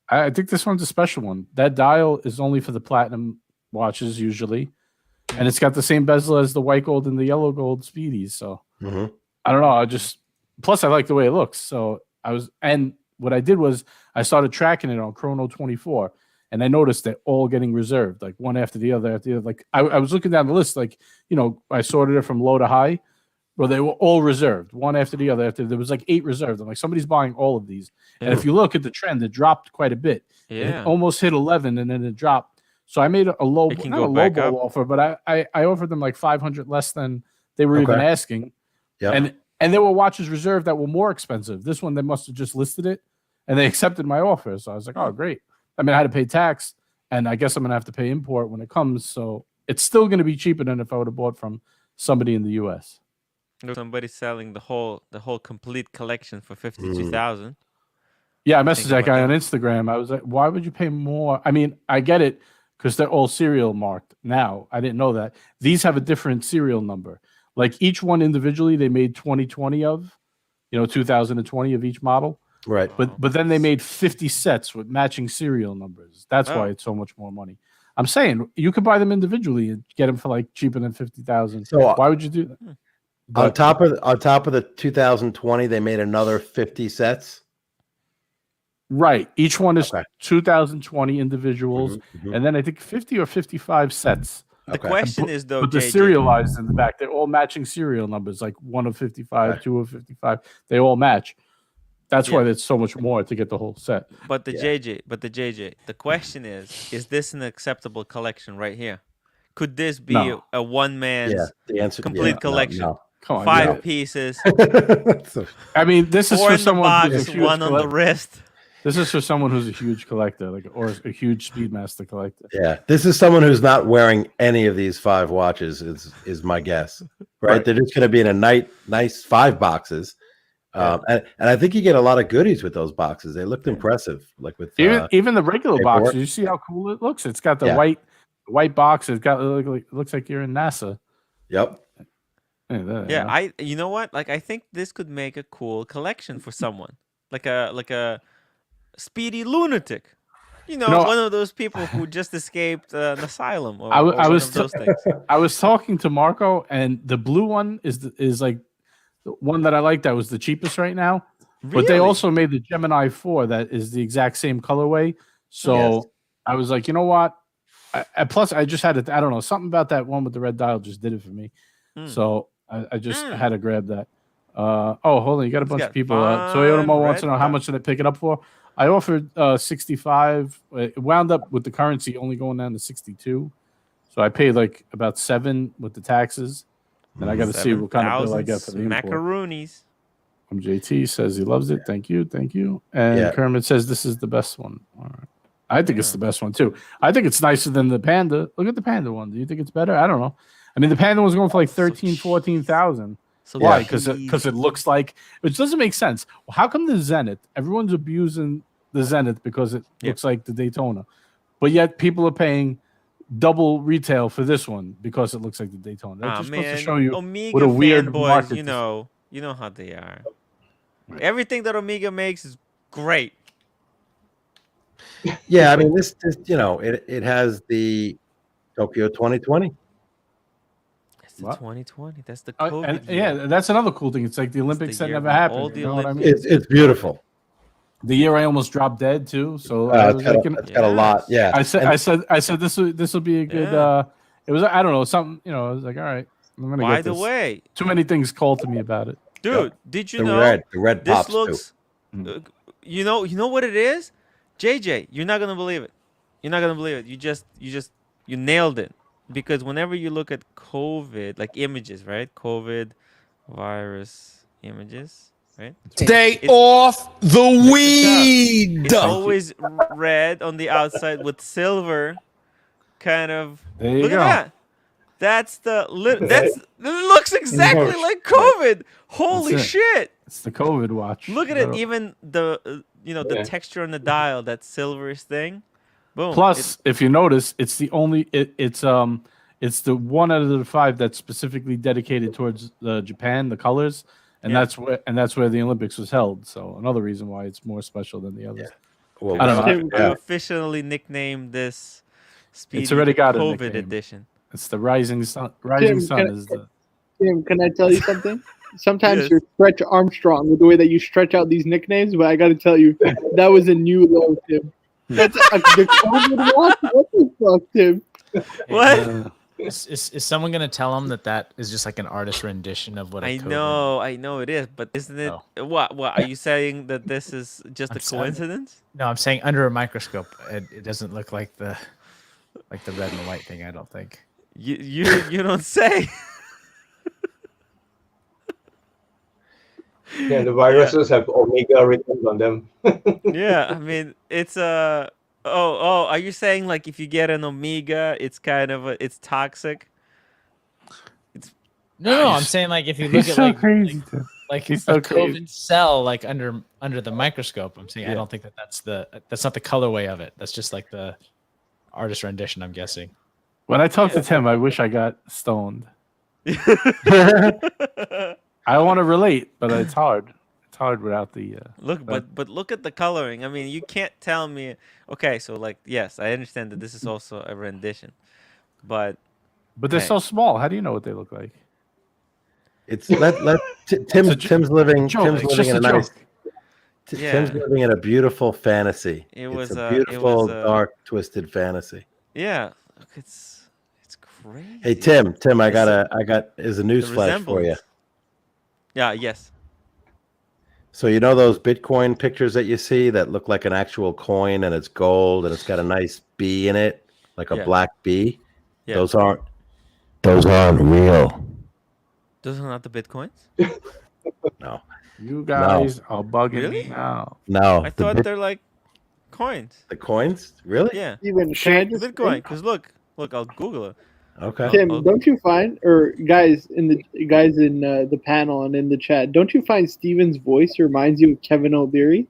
H: I think this one's a special one. That dial is only for the platinum watches usually, and it's got the same bezel as the white gold and the yellow gold Speedies. So I don't know. Plus I like the way it looks. So and what I did was I started tracking it on Chrono 24, and I noticed they're all getting reserved, like one after the other. Like I was looking down the list, like I sorted it from low to high. Well, they were all reserved, one after the other. There was like 8 reserved. I'm like, somebody's buying all of these. And if you look at the trend, it dropped quite a bit.
A: Yeah.
H: It almost hit 11, and then it dropped. So I made not a low ball offer, but I offered them like 500 less than they were even asking. Yeah. And there were watches reserved that were more expensive. This one, they must have just listed it, and they accepted my offer. So I was like, oh, great. I mean, I had to pay tax, and I guess I'm going to have to pay import when it comes. So it's still going to be cheaper than if I would have bought from somebody in the U.S.
A: Somebody selling the whole complete collection for 52,000.
H: Yeah, I messaged that guy on Instagram. I was like, why would you pay more? I mean, I get it because they're all serial marked now. I didn't know that. These have a different serial number. Like each one individually, they made 2020 of, 2020 of each model.
B: Right.
H: But then they made 50 sets with matching serial numbers. That's why it's so much more money. I'm saying you could buy them individually and get them for like cheaper than 50,000. So why would you do that?
B: On top of the 2020, they made another 50 sets.
H: Right. Each one is 2020 individuals, and then I think 50 or 55 sets.
A: The question is though,
H: but they're serialized in the back. They're all matching serial numbers, like 1 of 55, 2 of 55. They all match. That's why there's so much more to get the whole set.
A: But the JJ, the question is this an acceptable collection right here? Could this be a one man's complete collection?
B: No.
H: Come on,
A: 5 pieces.
H: I mean, this is
A: 4
H: for
A: in the
H: someone
A: box,
H: who's a huge
A: 1 on the wrist.
H: This is for someone who's a huge collector, or a huge Speedmaster collector.
B: Yeah, this is someone who's not wearing any of these 5 watches. Is my guess, right? They're just going to be in a nice 5 boxes, and I think you get a lot of goodies with those boxes. They looked impressive, like with
H: even the regular box. You see how cool it looks? It's got the white box. It looks like you're in NASA.
B: Yep.
A: Yeah, you know what? Like I think this could make a cool collection for someone, like a speedy lunatic. One of those people who just escaped an asylum. Or one of those things.
H: I was talking to Marco, and the blue one is like the one that I like. That was the cheapest right now. Really? But they also made the Gemini 4 that is the exact same colorway. So I was like, you know what? Plus, I just had I don't know, something about that one with the red dial just did it for me. So I just had to grab that. Hold on, you got a bunch of people. Toyota Mo wants to know how much did I pick it up for? I offered 65. It wound up with the currency only going down to 62. So I paid like about 7 with the taxes. And I got to see what kind of bill I get for the import.
A: Macaroonies.
H: MJT says he loves it. Thank you. And Kermit says this is the best one. All right. I think it's the best one too. I think it's nicer than the Panda. Look at the Panda one. Do you think it's better? I don't know. I mean, the Panda one's going for like 14,000. So why? Because it looks like, which doesn't make sense. Well, how come the Zenith? Everyone's abusing the Zenith because it looks like the Daytona, but yet people are paying double retail for this one because it looks like the Daytona. That's just supposed to show you
A: Omega
H: what a weird
A: boys,
H: market.
A: you know how they are. Right. Everything that Omega makes is great.
B: Yeah, I mean this it has the Tokyo 2020.
A: the
H: What?
A: 2020. That's the COVID
H: And
A: year.
H: yeah, that's another cool thing. It's like the
A: It's
H: Olympics
A: the
H: that
A: year
H: never
A: when
H: happened.
A: all the
H: You know what I mean?
A: Olympics-
B: It's beautiful.
H: The year I almost dropped dead too. So I was like,
B: It's got a lot. Yeah.
H: I said this will be a good.
A: Yeah.
H: It was, I don't know, something. You know, I was like, all right, I'm gonna
A: By
H: get
A: the
H: this.
A: way,
H: Too many things called to me about it.
A: dude, did you
B: The
A: know
B: red
A: this
B: pops
A: looks?
H: too.
A: You know what it is, JJ. You're not gonna believe it. You're not gonna believe it. You nailed it. Because whenever you look at COVID, like images, right? COVID virus images, right?
J: Stay
A: It's-
J: off the
A: Check
J: weed.
A: It's always red on the outside with silver, kind of.
H: There you
A: Look
H: go.
A: at that. That's it looks exactly like COVID. Holy
H: That's it.
A: shit!
H: It's the COVID watch.
A: Look at it. Even the the
C: Yeah.
A: texture on the dial, that silverish thing. Boom.
H: Plus, if you notice, it's the only it's the one out of the 5 that's specifically dedicated towards Japan, the colors, and
A: Yeah.
H: that's where the Olympics was held. So another reason why it's more special than the others.
B: Well,
H: I don't know.
A: I've officially nicknamed this Speedy
H: already got a
A: COVID
H: nickname.
A: edition.
H: It's the rising sun. Rising sun
I: can
H: is the.
I: Tim, can I tell you something? Sometimes
A: Yes.
I: you're Stretch Armstrong with the way that you stretch out these nicknames, but I got to tell you, that was a new low, Tim. That's the COVID watch? What the fuck, Tim?
A: What?
F: Is someone gonna tell him that is just like an artist rendition of what
A: I
F: COVID
A: know it is, but isn't it? What are you saying that this is just a coincidence?
F: No, I'm saying under a microscope, it doesn't look like the red and white thing. I don't think.
A: You don't say.
C: Yeah, the viruses have omega written on them.
A: Yeah, I mean it's Oh, are you saying like if you get an omega, it's kind of it's toxic?
F: No, I'm saying like if you look
H: He's
F: at
H: so
F: like
H: crazy. Tim.
F: like
H: He's
F: a
H: so crazy.
F: COVID cell like under the microscope. I'm saying I don't think that's not the colorway of it. That's just like the artist rendition. I'm guessing.
H: When I talk to Tim, I wish I got stoned. I want to relate, but it's hard. It's hard without the.
A: Look, but look at the coloring. I mean, you can't tell me. Okay, so like, yes, I understand that this is also a rendition, but
H: they're
A: hey.
H: so small. How do you know what they look like?
B: It's Tim's living.
H: joke.
B: Tim's
H: It's
B: living
H: just
B: in a
H: a
B: nice.
H: joke.
B: Tim's living in a beautiful fantasy.
A: It's
B: a beautiful,
A: a-
B: dark, twisted fantasy.
A: yeah, look, it's crazy.
B: Hey Tim, I
A: It's
B: got is a
A: the
B: news flash for you.
A: resemblance. Yeah. Yes.
B: So you know those Bitcoin pictures that you see that look like an actual coin and it's gold and it's got a nice bee in it, like a
A: Yeah.
B: black bee.
A: Yeah.
B: Those aren't real.
A: Those are not the bitcoins.
B: No.
H: You guys are bugging
A: Really?
H: me now.
B: No.
A: I thought they're like coins.
B: the coins? Really?
A: Yeah.
I: Even can I just
A: Bitcoin.
I: say,
A: Because look, I'll Google it.
B: Okay.
I: Tim,
A: Oh.
I: don't you find, or guys in the panel and in the chat, don't you find Steven's voice reminds you of Kevin O'Leary?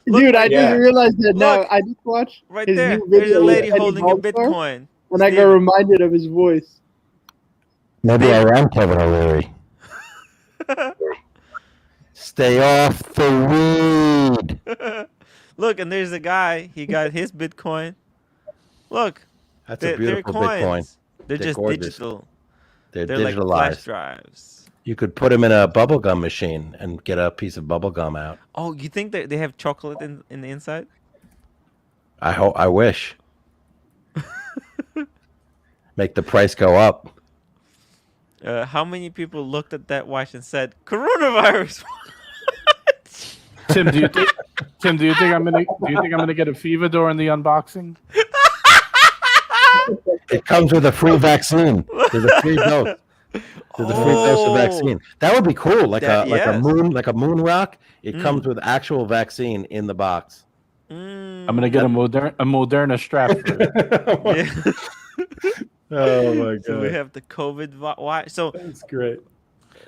I: Dude, I
C: Yeah.
I: just realized that now.
A: Look.
I: I just watched
A: Right
I: his
A: there.
I: new
A: There's
I: video
A: a
I: with
A: lady
I: Eddie
A: holding a
I: Baltar,
A: Bitcoin.
I: and I got
A: Steven.
I: reminded of his voice.
B: Maybe I am Kevin O'Leary. Stay off the weed.
A: Look, and there's a guy. He got his Bitcoin. Look,
B: That's
A: they're
B: a beautiful
A: coins.
B: Bitcoin.
A: They're
B: They're
A: just
B: gorgeous.
A: digital.
B: They're
A: They're like flash
B: digitalized.
A: drives.
B: You could put them in a bubblegum machine and get a piece of bubblegum out.
A: Oh, you think that they have chocolate in the inside?
B: I wish. Make the price go up.
A: How many people looked at that watch and said, "Coronavirus"?
H: Tim, do you think I'm gonna get a fever during the unboxing?
B: It comes with a free vaccine. There's a free dose. There's a free dose of vaccine. That would be cool. Like
A: That-
B: a
A: yes.
B: moon rock. It comes with actual vaccine in the box.
A: Mm,
H: I'm gonna get a Moderna strap for it.
A: yeah.
B: Oh my
A: So we have the COVID watch. So
H: That's great.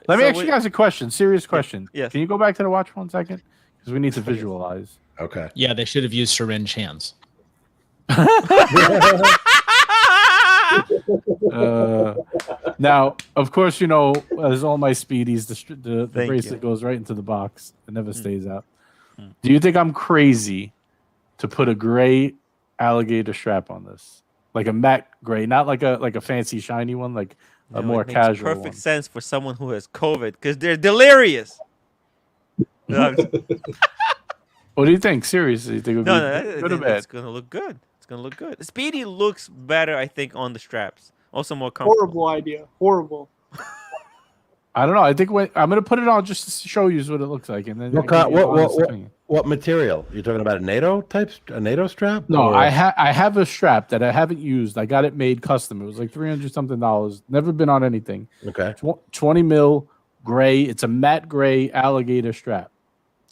H: Let me
A: So
H: ask you
A: we-
H: guys a question. Serious question.
A: yes.
H: Can you go back to the watch 1 second? Because we need to visualize.
B: Okay.
F: Yeah, they should have used syringe hands.
H: Now, of course, you know, as all my speedies, the
A: Thank
H: bracelet
A: you.
H: goes right into the box. It never stays out. Do you think I'm crazy to put a gray alligator strap on this? like a matte gray, not like a fancy shiny one, like a more
A: it makes
H: casual
A: perfect
H: one.
A: sense for someone who has COVID because they're delirious. No,
H: What do you think? Seriously, you think it would be good or bad?
A: it's gonna look good. It's gonna look good. Speedy looks better, I think, on the straps. Also more comfortable.
I: Horrible idea. Horrible.
H: I don't know. I think I'm gonna put it on just to show you what it looks like, and then
B: What material? You're talking about a NATO strap?
H: No,
B: or-
H: I have a strap that I haven't used. I got it made custom. It was like $300 something. Never been on anything.
B: Okay.
H: 20 mil gray. It's a matte gray alligator strap.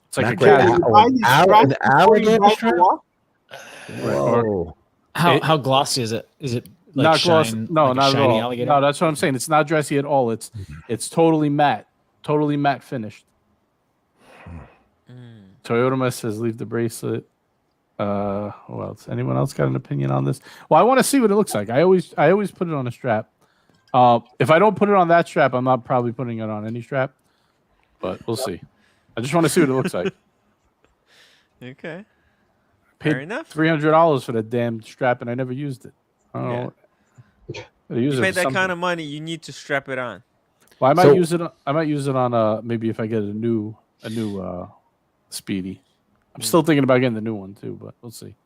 H: It's like
B: Matte
H: a
B: gray
H: casual.
B: an alligator strap? Whoa.
F: How glossy is it? Is it like
H: Not glossy.
F: shine,
H: No,
F: like a
H: not at
F: shiny
H: all.
F: alligator?
H: No, that's what I'm saying. It's not dressy at all. It's totally matte finished. Toyota says leave the bracelet. Who else? Anyone else got an opinion on this? Well, I want to see what it looks like. I always put it on a strap. If I don't put it on that strap, I'm not probably putting it on any strap. But we'll see. I just want to see what it looks like.
A: Okay.
H: Paid
A: Fair enough.
H: $300 for that damn strap, and I never used it. I don't know.
A: You paid that kind of money, you need to strap it on.
H: Well, I might use it. I might use it on maybe if I get a new Speedy. I'm still thinking about getting the new one too, but we'll see.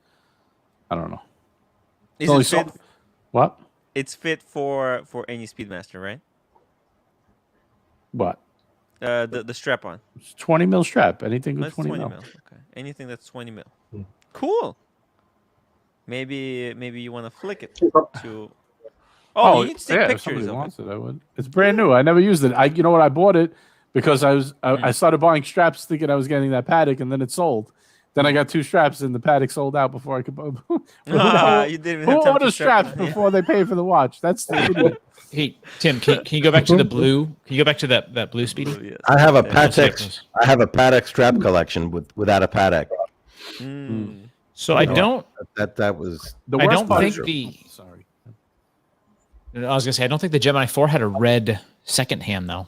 H: I don't know.
A: Is
H: only
A: it fit?
H: What?
A: It's fit for any Speedmaster, right?
H: What?
A: The strap on.
H: It's 20 mil strap. Anything with
A: That's
H: 20
A: 20
H: mil.
A: mil. Okay. Anything that's 20 mil. Cool. Maybe you want to flick it to. Oh, you need to take
H: yeah, if
A: pictures
H: somebody
A: of
H: wants
A: it.
H: it, I would. It's brand new. I never used it. You know what? I bought it because I started buying straps thinking I was getting that Patek, and then it sold. Then I got 2 straps, and the Patek sold out before I could.
A: You didn't even have
H: Who
A: time to
H: orders
A: strap
H: straps
A: it on, yeah.
H: before they pay for the watch? That's the idiot.
F: Hey Tim, can you go back to the blue? Can you go back to that blue Speedy?
A: Yes.
B: I have a
F: Yeah, let's see if
B: Patek.
F: those-
B: I have a Patek strap collection without a Patek.
F: So I don't.
B: That was
H: The
F: I
H: worst
F: don't
H: part
F: think
H: is-
F: the.
H: Sorry.
F: I was gonna say I don't think the Gemini 4 had a red second hand though.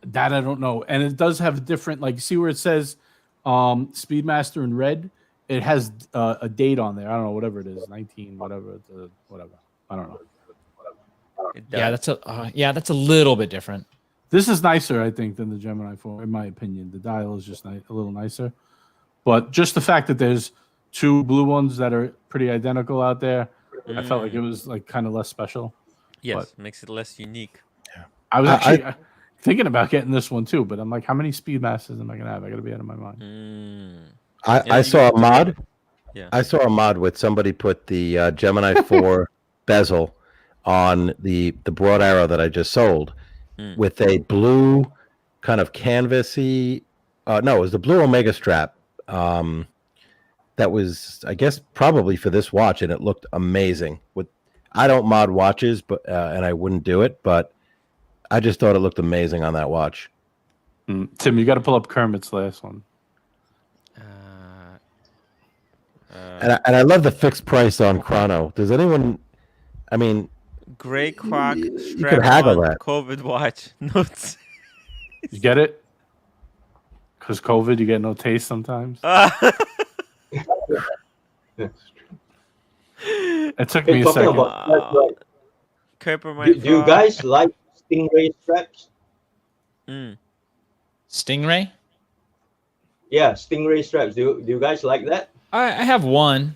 H: That I don't know. And it does have different, like, see where it says Speedmaster in red? It has a date on there. I don't know, whatever it is, 19, whatever. Whatever. I don't know.
F: Yeah, that's a little bit different.
H: This is nicer, I think, than the Gemini 4, in my opinion. The dial is just a little nicer. But just the fact that there's 2 blue ones that are pretty identical out there, I felt like it was like kind of less special.
A: Yes, makes it less unique.
H: I was actually thinking about getting this one too, but I'm like, how many Speedmasters am I gonna have? I gotta be out of my mind.
B: I saw a mod.
A: Yeah.
B: I saw a mod with somebody put the Gemini 4 bezel on the broad arrow that I just sold with a blue kind of canvasy. No, it was the blue Omega strap. That was, I guess, probably for this watch, and it looked amazing. I don't mod watches, but and I wouldn't do it, but I just thought it looked amazing on that watch.
H: Tim, you got to pull up Kermit's last one.
B: And I love the fixed price on Chrono. Does anyone? I mean,
A: Gray Croc
B: could
A: strap
B: haggle
A: on
B: that.
A: COVID watch. Notes.
H: You get it? Because COVID, you get no taste sometimes. It took me a
C: Talking
H: second.
C: about straps, right?
A: Kuiper,
C: Do you guys like Stingray straps?
F: Stingray?
C: Yeah, Stingray straps. Do you guys like that?
F: I have one.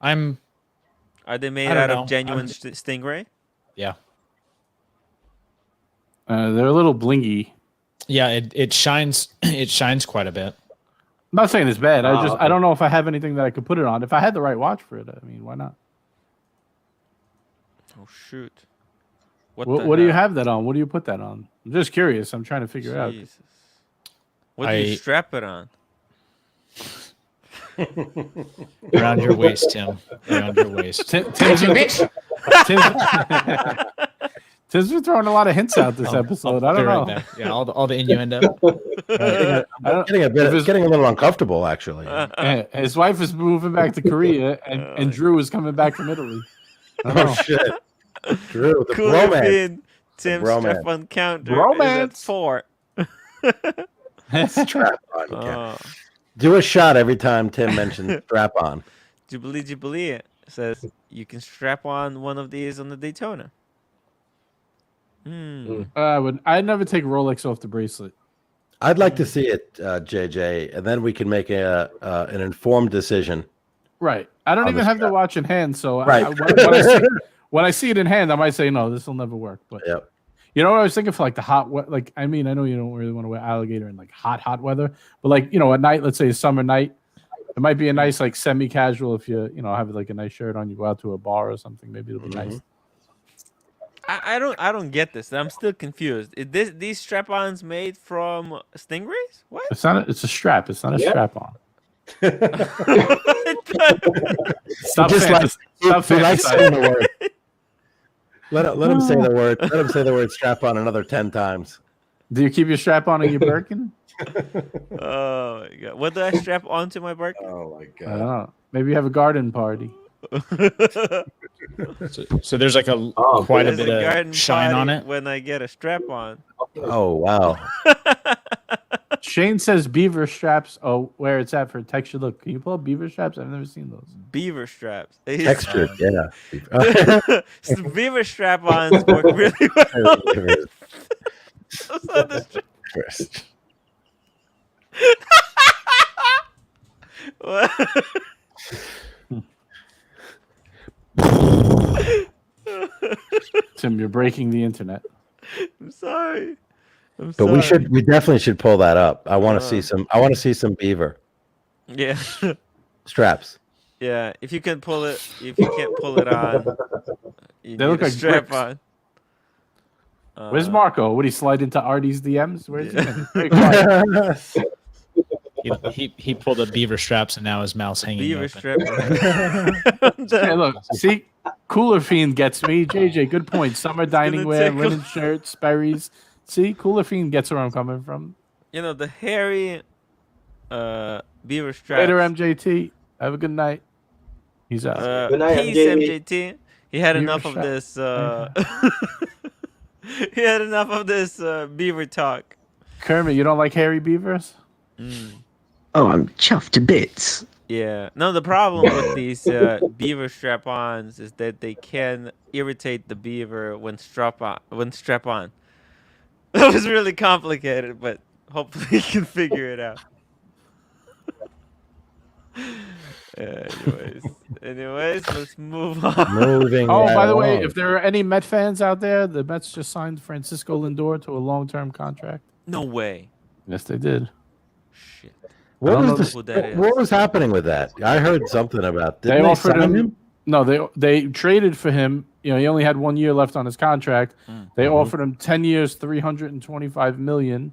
A: Are they made
F: I don't
A: out
F: know.
A: of genuine stingray?
F: Yeah.
H: They're a little blingy.
F: Yeah, it shines. It shines quite a bit.
H: I'm not saying it's bad. I
C: okay.
H: don't know if I have anything that I could put it on. If I had the right watch for it, I mean, why not?
A: Oh shoot!
H: What do you have that on? What do you put that on? I'm just curious. I'm trying to figure out.
A: Jesus. What do you strap it on?
F: Around your waist, Tim. Around your waist.
H: Tim's been throwing a lot of hints out this episode. I don't know.
F: Right back. Yeah, all the innuendo.
B: Getting a little uncomfortable, actually.
H: His wife is moving back to Korea, and Drew is coming back from Italy.
B: Oh shit! Drew, the
A: Could have
B: bromance.
A: been Tim's
B: bromance.
A: strap on counter.
H: Bromance.
A: Is at 4.
B: Strap on. Do a shot every time Tim mentions strap on.
A: Jubilee. It says you can strap on one of these on the Daytona.
H: I'd never take Rolex off the bracelet.
B: I'd like to see it, JJ, and then we can make an informed decision.
H: Right. I don't
B: On
H: even
B: the
H: have the
B: strap.
H: watch in hand, so
B: Right.
H: when I see it in hand, I might say no, this will never work. But
B: Yep.
H: you know what I was thinking for like the hot like I mean, I know you don't really want to wear alligator in like hot weather, but like, you know, at night, let's say a summer night, it might be a nice like semi-casual if you have like a nice shirt on, you go out to a bar or something, maybe it'll be nice.
A: I don't get this. I'm still confused. Is these strap-ons made from stingrays? What?
H: It's a strap, it's not a
C: Yeah.
H: strap on.
B: Stop saying the word. Let him say the word. Let him say the word strap on another 10 times.
H: Do you keep your strap on in your Birkin?
A: Oh my god! What do I strap onto my Birkin?
B: Oh my
H: I don't know. Maybe you have a garden party.
F: So there's like quite a
A: There's
F: bit
A: a
F: of
A: garden
F: shine on
A: party
F: it.
A: when I get a strap on.
B: Oh wow.
H: Shane says beaver straps. Oh, where it's at for a texture. Look, can you pull up beaver straps? I've never seen those.
A: Beaver straps.
B: Textured, yeah.
A: So beaver strap-ons work really well. Those are the What?
H: Tim, you're breaking the internet.
A: I'm sorry.
B: But we definitely should pull that up. I want to see some. I want to see some beaver
A: Yeah.
B: straps.
A: Yeah. If you can't pull it on, you
H: They
A: need
H: look
A: a
H: like
A: strap
H: bricks.
A: on.
H: Where's Marco? Would he slide into Artie's DMs? Where's
A: Yeah.
H: he? Very quiet.
F: He pulled the beaver straps and now his mouth's hanging
A: Beaver
F: open.
A: strap.
H: Hey, look, see, Cooler Fiend gets me. JJ, good point. Summer dining wear,
A: tickle.
H: linen shirts, Sperry's. See, Cooler Fiend gets where I'm coming from.
A: You know the hairy beaver straps.
H: Later, MJT. Have a good night. He's out.
C: Good night,
A: Peace,
C: MJ.
A: MJT. He had
H: Beaver
A: enough of
H: strap.
A: this. He had enough of this beaver talk.
H: Kermit, you don't like hairy beavers?
J: Oh, I'm chuffed to bits.
A: Yeah. No, the problem with these beaver strap-ons is that they can irritate the beaver when strap on. That was really complicated, but hopefully you can figure it out. Anyways, let's move on.
B: Moving.
H: Oh,
B: right
H: by the way,
B: along.
H: if there are any Met fans out there, the Mets just signed Francisco Lindor to a long-term contract.
A: No way.
H: Yes, they did.
A: Shit.
B: What
H: don't
B: was
H: know
B: this,
A: who that is.
B: what was happening with that? I heard something about. Didn't
H: They
B: they
H: offered
B: sign
H: him. No, they traded for him. You know, he only had 1 year left on his contract. They offered him 10 years, $325 million.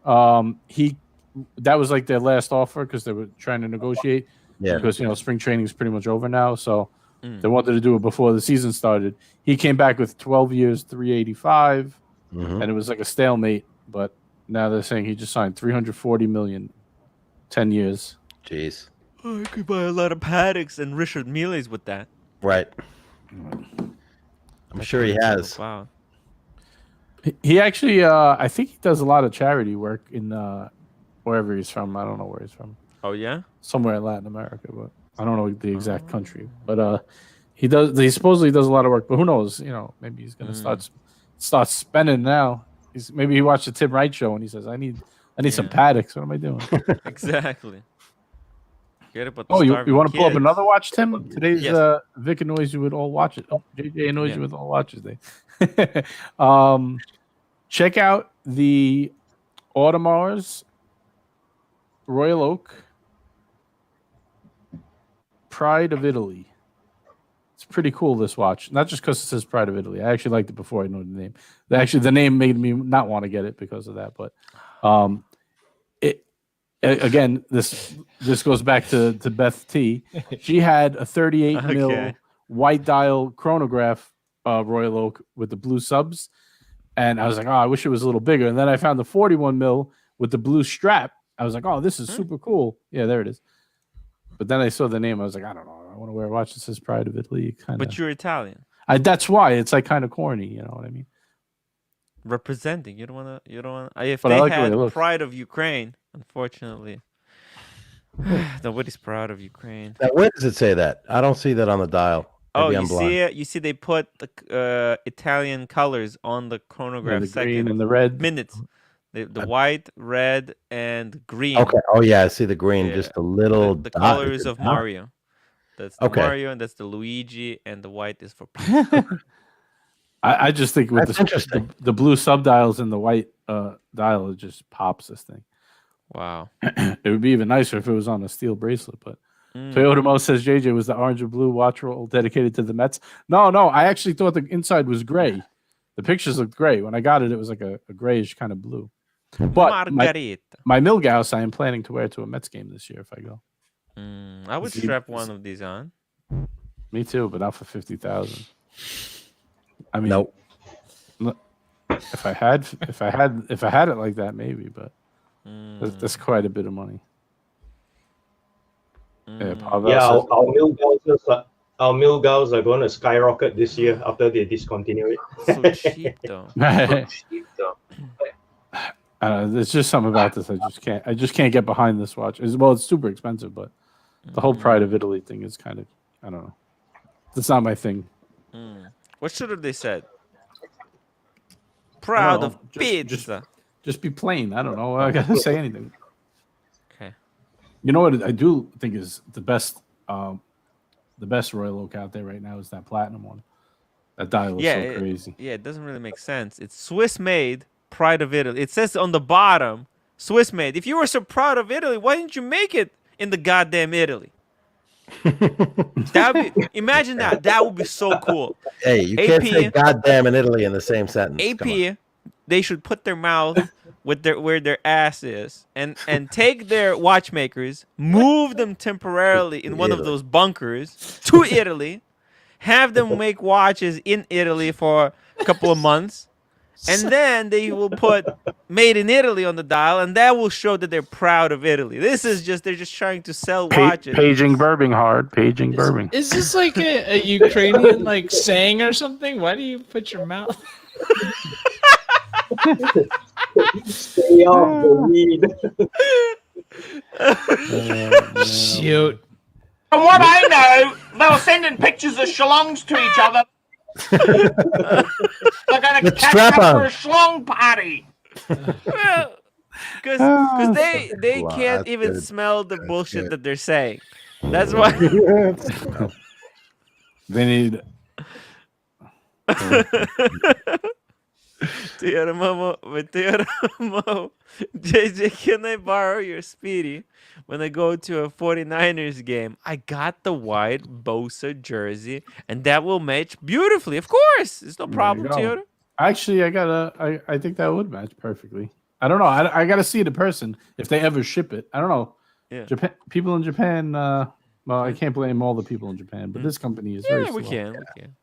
H: That was like their last offer because they were trying to negotiate.
B: Yeah.
H: Because spring training is pretty much over now, so they wanted to do it before the season started. He came back with 12 years, 385, and it was like a stalemate. But now they're saying he just signed 340 million, 10 years.
B: Jeez.
A: Oh, I could buy a lot of Pateks and Richard Miles with that.
B: Right. I'm sure he has.
A: Wow.
H: He actually, I think he does a lot of charity work in wherever he's from. I don't know where he's from.
A: Oh yeah.
H: Somewhere in Latin America, but I don't know the exact country. But he does. He supposedly does a lot of work. But who knows? Maybe he's gonna start spending now. Maybe he watched the Tim Wright show and he says, "I need some Pateks. What am I doing?"
A: Exactly. Forget about the
H: Oh, you
A: starving
H: want to pull up
A: kids.
H: another watch, Tim? Today's
A: Yes.
H: Vic annoys you with all watches. Oh, JJ annoys
A: Yeah.
H: you with all watches day. Check out the Audemars Royal Oak Pride of Italy. It's pretty cool, this watch. Not just because it says Pride of Italy. I actually liked it before I knew the name. Actually, the name made me not want to get it because of that. But again, this goes back to Beth T. She had a 38 mil
A: Okay.
H: white dial chronograph Royal Oak with the blue subs. And I was like, oh, I wish it was a little bigger. And then I found the 41 mil with the blue strap. I was like, oh, this is super cool. Yeah, there it is. But then I saw the name. I was like, I don't know. I want to wear a watch that says Pride of Italy.
A: But you're Italian.
H: That's why it's like kind of corny. You know what I mean?
A: Representing. You don't wanna. If
H: But I
A: they
H: like the way
A: had
H: it looks.
A: Pride of Ukraine, unfortunately. Nobody's proud of Ukraine.
B: Now, where does it say that? I don't see that on the dial.
A: Oh,
B: Maybe
A: you
B: I'm blind.
A: see it? You see they put the Italian colors on the
H: Yeah,
A: chronograph
H: the green
A: second
H: and the red.
A: minutes. The white, red, and green.
B: Okay. Oh yeah, I see the green.
A: Yeah.
B: Just a little
A: The
B: dot.
A: colors
B: It's a
A: of
B: dot.
A: Mario. That's the
B: Okay.
A: Mario, and that's the Luigi, and the white is for Peach.
H: I just think with
B: That's interesting.
H: the blue subdials and the white dial, it just pops this thing.
A: Wow.
H: It would be even nicer if it was on a steel bracelet, but
A: Mm.
H: Toyota Mo says JJ was the orange and blue watch roll dedicated to the Mets. No, I actually thought the inside was gray. The pictures looked gray. When I got it, it was like a grayish kind of blue. But
A: Margarita.
H: my Milgauss, I am planning to wear to a Mets game this year if I go.
A: I would strap one of these on.
H: Me too, but not for 50,000. I mean,
B: Nope.
H: If I had it like that, maybe, but that's quite a bit of money. Yeah, Pavel
C: Yeah,
H: says-
C: our Milgauss are going to skyrocket this year after they discontinue it.
A: So cheap though.
H: There's just something about this I just can't get behind this watch. It's super expensive, but the whole Pride of Italy thing is kind of, I don't know. It's not my thing.
A: What should have they said?
H: I
A: Proud
H: don't know.
A: of pizza.
H: Just be plain. I don't know. I gotta say anything.
A: Okay.
H: You know what I do think is the best Royal Oak out there right now is that platinum one. That dial is so crazy.
A: Yeah, it doesn't really make sense. It's Swiss made, Pride of Italy. It says on the bottom, Swiss made. If you were so proud of Italy, why didn't you make it in the goddamn Italy? Imagine that. That would be so cool.
B: Hey, you can't say goddamn in Italy in the same sentence.
A: AP, they should put their mouth with where their ass is, and take their watchmakers, move them temporarily in one of those bunkers to Italy, have them make watches in Italy for a couple of months, and then they will put "Made in Italy" on the dial, and that will show that they're proud of Italy. They're just trying to sell watches.
H: Paging Burbing hard. Paging Burbing.
F: Is this like a Ukrainian like saying or something? Why do you put your mouth?
C: Stay off the weed.
F: Shoot.
K: From what I know, they were sending pictures of schlongs to each other. They're going to catch up for a schlong party.
A: Because they can't even smell the bullshit that they're saying. That's why.
H: They need.
A: Toyota Mo, JJ, can I borrow your Speedy when I go to a 49ers game? I got the white Bosa jersey, and that will match beautifully. Of course, it's no problem, Toyota.
H: Actually, I think that would match perfectly. I don't know. I gotta see it in person if they ever ship it. I don't know.
A: Yeah.
H: Japan people in Japan. Well, I can't blame all the people in Japan, but this company is very slow.
A: We can.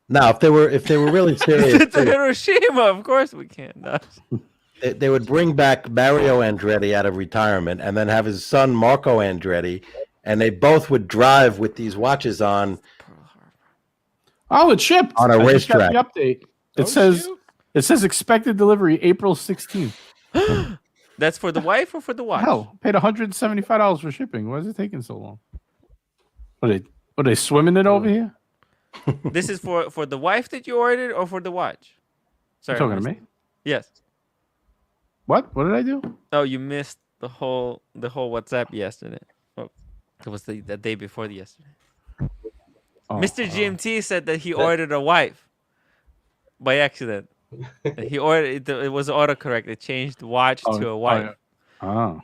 B: Now, if they were really serious,
A: To Hiroshima, of course we can. No.
B: they would bring back Mario Andretti out of retirement and then have his son Marco Andretti, and they both would drive with these watches on.
H: Oh, it shipped
B: on a
H: I just got
B: racetrack.
H: the update. It says expected delivery April 16th.
A: That's for the wife or for the watch?
H: Hell, paid $175 for shipping. Why is it taking so long? What they swimming it over here?
A: This is for the wife that you ordered or for the watch? Sorry,
H: You talking to me?
A: Yes.
H: What? What did I do?
A: Oh, you missed the whole WhatsApp yesterday. Oh, it was the day before yesterday. Mr. GMT said that he ordered a wife by accident. He ordered it was autocorrect. It changed the watch to a wife.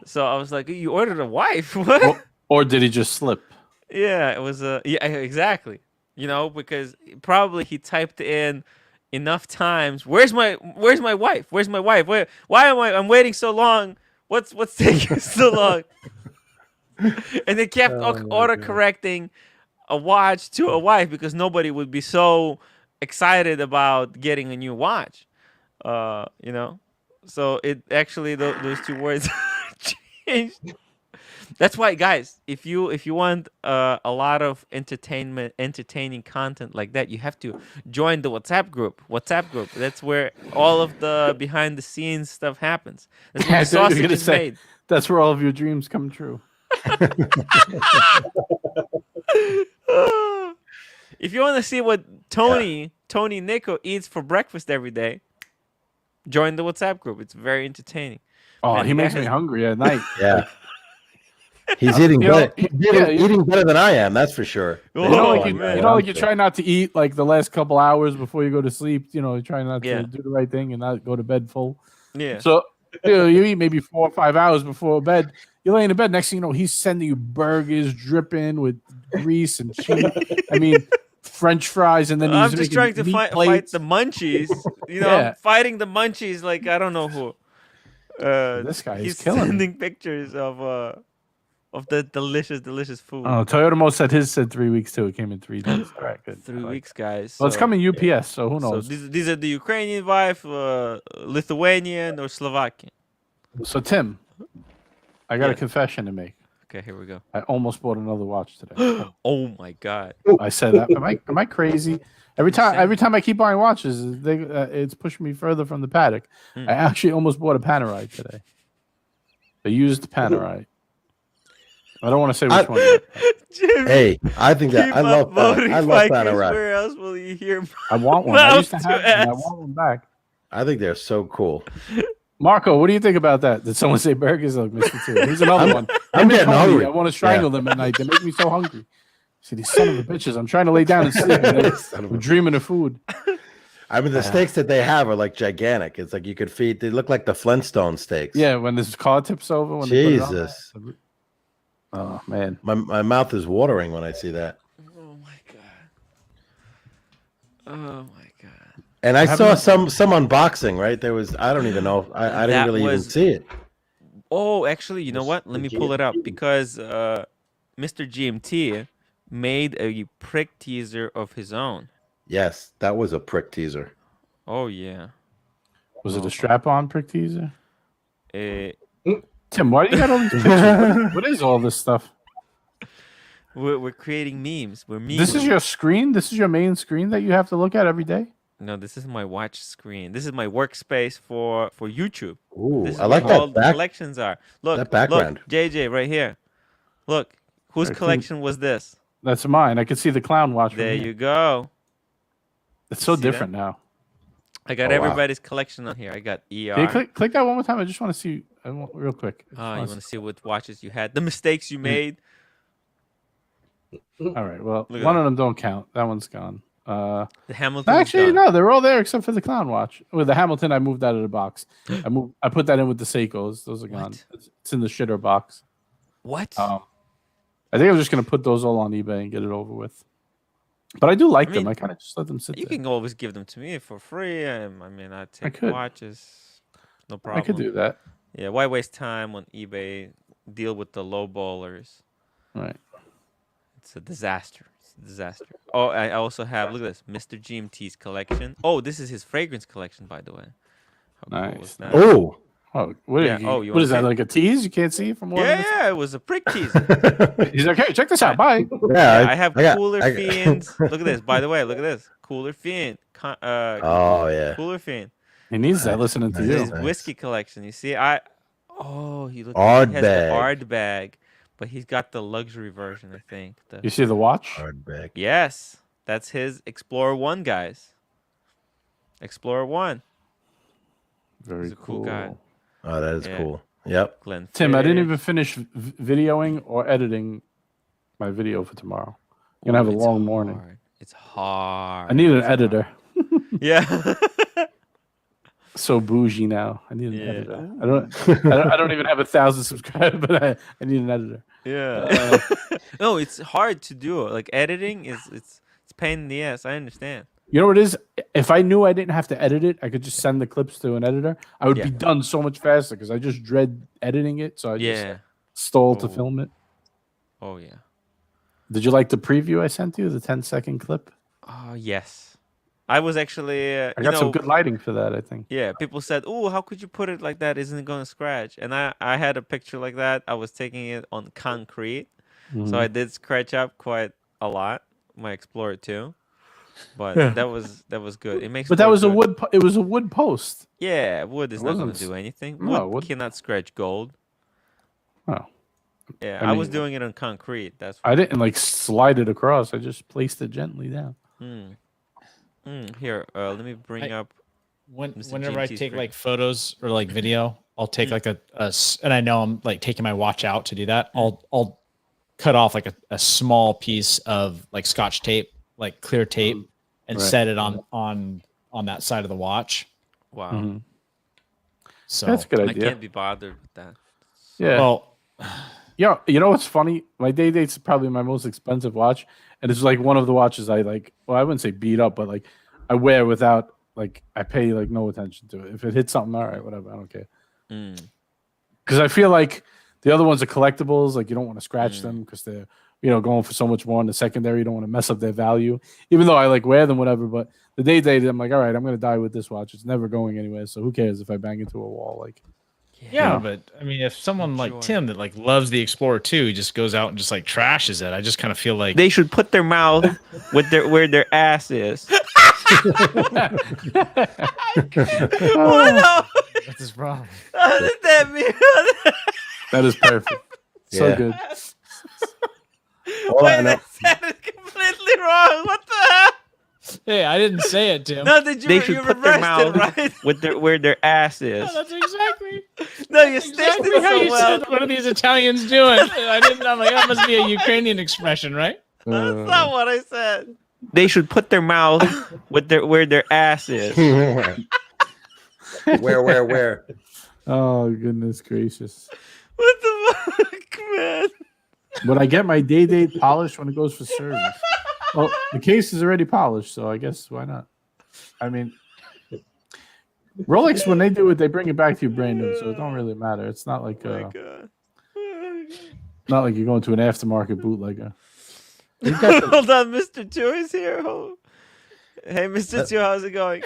A: So I was like, "You ordered a wife? What?"
H: Or did he just slip?
A: Yeah, it was yeah, exactly. You know, because probably he typed in enough times. Where's my wife? Where's my wife? Why am I'm waiting so long? What's taking so long? And they kept autocorrecting a watch to a wife because nobody would be so excited about getting a new watch. You know, so it actually those two words changed. That's why, guys, if you want a lot of entertaining content like that, you have to join the WhatsApp group. That's where all of the behind the scenes stuff happens. That's where the sausage is made.
H: That's where all of your dreams come true.
A: If you want to see what Tony Nico eats for breakfast every day, join the WhatsApp group. It's very entertaining.
H: Oh,
A: Man,
H: he
A: the guy
H: makes me
A: has-
H: hungry at night.
B: Yeah. He's eating
H: You know,
B: better. He's eating better than I am. That's for sure.
A: Oh,
H: You know, like
A: man.
H: you try not to eat like the last couple hours before you go to sleep. You know, you try not
A: Yeah.
H: to do the right thing and not go to bed full.
A: Yeah.
H: So you eat maybe 4 or 5 hours before bed. You lay in the bed. Next thing you know, he's sending you burgers dripping with grease and cheese. I mean, French fries, and then
A: I'm
H: he's
A: just
H: making
A: trying to
H: meat
A: fight
H: plates.
A: the munchies. You know,
H: Yeah.
A: I'm fighting the munchies like I don't know who.
H: This guy is
A: he's
H: killing me.
A: sending pictures of the delicious food.
H: Oh, Toyota Mo said his said 3 weeks too. It came in 3 days. All right, good.
A: 3 weeks, guys.
H: Well, it's
A: So-
H: coming UPS, so who
A: So
H: knows?
A: these are the Ukrainian wife, Lithuanian, or Slovakian.
H: So Tim, I got
A: Yeah.
H: a confession to make.
A: Okay, here we go.
H: I almost bought another watch today.
A: Oh my god.
H: I said, am I crazy? Every time I keep buying watches, it's pushing me further from the Patek. I actually almost bought a Panerai today. A used Panerai. I don't want to say which one. Yet.
A: Jimmy,
B: Hey, I think that
A: keep
B: I love
A: up
B: that.
A: voting
B: I love
A: bikers.
B: Panerai.
A: Where else will you hear?
H: I want one. I used to
A: Mouse
H: have
A: to
H: one. I
A: ass.
H: want one back.
B: I think they're so cool.
H: Marco, what do you think about that? Did someone say burgers? Like Mr. Two. Here's another one.
B: I'm
H: Him and
B: getting
H: Tony,
B: hungry.
H: I want to strangle them at night. They make me so hungry. See, these son of a bitches. I'm trying to lay down and sleep. And
B: Son of
H: I'm
B: a-
H: dreaming of food.
B: I mean, the steaks that they have are like gigantic. It's like you could feed. They look like the Flintstone steaks.
H: Yeah, when this car tips over. When they put it on
B: Jesus,
H: there. Oh man.
B: my mouth is watering when I see that.
A: Oh my god. Oh my god.
B: And I saw some unboxing. Right there was. I don't even know. I didn't
A: That
B: really even
A: was-
B: see it.
A: Oh, actually, you know what? Let me pull it up because Mr. GMT made a prick teaser of his own.
B: Yes, that was a prick teaser.
A: Oh yeah.
H: Was it a strap-on prick teaser?
A: Uh,
H: Tim, why do you got all these pictures? What is all this stuff?
A: we're creating memes. We're memes.
H: This is your screen? This is your main screen that you have to look at every day?
A: No, this is my watch screen. This is my workspace for YouTube.
B: Ooh,
A: This is
B: I like
A: where all
B: that
A: the
B: back.
A: collections are. Look,
B: that background.
A: Look, JJ, right here. Look, whose
H: I think-
A: collection was this?
H: That's mine. I can see the clown watch.
A: There
H: from here.
A: you go.
H: It's so
A: See
H: different now.
A: I got
B: Oh, wow.
A: everybody's collection on here. I got ER.
H: Can you click that one more time? I just want to see real quick. I just
A: Oh, you
H: wanna
A: want to see what watches you had? The mistakes you made?
H: All right. Well,
A: Look at
H: one
A: that.
H: of them don't count. That one's gone.
A: The Hamilton.
H: Actually, no, they're all there except for the clown watch. With the Hamilton, I moved out of the box. I put that in with the Seikos. Those are gone.
A: What?
H: It's in the shitter box.
A: What?
H: I think I'm just gonna put those all on eBay and get it over with. But I do like
A: I
H: them.
A: mean,
H: I kind of just let them sit
A: You
H: there.
A: can always give them to me for free. I mean, I take
H: could.
A: watches. No
H: I
A: problem.
H: could do that.
A: Yeah, why waste time on eBay? Deal with the low ballers.
H: Right.
A: It's a disaster. It's a disaster. Oh, I also have, look at this, Mr. GMT's collection. Oh, this is his fragrance collection, by the way. How cool
H: Nice.
A: is that?
B: Oh,
H: Oh, what,
A: Yeah, oh, you
H: what
A: wanna
H: is that?
A: see it?
H: Like a tease? You can't see it from one.
A: Yeah, it was a prick teaser.
H: He's like, hey, check this out. Bye.
B: yeah.
A: I have
B: got-
A: Cooler
B: I-
A: Fiends. Look at this. By the way, look at this. Cooler Fiend.
B: Oh yeah.
A: Cooler Fiend.
H: He needs that listening to
B: Nice.
H: you.
A: His
B: Nice.
A: whiskey collection. You see, he has
B: Ard
A: the
B: bag.
A: Ard bag, but he's got the luxury version, I think.
H: You see the watch?
B: Hard back.
A: Yes, that's his Explorer 1, guys. Explorer 1.
H: Very
A: He's a cool guy.
B: Oh, that is
A: Yeah.
B: cool. Yep.
A: Glenn
H: Tim, I didn't
A: Fish.
H: even finish videoing or editing my video for tomorrow. I'm gonna have a
A: Ooh, it's
H: long morning.
A: hard. It's hard.
H: I need an
A: It's hard.
H: editor.
A: Yeah.
H: So bougie now. I need an
A: Yeah.
H: editor. I don't even have 1,000 subscribers, but I need an editor.
A: Yeah. No, it's hard to do. Like editing it's pain in the ass. I understand.
H: You know what it is? If I knew I didn't have to edit it, I could just send the clips to an editor. I would be
A: Yeah.
H: done so much faster because I just dread editing it. So I just
A: Yeah.
H: stole to
A: Oh.
H: film it.
A: Oh yeah.
H: Did you like the preview I sent you, the 10-second clip?
A: Oh yes. I was actually
H: I got some good lighting for that, I think.
A: Yeah, people said, "Oh, how could you put it like that? Isn't it going to scratch?" And I had a picture like that. I was taking it on concrete.
H: Mhm.
A: So I did scratch up quite a lot. My Explorer 2. But
H: Yeah.
A: that was good. It makes
H: But that
A: it
H: was a
A: look good.
H: wood. It was a wood post.
A: Yeah, wood is
H: It
A: not going
H: wasn't
A: to do anything.
H: no,
A: Wood
H: wood-
A: cannot scratch gold.
H: Oh,
A: Yeah,
H: I
A: I was
H: mean,
A: doing it on concrete. That's
H: I didn't like slide it across. I just placed it gently down.
A: Here. Let me bring up Mr.
F: Whenever I
A: GMT's
F: take
A: friend.
F: like photos or like video, I'll take like and I know I'm like taking my watch out to do that. I'll cut off like a small piece of like Scotch tape, like clear tape, and set it on that side of the watch.
A: Wow.
H: So that's a good idea.
A: I can't be bothered with that.
H: Yeah.
F: Well,
H: yeah. You know what's funny? My Day-Date's probably my most expensive watch, and it's like one of the watches I like. Well, I wouldn't say beat up, but like I wear without like I pay like no attention to it. If it hits something, all right, whatever. I don't care. Because I feel like the other ones are collectibles. Like you don't want to scratch them because they're going for so much more in the secondary. You don't want to mess up their value. Even though I like wear them, whatever. But the Day-Date, I'm like, all right, I'm gonna die with this watch. It's never going anywhere. So who cares if I bang into a wall? Like,
F: yeah, but I mean, if someone like Tim that like loves the Explorer 2, he just goes out and just like trashes it. I just kind of feel like
A: they should put their mouth where their ass is.
F: What's his problem?
A: How did that mean?
H: that is perfect. So good.
A: Wait, that sounded completely wrong. What the hell?
F: Hey, I didn't say it, Tim.
A: No, they should put their mouth right? where their ass is.
F: No, that's exactly.
A: No, you stitched it
F: how
A: so
F: you
A: well.
F: said, what are these Italians doing? I'm like, that must be a Ukrainian expression, right?
A: That's not what I said. They should put their mouth where their ass is.
B: Where?
H: Oh goodness gracious!
A: What the fuck, man?
H: But I get my Day-Date polished when it goes for service. Well, the case is already polished, so I guess why not? I mean, Rolex, when they do it, they bring it back to you brand new, so it don't really matter. It's not like not like you're going to an aftermarket bootlegger.
A: Hold on, Mr. Two is here. Hey, Mr. Two, how's it going?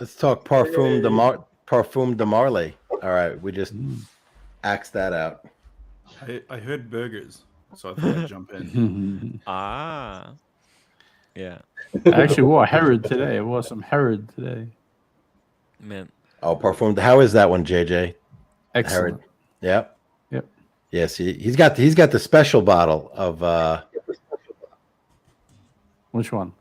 B: Let's talk Parfum de Marley. All right, we just axed that out.
L: I heard burgers, so I thought I'd jump in.
A: Yeah.
H: I actually wore a Herod today. I wore some Herod today.
A: Man.
B: Oh, Parfum. How is that one, JJ?
H: Excellent.
B: Herod. Yep.
H: Yep.
B: Yes, he's got the special bottle of.
H: Which one?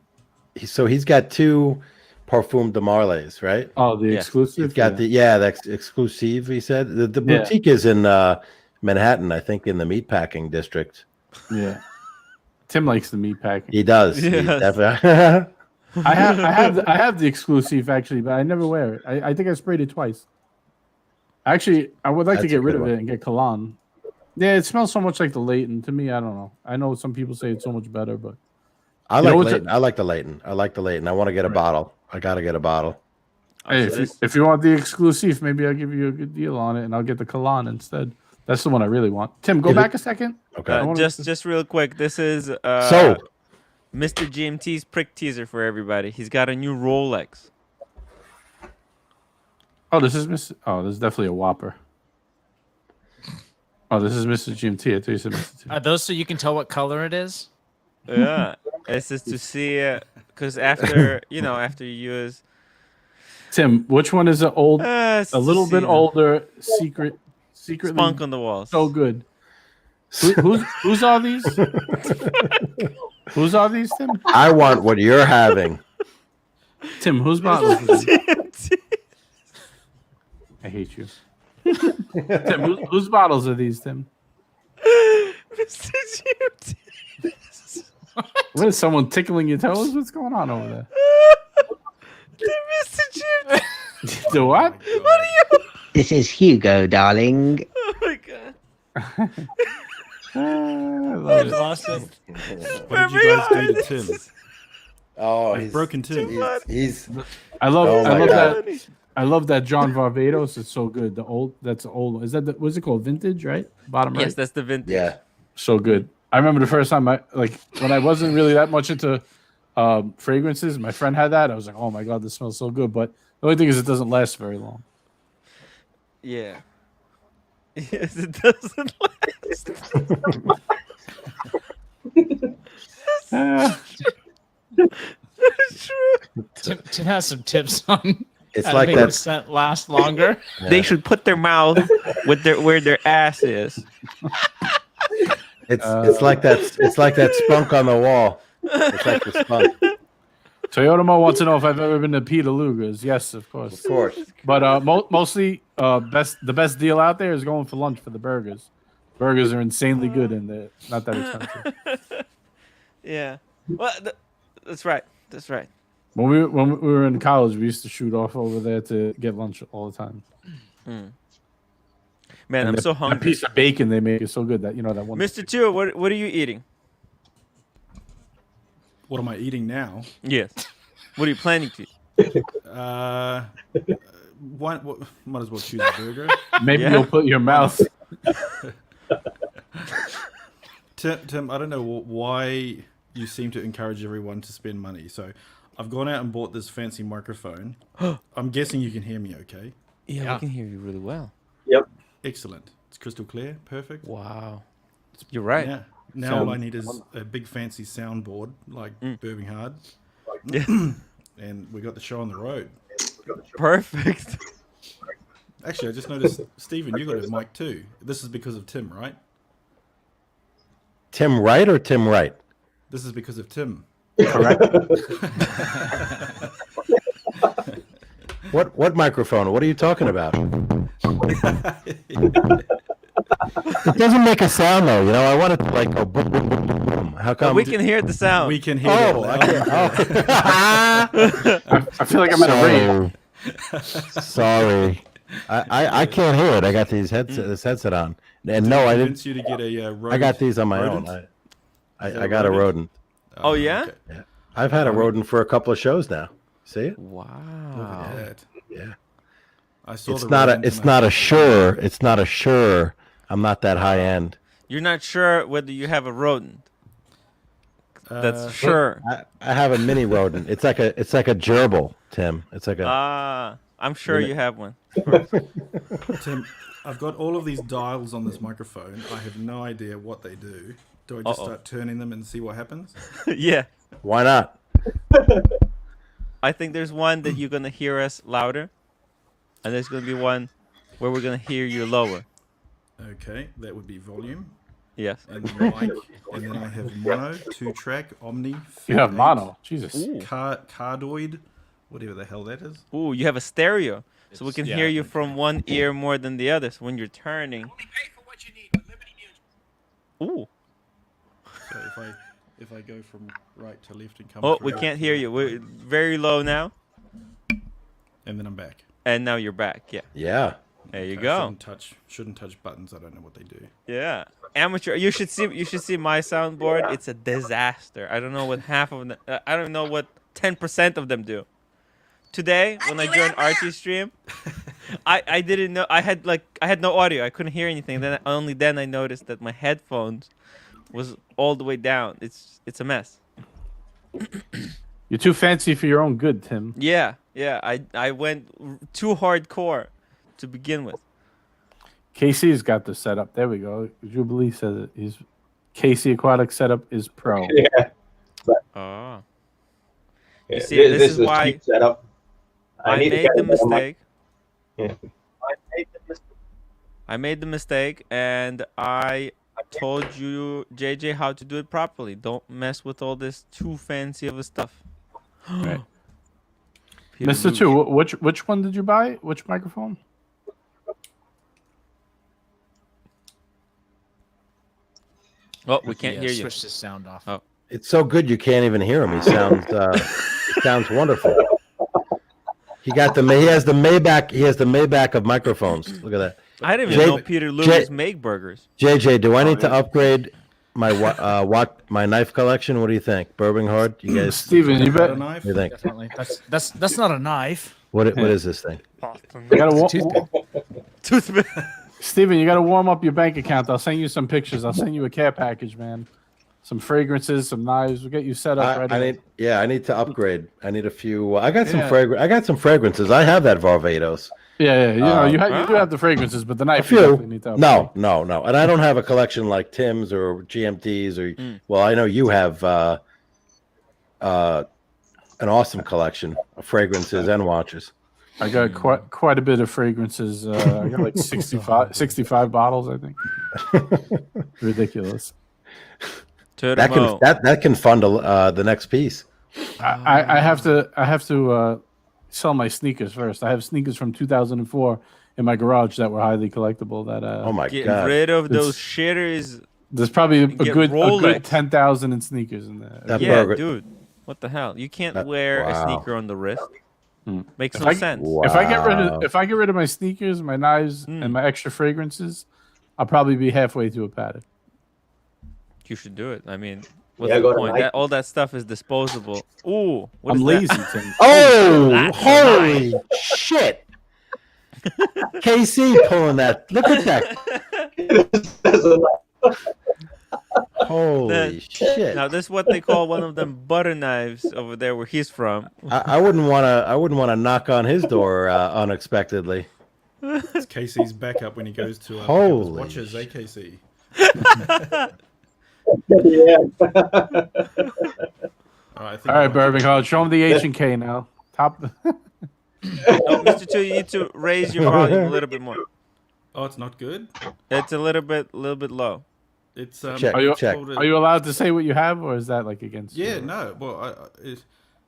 B: He's got two Parfum de Marleys, right?
H: Oh, the exclusive.
B: He's got that's exclusive. He said the boutique is in Manhattan, I think, in the meatpacking district.
H: Yeah. Tim likes the meatpacking.
B: He does.
A: Yes.
B: He definitely.
H: I have the exclusive actually, but I never wear it. I think I sprayed it twice. Actually, I would like to get rid of it and get Cologne. Yeah, it smells so much like the Leighton. To me, I don't know. I know some people say it's so much better, but
B: I like Leighton. I like the Leighton. I want to get a bottle. I got to get a bottle.
H: Hey, if you want the exclusive, maybe I'll give you a good deal on it, and I'll get the Cologne instead. That's the one I really want. Tim, go back a second.
B: Okay.
A: Just real quick. This is
B: so
A: Mr. GMT's prick teaser for everybody. He's got a new Rolex.
H: Oh, this is this is definitely a Whopper. Oh, this is Mr. GMT. I thought you said Mr. T.
F: Are those so you can tell what color it is?
A: Yeah, it's just to see because after you use.
H: Tim, which one is a little bit older, secretly
A: spunk on the walls?
H: So good. Who's all these? Who's all these, Tim?
B: I want what you're having.
H: Tim, whose bottle is this? I hate you. Tim, whose bottles are these, Tim?
A: Mr. GMT.
H: What is someone tickling your toes? What's going on over there?
A: Mr. GMT.
H: The what?
A: What are you?
J: This is Hugo, darling.
A: Oh my god.
H: I
F: Lost it.
L: What did you guys do to Tim?
B: Oh,
L: he's broken Tim.
B: He's.
H: I love that. I love that John Varvatos is so good. That's old. Is that what's it called? Vintage, right? Bottom right.
A: Yes, that's the vintage.
B: Yeah.
H: So good. I remember the first time when I wasn't really that much into fragrances. My friend had that. I was like, oh my god, this smells so good. But the only thing is, it doesn't last very long.
A: Yeah. Yes, it doesn't last. That's true.
F: Tim has some tips on.
B: It's
F: how
B: like
F: to make
B: that.
F: the scent last longer.
A: They should put their mouth where their ass is.
B: It's like that. It's like that spunk on the wall. It's like the spunk.
H: Toyota Mo wants to know if I've ever been to Piguet. Yes, of course.
B: Of course.
H: But mostly, the best deal out there is going for lunch for the burgers. Burgers are insanely good and they're not that expensive.
A: Yeah. Well, that's right. That's right.
H: When we were in college, we used to shoot off over there to get lunch all the time.
A: Man,
H: And
A: I'm
H: the-
A: so
H: That
A: hungry.
H: piece of bacon they make is so good that that one.
A: Mr. Tudor, what are you eating?
L: What am I eating now?
A: Yes. What are you planning to?
L: Might as well choose a burger.
H: Maybe
A: Yeah.
H: you'll put your mouth.
L: Tim, I don't know why you seem to encourage everyone to spend money. So I've gone out and bought this fancy microphone. I'm guessing you can hear me okay.
A: Yeah, we can hear you really well.
C: Yep.
L: Excellent. It's crystal clear. Perfect.
A: Wow. You're right.
L: Yeah. Now all I need is a big fancy soundboard like Burping Hard.
A: Yeah.
L: And we got the show on the road.
A: Perfect.
L: Actually, I just noticed, Stephen, you got a mic too. This is because of Tim, right?
B: Tim Wright or Tim Wright?
L: This is because of Tim.
B: Correct. What microphone? What are you talking about? It doesn't make a sound though. You know, I want it to like go boom, boom, boom, boom, boom. How come?
A: We can hear the sound.
L: We can hear
B: Oh,
L: it.
B: I can't. Oh.
H: I feel like I'm at a rave.
B: Sorry. I can't hear it. I got these this headset on, and no, I didn't.
L: Convince you to get a rodent.
B: I got these on my
L: rodent?
B: own. I got a rodent.
A: Oh, yeah?
L: Okay.
B: Yeah. I've had a rodent for a couple of shows now. See it?
L: Look
A: Wow.
L: at that.
B: Yeah.
L: I saw
B: It's
L: the
B: not a.
L: rodent
B: It's
L: and I
B: not a
L: thought,
B: sure. It's not a sure. I'm not that high end.
A: You're not sure whether you have a rodent. That's sure.
B: I have a mini rodent. It's like a gerbil, Tim. It's like a.
A: I'm sure you have one.
L: Tim, I've got all of these dials on this microphone. I have no idea what they do. Do I just start turning them and see what happens?
A: Yeah.
B: Why not?
A: I think there's one that you're gonna hear us louder, and there's gonna be one where we're gonna hear you lower.
L: Okay, that would be volume.
A: Yes.
L: And the mic, and then I have mono, 2-track, omni.
H: You have
L: 48,
H: mono. Jesus.
L: Cardoid, whatever the hell that is.
A: Ooh, you have a stereo, so we can
F: yeah,
A: hear you from one ear more than the other. So when you're turning. Ooh.
L: So if I go from right to left and come.
A: Oh,
L: through,
A: we can't hear you. We're very low now.
L: And then I'm back.
A: And now you're back. Yeah.
B: Yeah.
A: There you
L: I
A: go.
L: Shouldn't touch buttons. I don't know what they do.
A: Yeah. Amateur. You should see my soundboard. It's a disaster. I don't know what half of them. I don't know what 10% of them do. Today, when I joined Archie's stream, I didn't know. I had no audio. I couldn't hear anything. Then I noticed that my headphones was all the way down. It's a mess.
H: You're too fancy for your own good, Tim.
A: Yeah. I went too hardcore to begin with.
H: KC's got the setup. There we go. Jubilee says it. His KC Aquatic setup is pro.
C: Yeah.
A: Oh.
C: Yeah,
A: You see, this is
C: a
A: why
C: cheap setup.
A: I
C: need to
A: made
C: get
A: the
C: another mic.
A: mistake.
C: Yeah.
A: I made the mistake, and I told you, JJ, how to do it properly. Don't mess with all this too fancy of a stuff.
H: Right.
A: Peter
H: Mr.
A: Luke.
H: Two, which one did you buy? Which microphone?
A: Oh, we can't hear you.
F: Switch the sound off.
A: Oh.
B: It's so good you can't even hear him. He sounds sounds wonderful. He has the Maybach. He has the Maybach of microphones. Look at that.
A: I didn't even know Peter Lucas make burgers.
B: JJ, do I need to upgrade my my knife collection? What do you think? Bourbon Hard? You guys,
H: Steven, you bet.
B: What do you think?
F: Definitely. That's not a knife.
B: What is this thing?
H: You gotta
A: Toothpick.
H: Steven, you got to warm up your bank account. I'll send you some pictures. I'll send you a care package, man. Some fragrances, some knives. We'll get you set up right away.
B: I need to upgrade. I need a few. I got some fragrances. I have that Varvatos.
H: Yeah. You do have the fragrances, but the
B: A
H: knife you
B: few.
H: definitely need to upgrade.
B: No. And I don't have a collection like Tim's or GMT's or. Well, I know you have an awesome collection of fragrances and watches.
H: I got quite a bit of fragrances. I got like 65 bottles, I think. Ridiculous.
A: Turmo.
B: That can fund the next piece.
H: I have to sell my sneakers first. I have sneakers from 2004 in my garage that were highly collectible. That
B: Oh my
A: Get
B: god!
A: rid of
H: It's-
A: those shitters.
H: There's probably a
A: Get
H: good
A: Rolex.
H: 10,000 in sneakers in there.
B: That
A: Yeah,
B: burger-
A: dude. What the hell? You can't
B: That-
A: wear a
B: wow.
A: sneaker on the wrist. Makes
H: If
A: no
H: I-
A: sense.
H: If I get rid of
B: Wow.
H: my sneakers, my knives, and my extra fragrances, I'll probably be halfway to a Patek.
A: You should do it. I mean, what's
C: Yeah,
A: the
C: got a
A: point?
C: knife.
A: All that stuff is disposable. Ooh, what
H: I'm
A: is
H: lazy,
A: that?
H: Tim.
B: Oh,
A: That's
B: holy shit! KC pulling that. Look at that.
C: That's a lot.
B: Holy shit!
A: Now this is what they call one of them butter knives over there where he's from.
B: I wouldn't want to. I wouldn't want to knock on his door unexpectedly.
L: It's Casey's backup when he goes to pick up his
B: Holy
L: watches, KC.
C: Yeah.
L: I think
H: All right, Birmingham, show him the H&K now. Top.
A: No, Mr. Two, you need to raise your volume a little bit more.
L: Oh, it's not good.
A: It's a little bit low.
L: It's
B: Check.
H: Are you,
B: check.
H: are you allowed to say what you have, or is that like against?
L: Yeah,
H: your-
L: no. Well,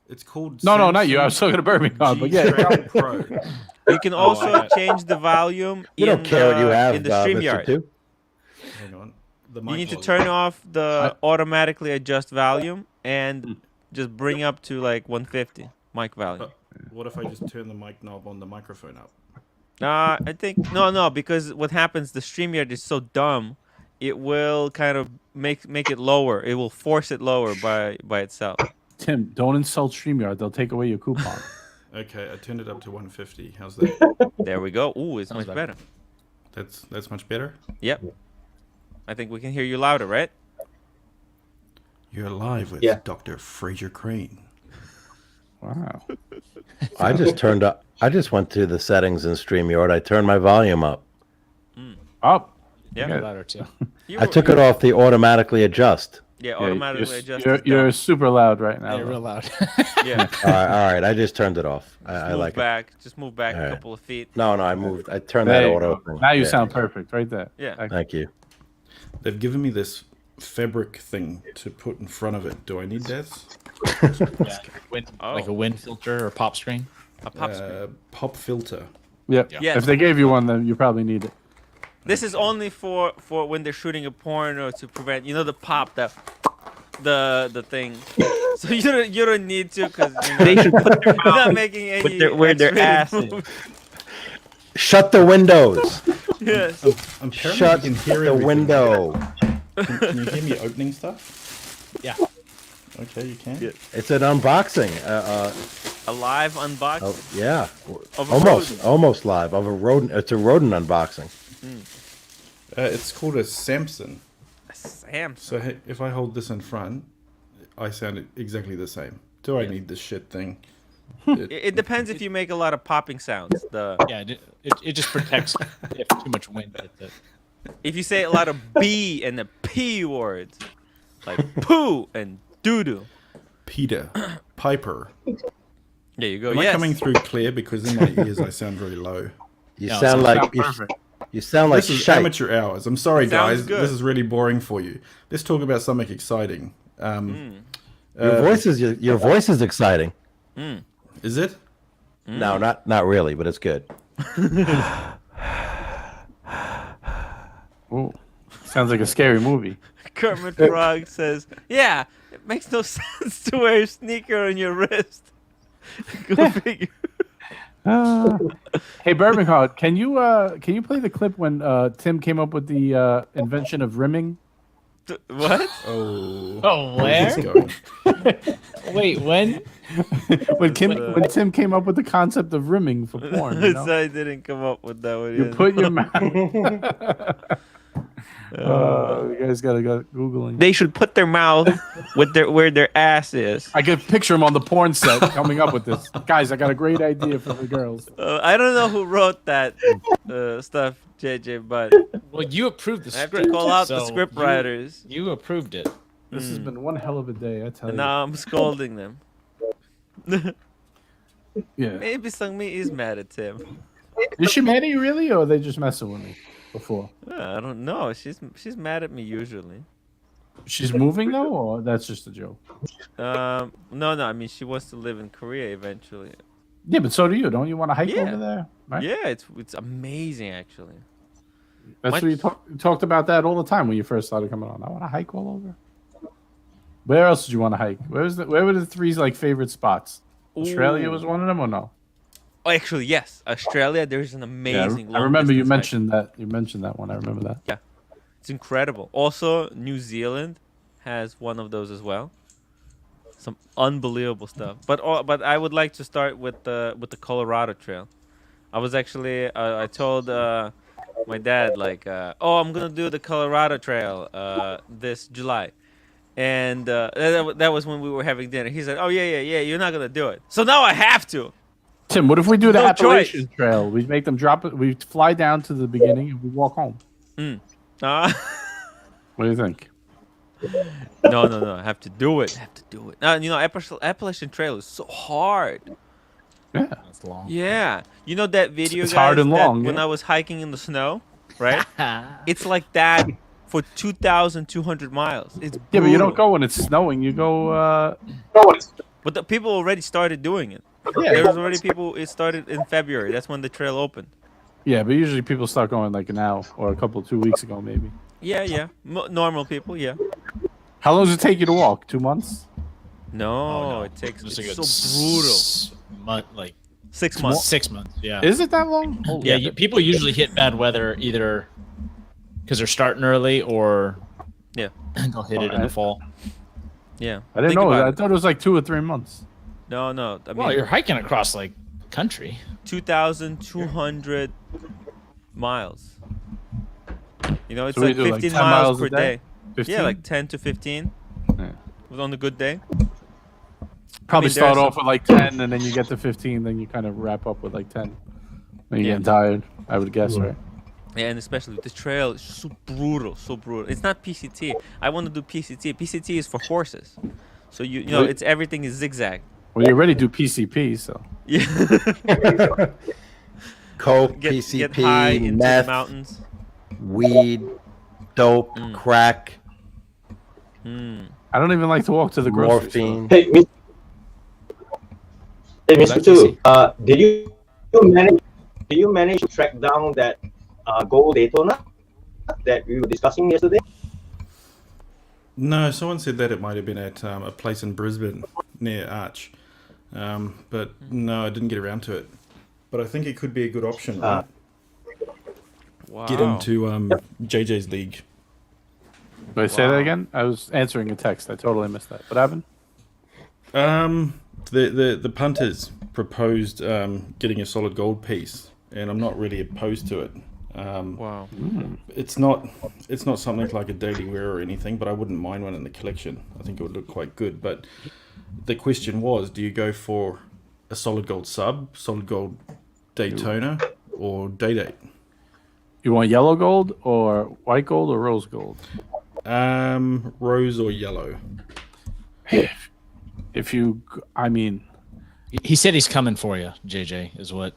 L: it's called.
H: No, not you. I was
L: Samsung
H: talking to Birmingham, but yeah.
L: G-Track Pro.
A: You can also change the volume
B: You don't care what you have,
A: in the
B: Mr.
A: StreamYard.
B: Two.
L: Hang on. The
A: You
L: mic
A: need to
L: volume.
A: turn off the automatically adjust volume and just bring up to like 150 mic volume.
L: What if I just turn the mic knob on the microphone up?
A: I think no, because what happens, the StreamYard is so dumb, it will kind of make it lower. It will force it lower by itself.
H: Tim, don't insult StreamYard. They'll take away your coupon.
L: Okay, I turned it up to 150. How's that?
A: There we go. Ooh, it's much better.
L: That's much better.
A: Yep. I think we can hear you louder, right?
L: You're live with
C: Yeah.
L: Dr. Fraser Crane.
H: Wow.
B: I just turned up. I just went to the settings in StreamYard. I turned my volume up.
H: Up.
A: Yeah.
H: Yeah.
F: Louder too.
B: I took it off the automatically adjust.
A: Yeah,
H: Yeah,
A: automatically adjust.
H: You're super loud right now.
F: Yeah,
H: though.
F: real loud.
A: Yeah.
B: All right. I just turned it off. I
A: Move
B: like it.
A: back. Just move back
B: All
A: a
B: right.
A: couple of feet.
B: No, I moved. I turned
H: There
B: that
H: you
B: auto
H: go.
B: thing.
H: Now you
B: Yeah.
H: sound perfect right there.
A: Yeah.
B: Thank you.
L: They've given me this fabric thing to put in front of it. Do I need that?
F: Yeah. Like
A: Oh.
F: a wind filter or pop screen.
A: A pop screen.
L: Pop filter.
H: Yep.
A: Yes.
H: If they gave you one, then you probably need it.
A: This is only for when they're shooting a porn or to prevent, the pop, the thing. So you don't need to, because
M: They should put their
A: you're not
M: mouth
A: making any
M: with where their ass
A: X-rated
M: is.
A: moves.
B: Shut the windows.
A: Yes.
L: Apparently
B: Shut
L: you can hear
B: the
L: everything.
B: window.
L: Can you hear me opening stuff?
F: Yeah.
L: Okay, you can.
B: It's an unboxing.
A: A live unboxing.
B: Oh, yeah.
A: Of a
B: Almost live of a rodent. It's a rodent unboxing.
L: It's called a Samson.
A: Sam.
L: So if I hold this in front, I sound exactly the same. Do I need this shit thing?
A: It depends if you make a lot of popping sounds.
F: Yeah, it just protects if too much wind hits it.
A: If you say a lot of B and the P words, like poo and doo-doo.
L: Peter, Piper.
A: There you go.
L: Am I
A: Yes.
L: coming through clear? Because in my ears I sound very low.
B: You
F: No,
B: sound
F: it
B: like
F: sounds
B: you,
F: perfect.
B: you sound like
L: This is
B: shite.
L: amateur hours. I'm sorry,
A: Sounds
L: guys.
A: good.
L: This is really boring for you. Let's talk about something exciting.
B: Your voice is exciting.
L: Is it?
B: No, not really, but it's good.
H: Ooh. Sounds like a scary movie.
A: Kermit Frog says, "Yeah, it makes no sense to wear a sneaker on your wrist." Go figure.
H: Hey, Birmingham, can you play the clip when Tim came up with the invention of rimming?
A: What?
F: Oh, where?
L: It's going.
F: Wait, when?
H: when Tim came up with the concept of rimming for porn. You know?
A: So I didn't come up with that one.
H: You
A: yet.
H: put your mouth. You guys gotta go googling.
M: They should put their mouth with where their ass is.
H: I could picture him on the porn set coming up with this. Guys, I got a great idea for the girls.
A: I don't know who wrote that stuff, JJ, but
F: Well, you approved the
A: I have
F: script.
A: to call out the
F: so
A: script writers.
F: You approved it.
H: This has been one hell of a day, I tell
A: And
H: you.
A: now I'm scolding them.
H: Yeah.
A: Maybe Sungmi is mad at Tim.
H: Is she mad at you really, or are they just messing with me before?
A: I don't know. She's mad at me usually.
H: She's moving though, or that's just a joke?
A: No. I mean, she wants to live in Korea eventually.
H: Yeah, but so do you. Don't you want to hike
A: Yeah.
H: over there? Right?
A: Yeah, it's amazing actually.
H: That's what you talked about that all the time when you first started coming on. I want to hike all over. Where else did you want to hike? Where were the three like favorite spots? Australia was one of them, or no?
A: Oh, actually, yes. Australia, there's an amazing.
H: I remember you
A: long-distance
H: mentioned that. You mentioned that one. I remember that.
A: Yeah, it's incredible. Also, New Zealand has one of those as well. Some unbelievable stuff. But I would like to start with the Colorado Trail. I was actually I told my dad like I'm gonna do the Colorado Trail this July, and that was when we were having dinner. He said, "Oh yeah, you're not gonna do it." So now I have to.
H: Tim, what if we do the
A: No
H: Appalachian
A: choice.
H: Trail? We make them drop it. We fly down to the beginning and we walk home. What do you think?
A: No. I have to do it. Appalachian Trail is so hard.
H: Yeah,
F: That's long.
A: Yeah, you know that video,
H: It's
A: guys,
H: hard and
A: that
H: long,
A: when
H: yeah.
A: I was hiking in the snow, right? It's like that for 2,200 miles. It's brutal.
H: Yeah, but you don't go when it's snowing. You go.
A: But the people already started doing it.
H: Yeah.
A: There was already people. It started in February. That's when the trail opened.
H: Yeah, but usually people start going like now or 2 weeks ago, maybe.
A: Yeah. Normal people, yeah.
H: How long does it take you to walk? 2 months?
A: No, it takes.
F: Just
A: It's
F: like
A: so brutal.
F: like
A: 6 months.
F: 6 months. Yeah.
H: Is it that long?
F: Yeah. People usually hit bad weather either because they're starting early or
A: Yeah.
F: they'll hit it in the fall.
A: Yeah.
H: I didn't
A: Think
H: know
A: about
H: that. I
A: it.
H: thought it was like 2 or 3 months.
A: No. I mean,
F: Well, you're hiking across like country.
A: 2,200 miles. You know, it's
H: So we
A: like
H: do, like,
A: 15
H: 10
A: miles
H: miles
A: per
H: a day?
A: day.
H: 15?
A: Yeah, like 10 to 15.
H: Yeah.
A: On a good day.
H: Probably
A: there's
H: start
A: some-
H: off with like 10 and then you get to 15, then you kind of wrap up with like 10. Then you're
A: Yeah.
H: getting tired, I would guess, right?
A: Yeah, and especially the trail is so brutal. It's not PCT. I want to do PCT. PCT is for horses. So you know,
H: Wait.
A: it's everything is zigzag.
H: Well, you already do PCP, so.
A: Yeah.
B: Coke,
A: Get
B: PCP,
A: high into the
B: meth,
A: mountains.
B: weed, dope, crack,
H: I don't even like to walk to the grocery store.
B: morphine.
C: Hey, Mr. Chu, did you manage to track down that gold Daytona that we were discussing yesterday?
L: No, someone said that it might have been at a place in Brisbane near Arch, but no, I didn't get around to it. But I think it could be a good option. Right?
A: Wow.
L: Get into JJ's league.
H: Did I say that again? I was answering a text. I totally missed that. What happened?
L: The punters proposed getting a solid gold piece, and I'm not really opposed to it.
A: Wow.
L: It's not something like a daily wear or anything, but I wouldn't mind one in the collection. I think it would look quite good. But the question was, do you go for a solid gold sub, solid gold Daytona, or day date?
H: You want yellow gold or white gold or rose gold?
L: Rose or yellow.
H: If you, I mean,
F: He said he's coming for you, JJ, is what.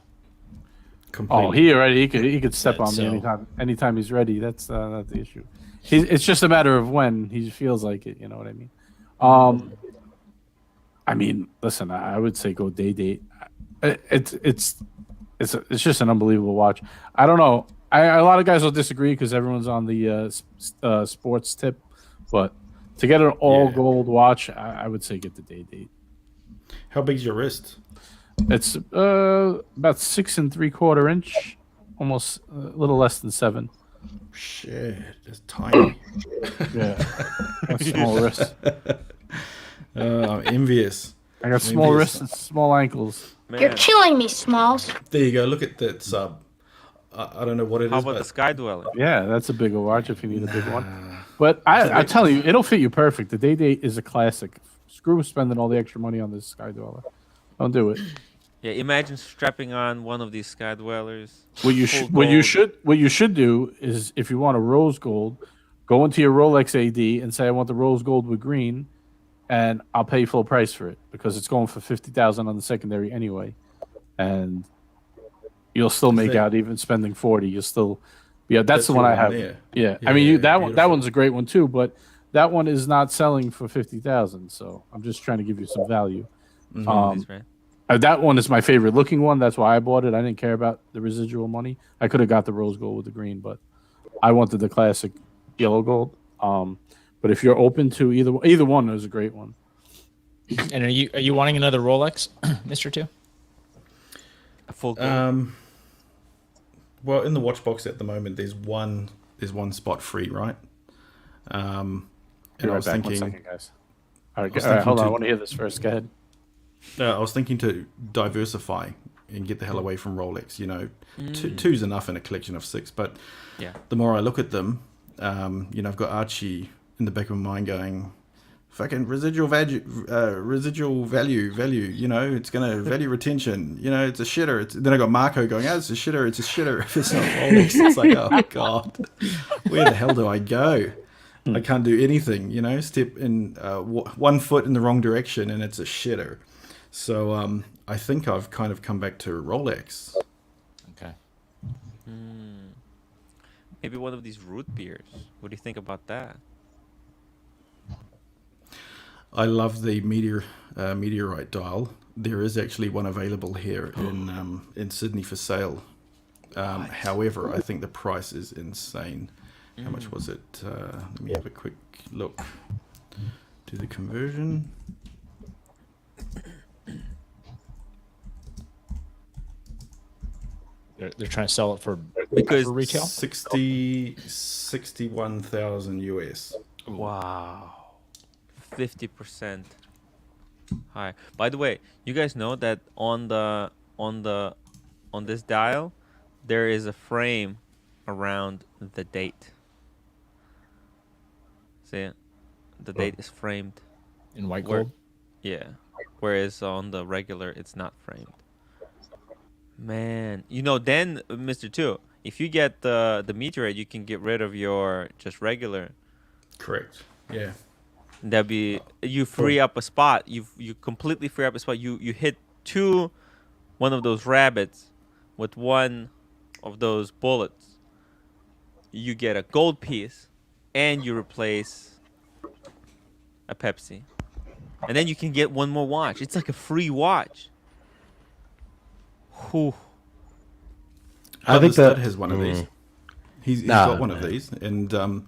L: Completely.
H: he could step on me anytime he's ready. That's not the issue. It's just a matter of when he feels like it. You know what I mean? I mean, listen, I would say go day date. It's just an unbelievable watch. I don't know. A lot of guys will disagree because everyone's on the sports tip, but to get an all gold watch, I would say get the day date.
L: How big's your wrist?
H: It's about 6 3/4 inch, almost a little less than 7.
L: Shit, it's tiny.
H: Yeah, that's small wrist.
L: I'm envious.
H: I got small wrists and small ankles.
N: You're killing me, Smalls.
L: There you go. Look at that sub. I don't know what it
A: How
L: is.
A: about the Sky Dweller?
H: Yeah, that's a bigger watch if you need a big one. But I'm telling you, it'll fit you perfect. The Day Date is a classic. Screw spending all the extra money on this Sky Dweller. Don't do it.
A: Yeah, imagine strapping on one of these Sky Dwellers.
H: What you should do is, if you want a rose gold, go into your Rolex AD and say I want the rose gold with green, and I'll pay full price for it because it's going for $50,000 on the secondary anyway, and you'll still make out even spending $40. You'll still, that's the one I have.
L: there.
H: Yeah,
L: Yeah,
H: I mean that
L: beautiful.
H: one's a great one too. But that one is not selling for 50,000. So I'm just trying to give you some value. That one is my favorite looking one. That's why I bought it. I didn't care about the residual money. I could have got the rose gold with the green, but I wanted the classic yellow gold. But if you're open to either one, is a great one.
F: And are you wanting another Rolex, Mr. Two?
A: A full gold.
L: Well, in the watch box at the moment, there's one spot free, right? And I was thinking,
H: 1 second, guys. All right, hold on. I want to hear this first. Go ahead.
L: I was thinking to diversify and get the hell away from Rolex. You know, two's enough in a collection of 6. But the more I look at them, you know, I've got Archie in the back of my mind going, fucking residual value. You know, it's gonna value retention. You know, it's a shitter. Then I got Marco going, it's a shitter. It's a shitter. If it's not Rolex, it's like, oh god, where the hell do I go? I can't do anything. You know, step in 1 foot in the wrong direction and it's a shitter. So I think I've kind of come back to Rolex.
F: Okay.
A: Maybe one of these root beers. What do you think about that?
L: I love the meteorite dial. There is actually one available here in Sydney for sale. However, I think the price is insane. How much was it? Let me have a quick look. Do the conversion.
F: They're trying to sell it for retail.
L: 61,000 US.
A: Wow. 50% high. By the way, you guys know that on this dial there is a frame around the date. See it? The date is framed
F: in white gold.
A: Yeah. Whereas on the regular it's not framed. Man, you know, then Mr. Two, if you get the meteorite, you can get rid of your just regular.
L: Correct. Yeah.
A: That'd be, you free up a spot. You completely free up a spot. You hit one of those rabbits with one of those bullets. You get a gold piece, and you replace a Pepsi, and then you can get one more watch. It's like a free watch. Whew.
B: I think
L: that has one of these. He's got one of these, and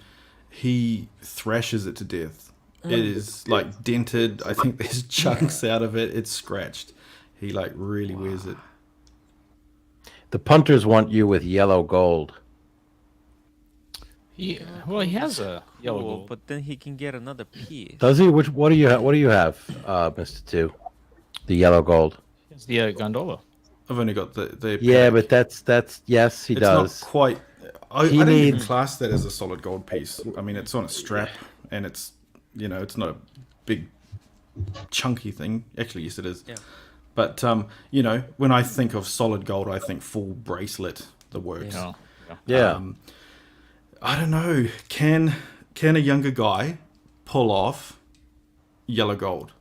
L: he thrashes it to death. It is like dented. I think there's chunks out of it. It's scratched. He like really wears it.
B: The punters want you with yellow gold.
F: Well, he has a yellow gold,
A: but then he can get another piece.
B: Does he? What do you have? What do you have, Mr. Two? The yellow gold.
F: It's the gondola.
L: I've only got the
B: yeah, but that's yes, he does.
L: It's not quite. I don't even class that as a solid gold piece. I mean, it's on a strap, and it's, you know, it's not a big chunky thing. Actually, yes, it is.
A: Yeah.
L: But you know, when I think of solid gold, I think full bracelet, the works.
B: Yeah.
L: I don't know. Can a younger guy pull off yellow gold?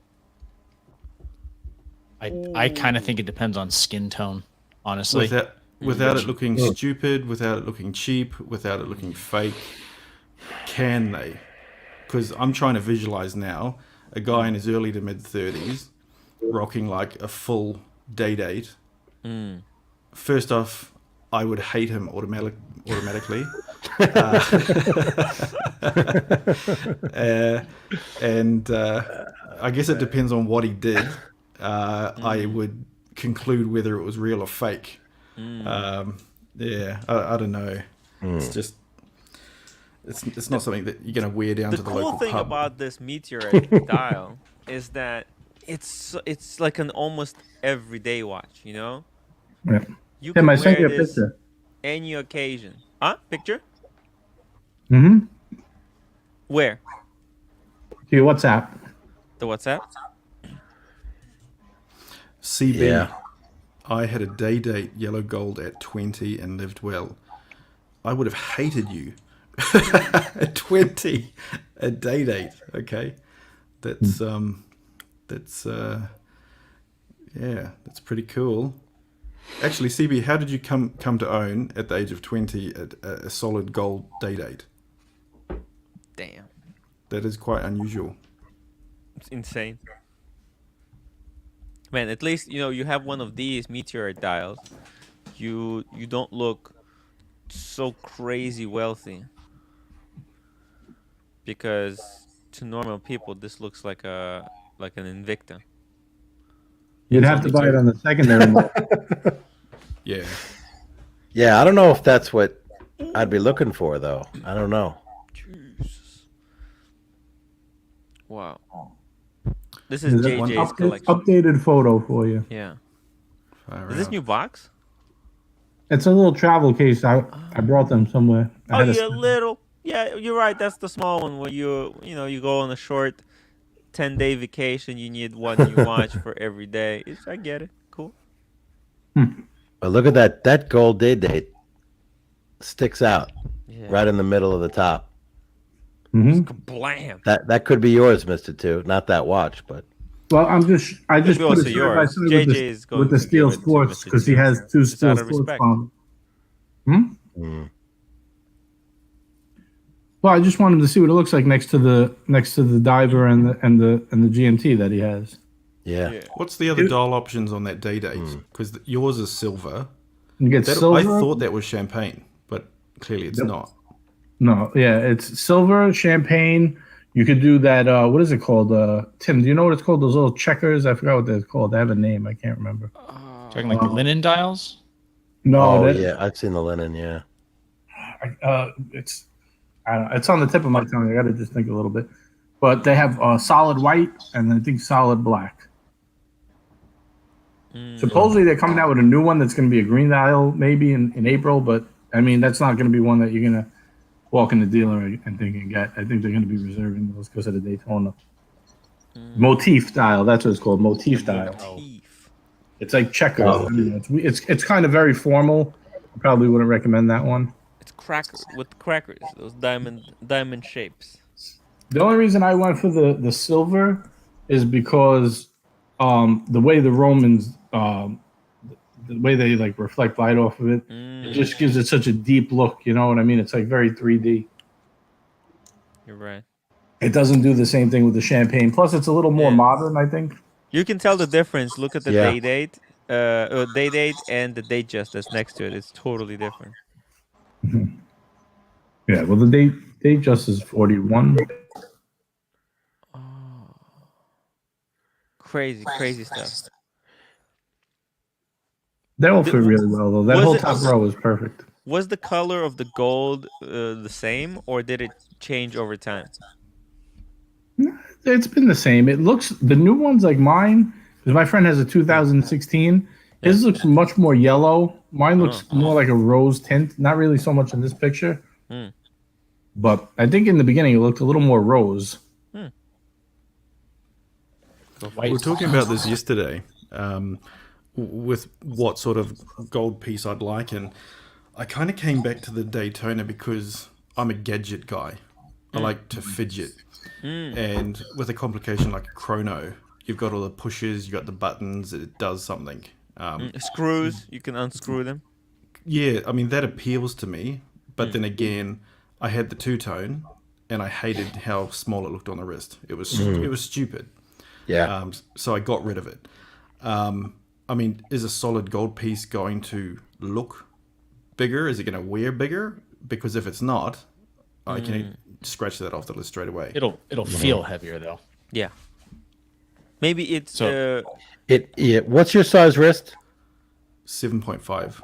F: I kind of think it depends on skin tone, honestly.
L: Without it looking stupid, without it looking cheap, without it looking fake, can they? Because I'm trying to visualize now a guy in his early to mid 30s rocking like a full day date. First off, I would hate him automatically. And I guess it depends on what he did. I would conclude whether it was real or fake. Yeah, I don't know. It's just it's not something that you're gonna wear down to the local pub.
A: The cool thing about this meteorite dial is that it's like an almost everyday watch. You know, you can wear this any occasion. Picture?
O: Mm-hmm.
A: Where?
O: To your WhatsApp.
A: The WhatsApp?
L: CB.
B: Yeah.
L: I had a day date yellow gold at 20 and lived well. I would have hated you at 20, a day date. Okay, that's that's pretty cool. Actually, CB, how did you come to own at the age of 20 a solid gold day date?
A: Damn.
L: That is quite unusual.
A: It's insane. Man, at least you have one of these meteorite dials. You don't look so crazy wealthy, because to normal people this looks like an Invicta.
O: You'd
A: It's
O: have to
A: only
O: buy it
A: two-
O: on the secondary market.
L: Yeah.
B: Yeah, I don't know if that's what I'd be looking for, though. I don't know.
A: Jesus. Wow. This is
O: There's one
A: JJ's collection.
O: updated photo for you.
A: Yeah.
L: Far
A: Is this
L: out.
A: new box?
O: It's a little travel case. I brought them somewhere. I
A: Oh,
O: had a-
A: yeah, little. Yeah, you're right. That's the small one where you go on a short 10-day vacation. You need one new watch for every day. I get it. Cool.
B: But look at that. That gold date sticks out
A: Yeah.
B: right in the middle of the top.
A: Blam.
B: That could be yours, Mr. Two. Not that watch, but
O: Well, I just
A: Could be
O: put
A: also
O: it side by
A: yours.
O: side with
A: JJ
O: the,
A: is going
O: with the
A: to
O: Steel
A: give it to
O: Sports
A: Mr.
O: because he
A: Two.
O: has two
A: It's
O: Steel
A: out of
O: Sports
A: respect.
O: on. Well, I just wanted to see what it looks like next to the diver and the GMT that he has.
B: yeah.
L: What's the other dial options on that day date? Because yours is silver.
O: You get
L: I
O: silver.
L: thought that was champagne, but clearly it's not.
O: No, yeah, it's silver, champagne. You could do that. What is it called? Tim, do you know what it's called? Those little checkers? I forgot what they're called. They have a name. I can't remember.
F: Talking like the linen dials.
O: No,
B: Oh,
O: that,
B: yeah. I've seen the linen, yeah.
O: it's I don't know, it's on the tip of my tongue. I got to just think a little bit. But they have solid white and I think solid black. Supposedly they're coming out with a new one that's going to be a green dial maybe in April, but I mean that's not going to be one that you're going to walk in the dealer and think and get. I think they're going to be reserving those because of the Daytona. Motif dial, that's what it's called, motif dial.
A: Motif.
O: It's like checkers. I mean, it's kind of very formal. I probably wouldn't recommend that one.
A: It's crackers with crackers. Those diamond shapes.
O: The only reason I went for the silver is because the way the Romans the way they like reflect light off of it, it just gives it such a deep look. You know what I mean? It's like very 3D.
A: You're right.
O: It doesn't do the same thing with the champagne. Plus, it's a little more modern, I think.
A: You can tell the difference. Look at the
B: Yeah.
A: day date and the date just that's next to it. It's totally different.
O: Yeah. Well, the date just is 41.
A: Crazy stuff.
O: They all fit really well, though. That
A: Was
O: whole
A: it-
O: top row is perfect.
A: Was the color of the gold the same, or did it change over time?
O: It's been the same. It looks the new ones like mine. Because my friend has a 2016. His looks much more yellow. Mine looks more like a rose tint. Not really so much in this picture. But I think in the beginning it looked a little more rose.
L: We were talking about this yesterday, with what sort of gold piece I'd like, and I kind of came back to the Daytona because I'm a gadget guy. I like to fidget, and with a complication like a chrono, you've got all the pushes, you got the buttons, it does something.
A: Screws, you can unscrew them.
L: Yeah, I mean that appeals to me, but then again, I had the two-tone, and I hated how small it looked on the wrist. It was stupid.
B: Yeah.
L: So I got rid of it. I mean, is a solid gold piece going to look bigger? Is it going to wear bigger? Because if it's not, I can scratch that off the list straight away.
F: It'll feel heavier though.
A: Yeah. Maybe it's
B: What's your size wrist?
L: 7.5.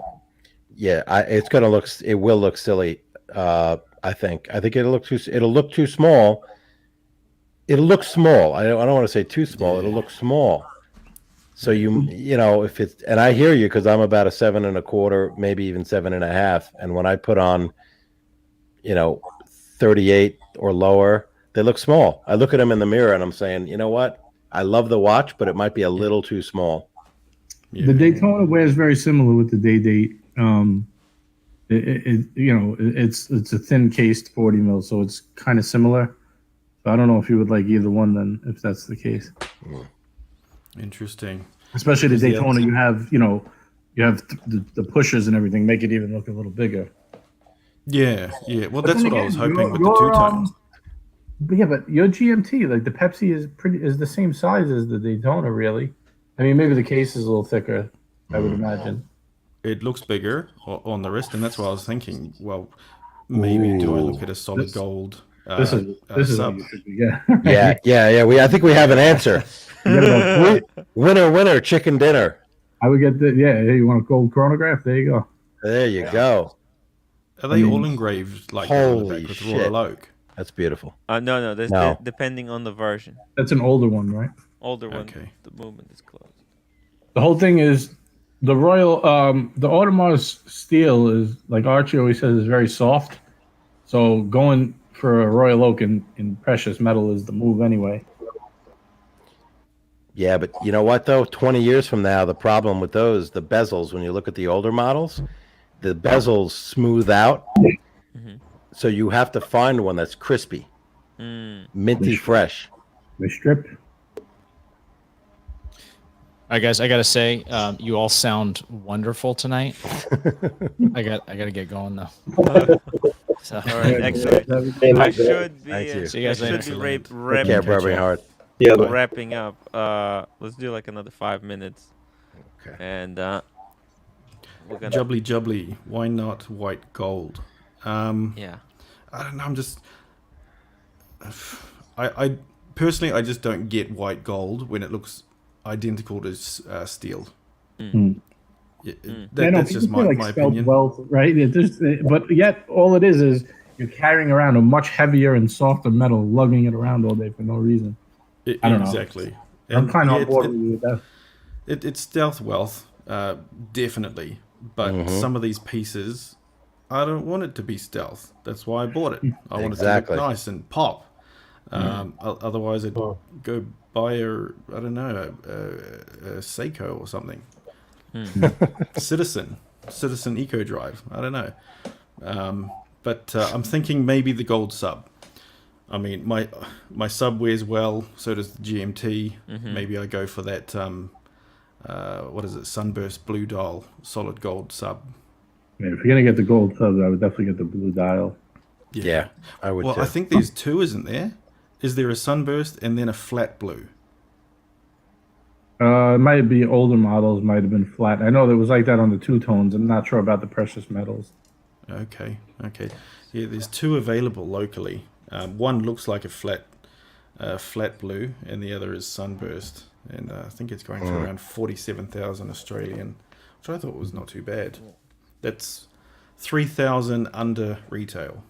B: Yeah, it's gonna look. It will look silly. I think it'll look too small. It'll look small. I don't want to say too small. It'll look small. So you know if it's, and I hear you because I'm about a 7 1/4, maybe even 7 1/2. And when I put on, 38 or lower, they look small. I look at them in the mirror and I'm saying, you know what? I love the watch, but it might be a little too small.
L: Yeah.
O: The Daytona wears very similar with the date. It's a thin cased 40 mil, so it's kind of similar. So I don't know if you would like either one then, if that's the case.
L: Interesting.
O: Especially the Daytona, you have the pushers and everything, make it even look a little bigger.
L: Yeah. Well,
O: But
L: that's
O: then
L: what I was
O: again,
L: hoping with the two-tone.
O: But yeah, but your GMT, like the Pepsi, is the same size as the Daytona, really. I mean, maybe the case is a little thicker. I would imagine.
L: It looks bigger on the wrist, and that's why I was thinking. Well, maybe do I look at a solid gold?
O: This is what
L: sub?
O: you should be getting.
B: Yeah. I think we have an answer. Winner, chicken dinner.
O: I would get you want a gold chronograph? There you go.
B: There you go.
L: Are they all engraved like that on the
B: Holy
L: back with
B: shit.
L: royal oak?
B: That's beautiful.
A: No.
B: No.
A: Depending on the version.
O: That's an older one, right?
A: Older one.
L: Okay.
A: The movement is closed.
O: The whole thing is the royal, the Audemars steel is, like Archie always says, is very soft. So going for a royal oak in precious metal is the move anyway.
B: Yeah, but you know what though? 20 years from now, the problem with those, the bezels, when you look at the older models, the bezels smooth out.
A: Mm-hmm.
B: So you have to find one that's crispy, minty fresh.
O: They strip.
F: All right, guys, I gotta say, you all sound wonderful tonight. I gotta get going though. So,
A: All right, excellent. I should be.
B: Thank you.
F: See you guys later.
A: Wrapping up. Let's do like another 5 minutes.
B: Okay.
A: And we're gonna
L: Jubbly. Why not white gold?
A: Yeah.
L: I don't know. I'm just. I personally, I just don't get white gold when it looks identical to steel. That's just my opinion.
O: Wealth, right? But yet, all it is you're carrying around a much heavier and softer metal, lugging it around all day for no reason. I don't know.
L: Exactly.
O: I'm kind of on board with you with that.
L: It's stealth wealth, definitely. But some of these pieces, I don't want it to be stealth. That's why I bought it. I want it to look nice and pop. Otherwise, I'd go buy a Seiko or something. Citizen Eco Drive. I don't know. But I'm thinking maybe the gold sub. I mean, my sub wears well, so does the GMT. Maybe I go for that, what is it, Sunburst Blue Dial solid gold sub.
O: Yeah, if you're going to get the gold subs, I would definitely get the blue dial.
B: Yeah, I would
L: Well,
B: too.
L: I think there's two, isn't there? Is there a Sunburst and then a flat blue?
O: It might be older models, might have been flat. I know there was like that on the two-tones. I'm not sure about the precious metals.
L: Okay. Yeah, there's two available locally. One looks like a flat blue, and the other is Sunburst. And I think it's going for around 47,000 Australian, which I thought was not too bad. That's 3,000 under retail.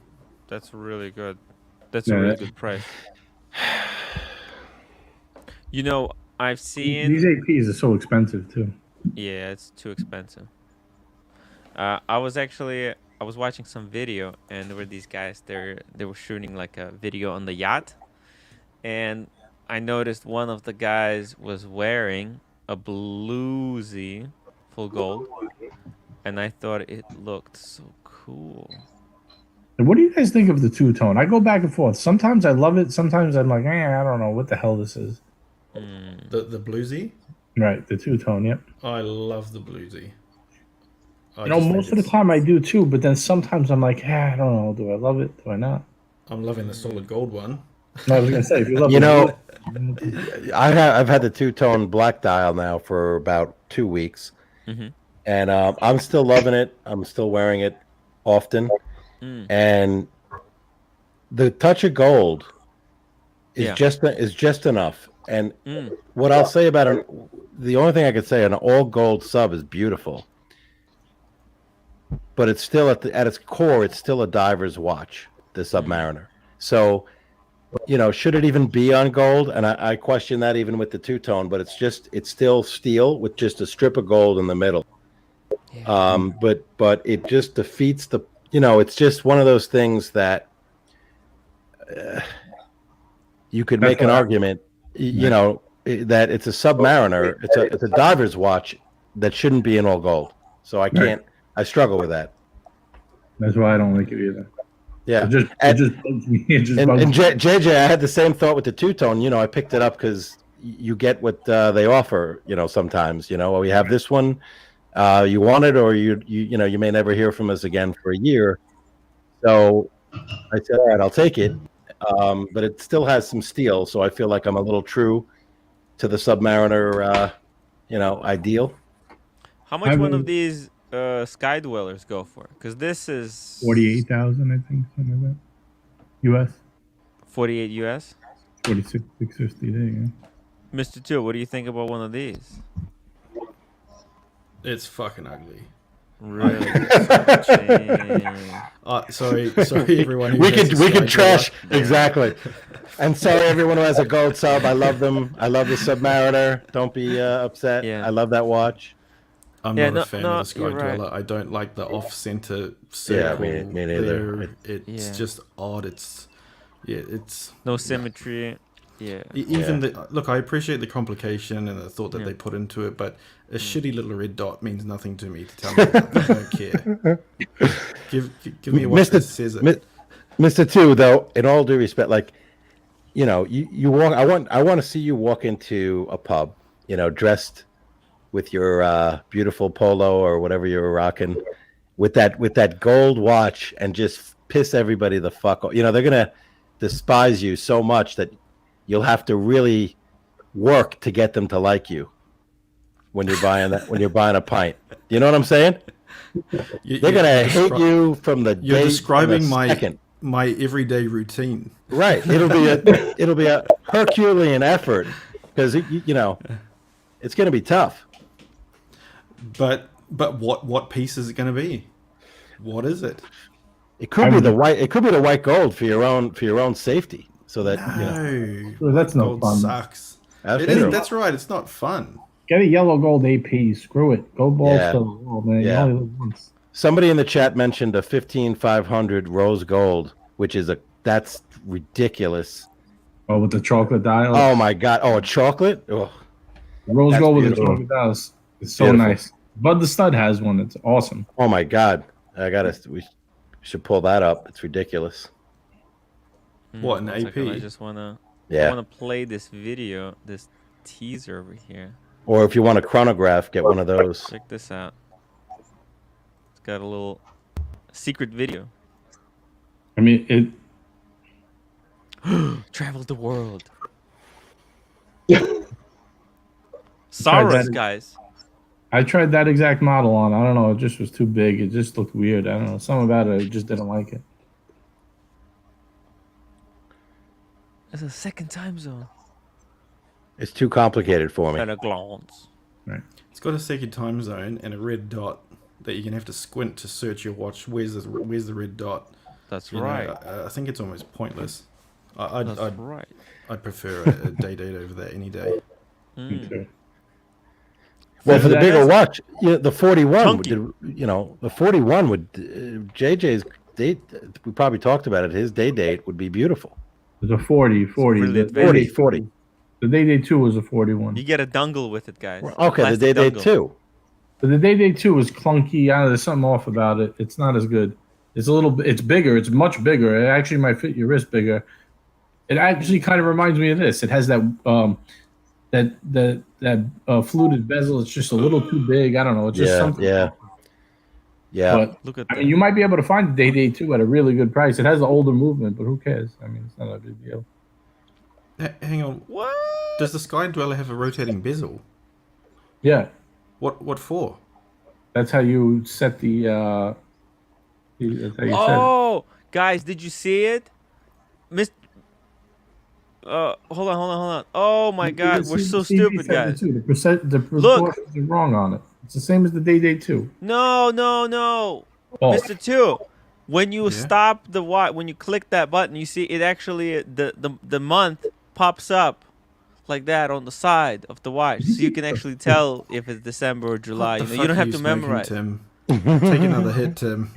A: That's really good. That's a really good price. You know, I've seen
O: These APs are so expensive too.
A: Yeah, it's too expensive. I was watching some video, and there were these guys. They were shooting like a video on the yacht, and I noticed one of the guys was wearing a bluesy full gold, and I thought it looked so cool.
O: And what do you guys think of the two-tone? I go back and forth. Sometimes I love it. Sometimes I'm like, I don't know what the hell this is.
L: The bluesy?
O: Right, the two-tone, yep.
L: I love the bluesy.
O: Most of the time I do too, but then sometimes I'm like, I don't know. Do I love it? Do I not?
L: I'm loving the solid gold one.
O: I was gonna say, if you love
B: I've had the two-tone black dial now for about 2 weeks, and I'm still loving it. I'm still wearing it often, and the touch of gold is just enough. And what I'll say about it, the only thing I could say, an all gold sub is beautiful, but it's still at its core, it's still a diver's watch, the Submariner. So, should it even be on gold? And I question that even with the two-tone, but it's still steel with just a strip of gold in the middle. But it just defeats it's just one of those things that you could make an argument, that it's a Submariner, it's a diver's watch that shouldn't be in all gold. So I struggle with that.
O: That's why I don't like it either.
B: Yeah,
O: it just bugs me.
B: And JJ, I had the same thought with the two-tone. I picked it up because you get what they offer. Sometimes we have this one. You want it, or you may never hear from us again for a year. So I said, all right, I'll take it. but it still has some steel, so I feel like I'm a little true to the Submariner, ideal.
A: How much one of these Sky Dwellers go for? Because this is
O: 48,000, I think, something like that. US.
A: 48 US.
O: 46,650 there. Yeah.
A: Mr. Two, what do you think about one of these?
L: It's fucking ugly.
A: Really?
L: Sorry, everyone.
B: We could trash exactly. And sorry, everyone who has a gold sub. I love them. I love the Submariner. Don't be upset.
A: Yeah.
B: I love that watch.
L: I'm not a fan of the Sky Dweller. Right. I don't like the off-center circle.
B: Yeah, me neither.
L: It's just odd. It's
A: no symmetry. Yeah.
L: Even look, I appreciate the complication and the thought that they put into it, but a shitty little red dot means nothing to me. To tell me that. I don't care. Give me a watch that says it.
B: Mr. Two, though, in all due respect, like, you walk. I want to see you walk into a pub, dressed with your beautiful polo or whatever you're rocking, with that gold watch, and just piss everybody the fuck off. They're gonna despise you so much that you'll have to really work to get them to like you when you're buying a pint. You know what I'm saying? They're gonna hate you from the
L: You're
B: day,
L: describing
B: second.
L: my everyday routine.
B: Right. It'll be a Herculean effort because it's going to be tough.
L: But what piece is it going to be? What is it?
B: It could be the white. It could be the white gold for your own safety, so that
O: Well, that's no
L: gold
O: fun.
L: sucks. That's right. It's not fun.
O: Get a yellow gold AP. Screw it. Gold balls
B: Yeah.
O: to the wall, man.
B: Yeah.
O: You only live once.
B: Somebody in the chat mentioned a 15500 rose gold, which is that's ridiculous.
O: Oh, with the chocolate dial.
B: Oh my god! Oh, a chocolate. Oh,
O: Rose
B: that's
O: gold with the
B: beautiful.
O: chocolate dial. It's so
B: Beautiful.
O: nice. Bud the Stud has one. It's awesome.
B: Oh my god! We should pull that up. It's ridiculous.
L: What, an
A: One
L: AP?
A: second, I just wanna play this video, this teaser over here.
B: Or if you want a chronograph, get one of those.
A: Check this out. It's got a little secret video.
O: I mean, it.
A: Traveled the world. Sorrows, guys.
O: I tried that exact model on. I don't know. It just was too big. It just looked weird. I don't know. Something about it. I just didn't like it.
A: It's a second time zone.
B: It's too complicated for me.
A: At a glance.
O: Right.
L: It's got a second time zone and a red dot that you can have to squint to search your watch. Where's the red dot?
A: That's
L: You
A: right.
L: know, I think it's almost pointless.
A: That's right.
L: I'd prefer a day date over that any day.
O: Okay.
B: Well, for the
A: That
B: bigger
A: is
B: watch, the 41
A: chunky.
B: the 41 would JJ's date. We probably talked about it. His day date would be beautiful.
O: It was a 40.
A: really
O: The
B: 40.
O: The Day 2 was a 41.
A: You get a dongle with it, guys.
B: Okay, the
A: Plastic
B: day
A: dongle.
B: 2.
O: But the Day 2 was clunky. I don't know, there's something off about it. It's not as good. It's a little. It's bigger. It's much bigger. It actually might fit your wrist bigger. It actually kind of reminds me of this. It has that fluted bezel. It's just a little too big. I don't know. It's just something.
B: Yeah.
O: But
A: Look at
O: I
A: that.
O: mean, you might be able to find the Day 2 at a really good price. It has the older movement, but who cares? I mean, it's not a big deal.
L: Hang on.
A: What?
L: Does the Sky Dweller have a rotating bezel?
O: Yeah,
L: What for?
O: that's how you set the. That's how you set it.
A: Oh, guys, did you see it? Hold on. Oh my God, we're so stupid, guys.
O: The proportions are wrong on it. It's the same as the Day 2.
A: No.
O: Oh.
A: Mr. Two, when you stop the watch, when you click that button, you see it actually the month pops up like that on the side of the watch, so you can actually tell if it's December or July.
L: What the
A: You don't
L: fuck
A: have
L: are
A: to
L: smoking,
A: memorize.
L: Tim? Take another hit, Tim.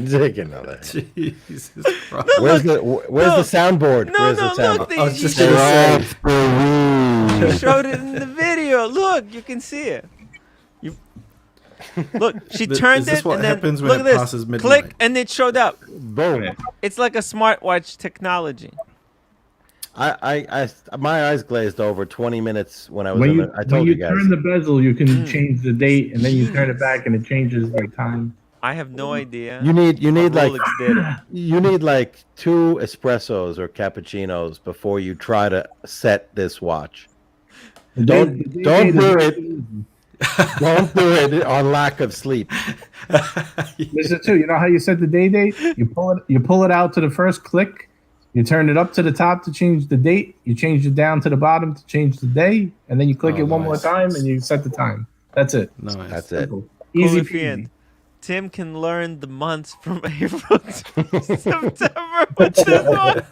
B: Take another.
L: Jesus Christ.
B: Where's the soundboard? Where's the soundboard?
A: Look,
L: I was just
A: you
L: gonna say.
A: You showed it in the video. Look, you can see it. Look, she turned
L: Is this
A: it
L: what
A: and then
L: happens when
A: look
L: it
A: at this.
L: passes midnight?
A: Click and it showed up.
B: Boom.
A: It's like a smartwatch technology.
B: I my eyes glazed over 20 minutes when I was
O: When
B: I told
O: you
B: you guys.
O: turn the bezel, you can change the date, and then you turn it back, and it changes the time.
A: I have no idea.
B: You need
A: how
B: like
A: Rolex did it.
B: you need like 2 espressos or cappuccinos before you try to set this watch. Don't do it. Don't do it on lack of sleep.
O: Listen too. You know how you set the day date? You pull it out to the first click. You turn it up to the top to change the date. You change it down to the bottom to change the day, and then you click it one more time and you set the time. That's it.
L: Nice.
B: That's it.
O: Easy
A: Coefficient. Tim can learn the months from April to September with this one.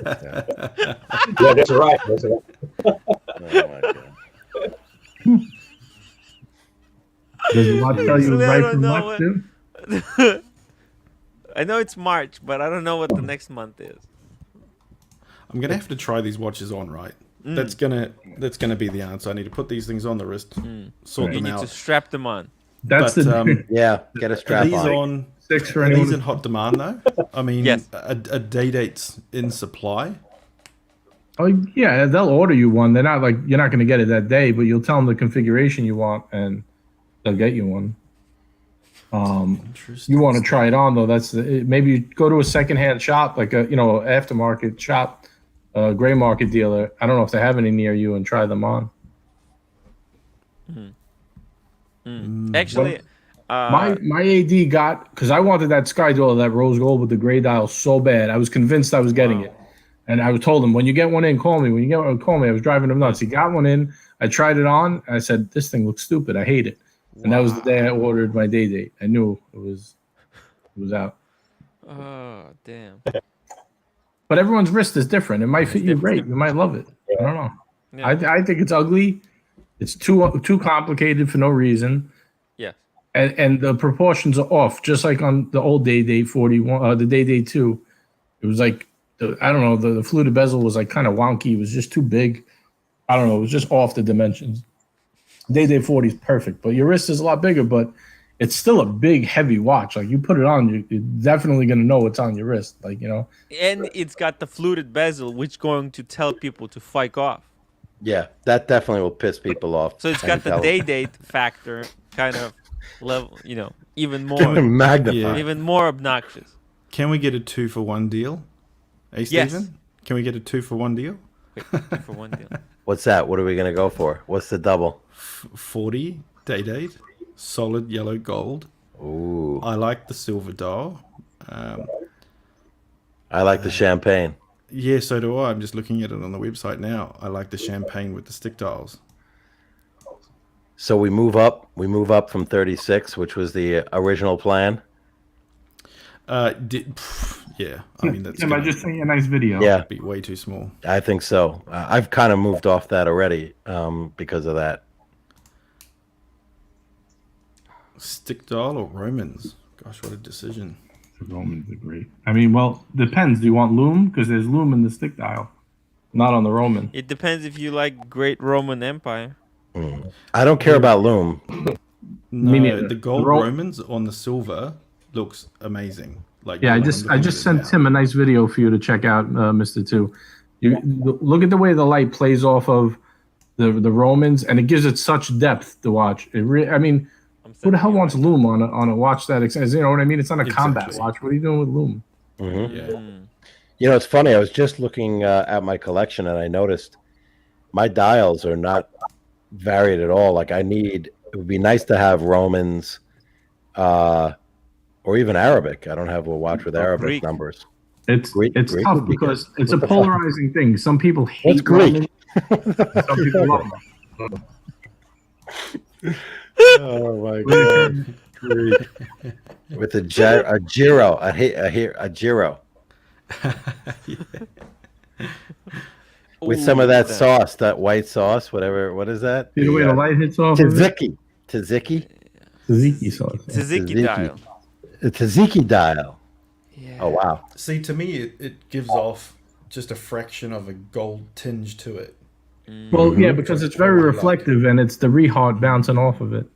C: Yeah, that's right. That's right.
B: Oh my God.
O: Does the watch tell you
A: I
O: right
A: don't
O: from
A: know
O: left too?
A: I know it's March, but I don't know what the next month is.
L: I'm gonna have to try these watches on, right? That's gonna be the answer. I need to put these things on the wrist, sort
A: You
L: them
A: need
L: out.
A: to strap them on.
O: That's the
B: Yeah, get a strap
L: Are these
B: on.
L: on?
O: 6 for
L: Are these
O: anyone.
L: in hot demand though? I mean,
A: Yes.
L: a day date's in supply.
O: Oh yeah, they'll order you one. They're not like you're not going to get it that day, but you'll tell them the configuration you want, and they'll get you one. You want to try it on though. Maybe you go to a secondhand shop, like a aftermarket shop, gray market dealer. I don't know if they have any near you, and try them on.
A: Actually,
O: My AD got, because I wanted that Sky Dweller, that rose gold with the gray dial so bad. I was convinced I was getting it. And I told him, when you get one in, call me. When you get one, call me. I was driving him nuts. He got one in. I tried it on. And I said, this thing looks stupid. I hate it. And that was the day I ordered my day date. I knew it was out.
A: Oh, damn.
O: But everyone's wrist is different. It might fit you great. You might love it. I don't know.
A: Yeah.
O: I think it's ugly. It's too complicated for no reason.
A: Yeah.
O: And the proportions are off, just like on the old day date 41, the day date 2. It was like, I don't know, the fluted bezel was like kind of wonky. It was just too big. I don't know. It was just off the dimensions. Day date 40 is perfect, but your wrist is a lot bigger, but it's still a big, heavy watch. Like you put it on, you're definitely going to know what's on your wrist. Like,
A: And it's got the fluted bezel, which going to tell people to fuck off.
B: Yeah, that definitely will piss people off.
A: So it's
B: I
A: got
B: can
A: the
B: tell.
A: day date factor kind of level, even more
B: Magnified.
A: even more obnoxious.
L: Can we get a 2-for-1 deal? Hey,
A: Yes.
L: Stephen? Can we get a 2-for-1 deal?
A: Wait, 2 for 1 deal.
B: What's that? What are we gonna go for? What's the double?
L: 40 day date, solid yellow gold.
B: Ooh,
L: I like the silver dial.
B: I like the champagne.
L: Yeah, so do I. I'm just looking at it on the website now. I like the champagne with the stick dials.
B: So we move up. We move up from 36, which was the original plan.
L: Yeah, I mean that's
O: Tim, I
L: gonna
O: just sent you a nice video.
B: Yeah,
L: be way too small.
B: I think so. I've kind of moved off that already because of that.
L: Stick dial or Romans? Gosh, what a decision.
O: Romans are great. I mean, well, depends. Do you want lume? Because there's lume in the stick dial, not on the Roman.
A: It depends if you like Great Roman Empire.
B: I don't care about loom.
O: Me
L: No,
O: neither.
L: the gold
O: The Ro-
L: Romans on the silver looks amazing. Like
O: Yeah, I
L: I'm
O: just
L: looking at it
O: sent
L: now.
O: Tim a nice video for you to check out, Mr. Two. You look at the way the light plays off of the Romans, and it gives it such depth to watch. I mean, who the hell wants lume on a watch that extends? You know what I mean? It's not a combat
L: Exactly.
O: watch. What are you doing with lume?
L: Yeah.
B: You know, it's funny. I was just looking at my collection, and I noticed my dials are not varied at all. Like it would be nice to have Romans, or even Arabic. I don't have a watch with Arabic
A: Greek.
B: numbers.
O: It's
B: Greek
O: tough
B: would be
O: because
B: good.
O: it's a polarizing thing. Some people
B: What's
O: hate
B: Greek?
O: Romans. Some people love them.
B: Oh my god! Greek. With a gyro, a gyro. With some of that sauce, that white sauce, whatever. What is that?
O: See the way the light hits off of it?
B: Tzatziki
O: Tzatziki sauce.
A: Tzatziki dial.
B: A tzatziki dial.
A: Yeah.
B: Oh wow!
L: See, to me, it gives off just a fraction of a gold tinge to it.
O: Well, yeah, because it's very reflective and it's the reheart bouncing off of it.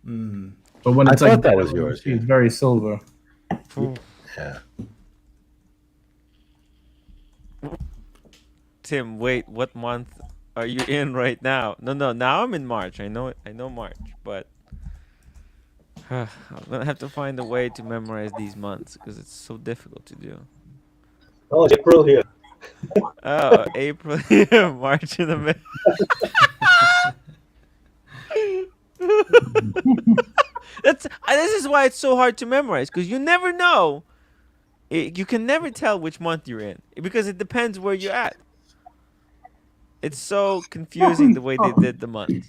O: But when
B: I
O: it's
B: thought
O: like
B: that was yours, yeah.
O: it's very silver.
B: Yeah.
A: Tim, wait, what month are you in right now? No, now I'm in March. I know March, but I'm gonna have to find a way to memorize these months because it's so difficult to do.
C: Oh, it's April here.
A: Oh, April, March, and May. This is why it's so hard to memorize because you never know. You can never tell which month you're in because it depends where you're at. It's so confusing the way they did the months.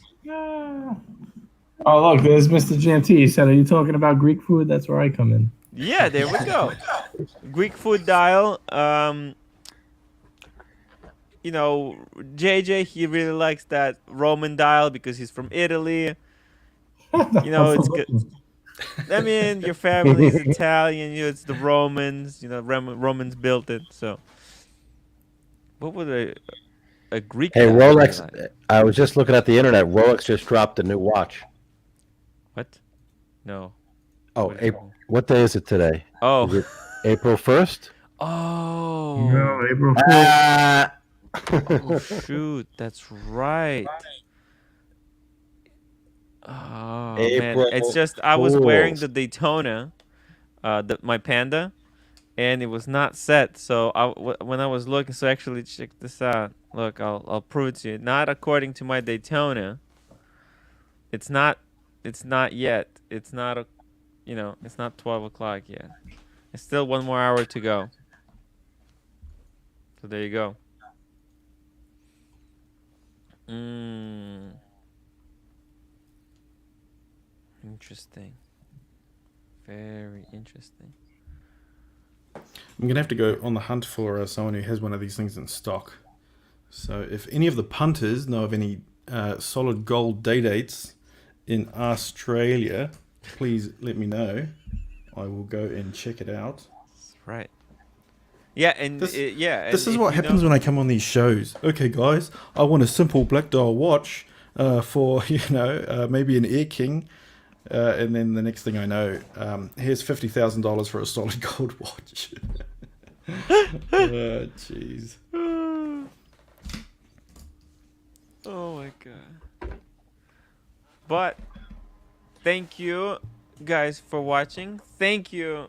O: Oh, look, there's Mr. GMT. He said, "Are you talking about Greek food?" That's where I come in.
A: Yeah, there we go. Greek food dial. You know, JJ, he really likes that Roman dial because he's from Italy. You know, it's good. I mean, your family is Italian. You know, it's the Romans. You know, Romans built it. So, what would a Greek?
B: Hey,
A: dial
B: Rolex.
A: be like?
B: I was just looking at the internet. Rolex just dropped a new watch.
A: What? No.
B: Oh, what day is it today?
A: Oh,
B: Is it April 1st?
A: Oh.
O: No, April 4th.
A: Oh shoot, that's right. Oh man, it's just I was wearing the Daytona, my Panda, and it was not set. So when I was looking, so actually check this out. Look, I'll prove it to you. Not according to my Daytona. It's not yet. It's not it's not 12 o'clock yet. It's still one more hour to go. So there you go. Interesting. Very interesting.
L: I'm gonna have to go on the hunt for someone who has one of these things in stock. So if any of the punters know of any solid gold day dates in Australia, please let me know. I will go and check it out.
A: Right. Yeah, and
L: this
A: and
L: is what happens when I come on these shows. Okay, guys, I want a simple black dial watch for maybe an Air King, and then the next thing I know, here's $50,000 for a solid gold watch. Oh, jeez.
A: Oh my god. But thank you guys for watching. Thank you,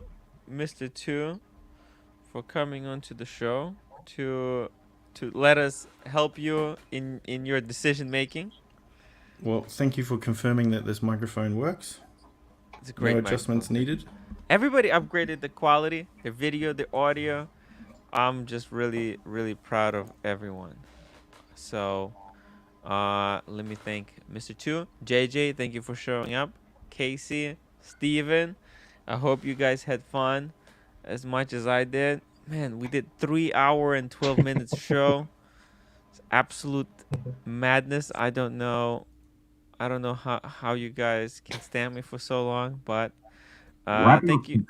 A: Mr. 2, for coming onto the show to let us help you in your decision making.
L: Well, thank you for confirming that this microphone works.
A: It's a great
L: no adjustments needed.
A: Everybody upgraded the quality, the video, the audio. I'm just really, really proud of everyone. So let me thank Mr. 2, JJ, thank you for showing up. Casey, Steven, I hope you guys had fun as much as I did. Man, we did 3 hour and 12 minutes show. It's absolute madness. I don't know how you guys can stand me for so long, but thank you.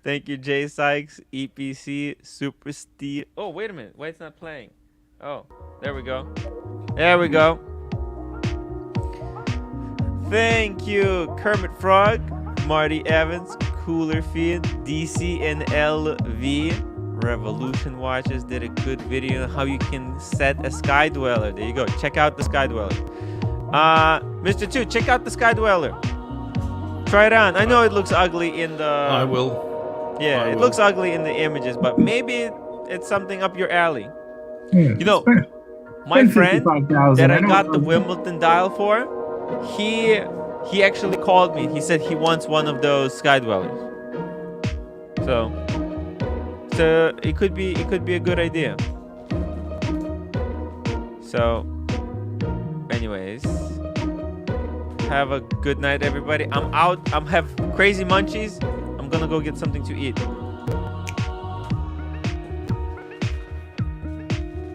A: Thank you, Jay Sykes, EPC, Super Steve. Oh, wait a minute. Why it's not playing? Oh, there we go. There we go. Thank you, Kermit Frog, Marty Evans, Cooler Feed, DC and LV. Revolution Watches did a good video on how you can set a Sky Dweller. There you go. Check out the Sky Dweller. Mr. 2, check out the Sky Dweller. Try it on. I know it looks ugly in the...
L: I will.
A: Yeah, it looks ugly in the images, but maybe it's something up your alley.
O: Yeah,
A: you know, my friend that I got the Wimbledon dial for, he actually called me. He said he wants one of those Sky Dwellers. So it could be a good idea. So anyways, have a good night, everybody. I'm out. I'm have crazy munchies. I'm gonna go get something to eat.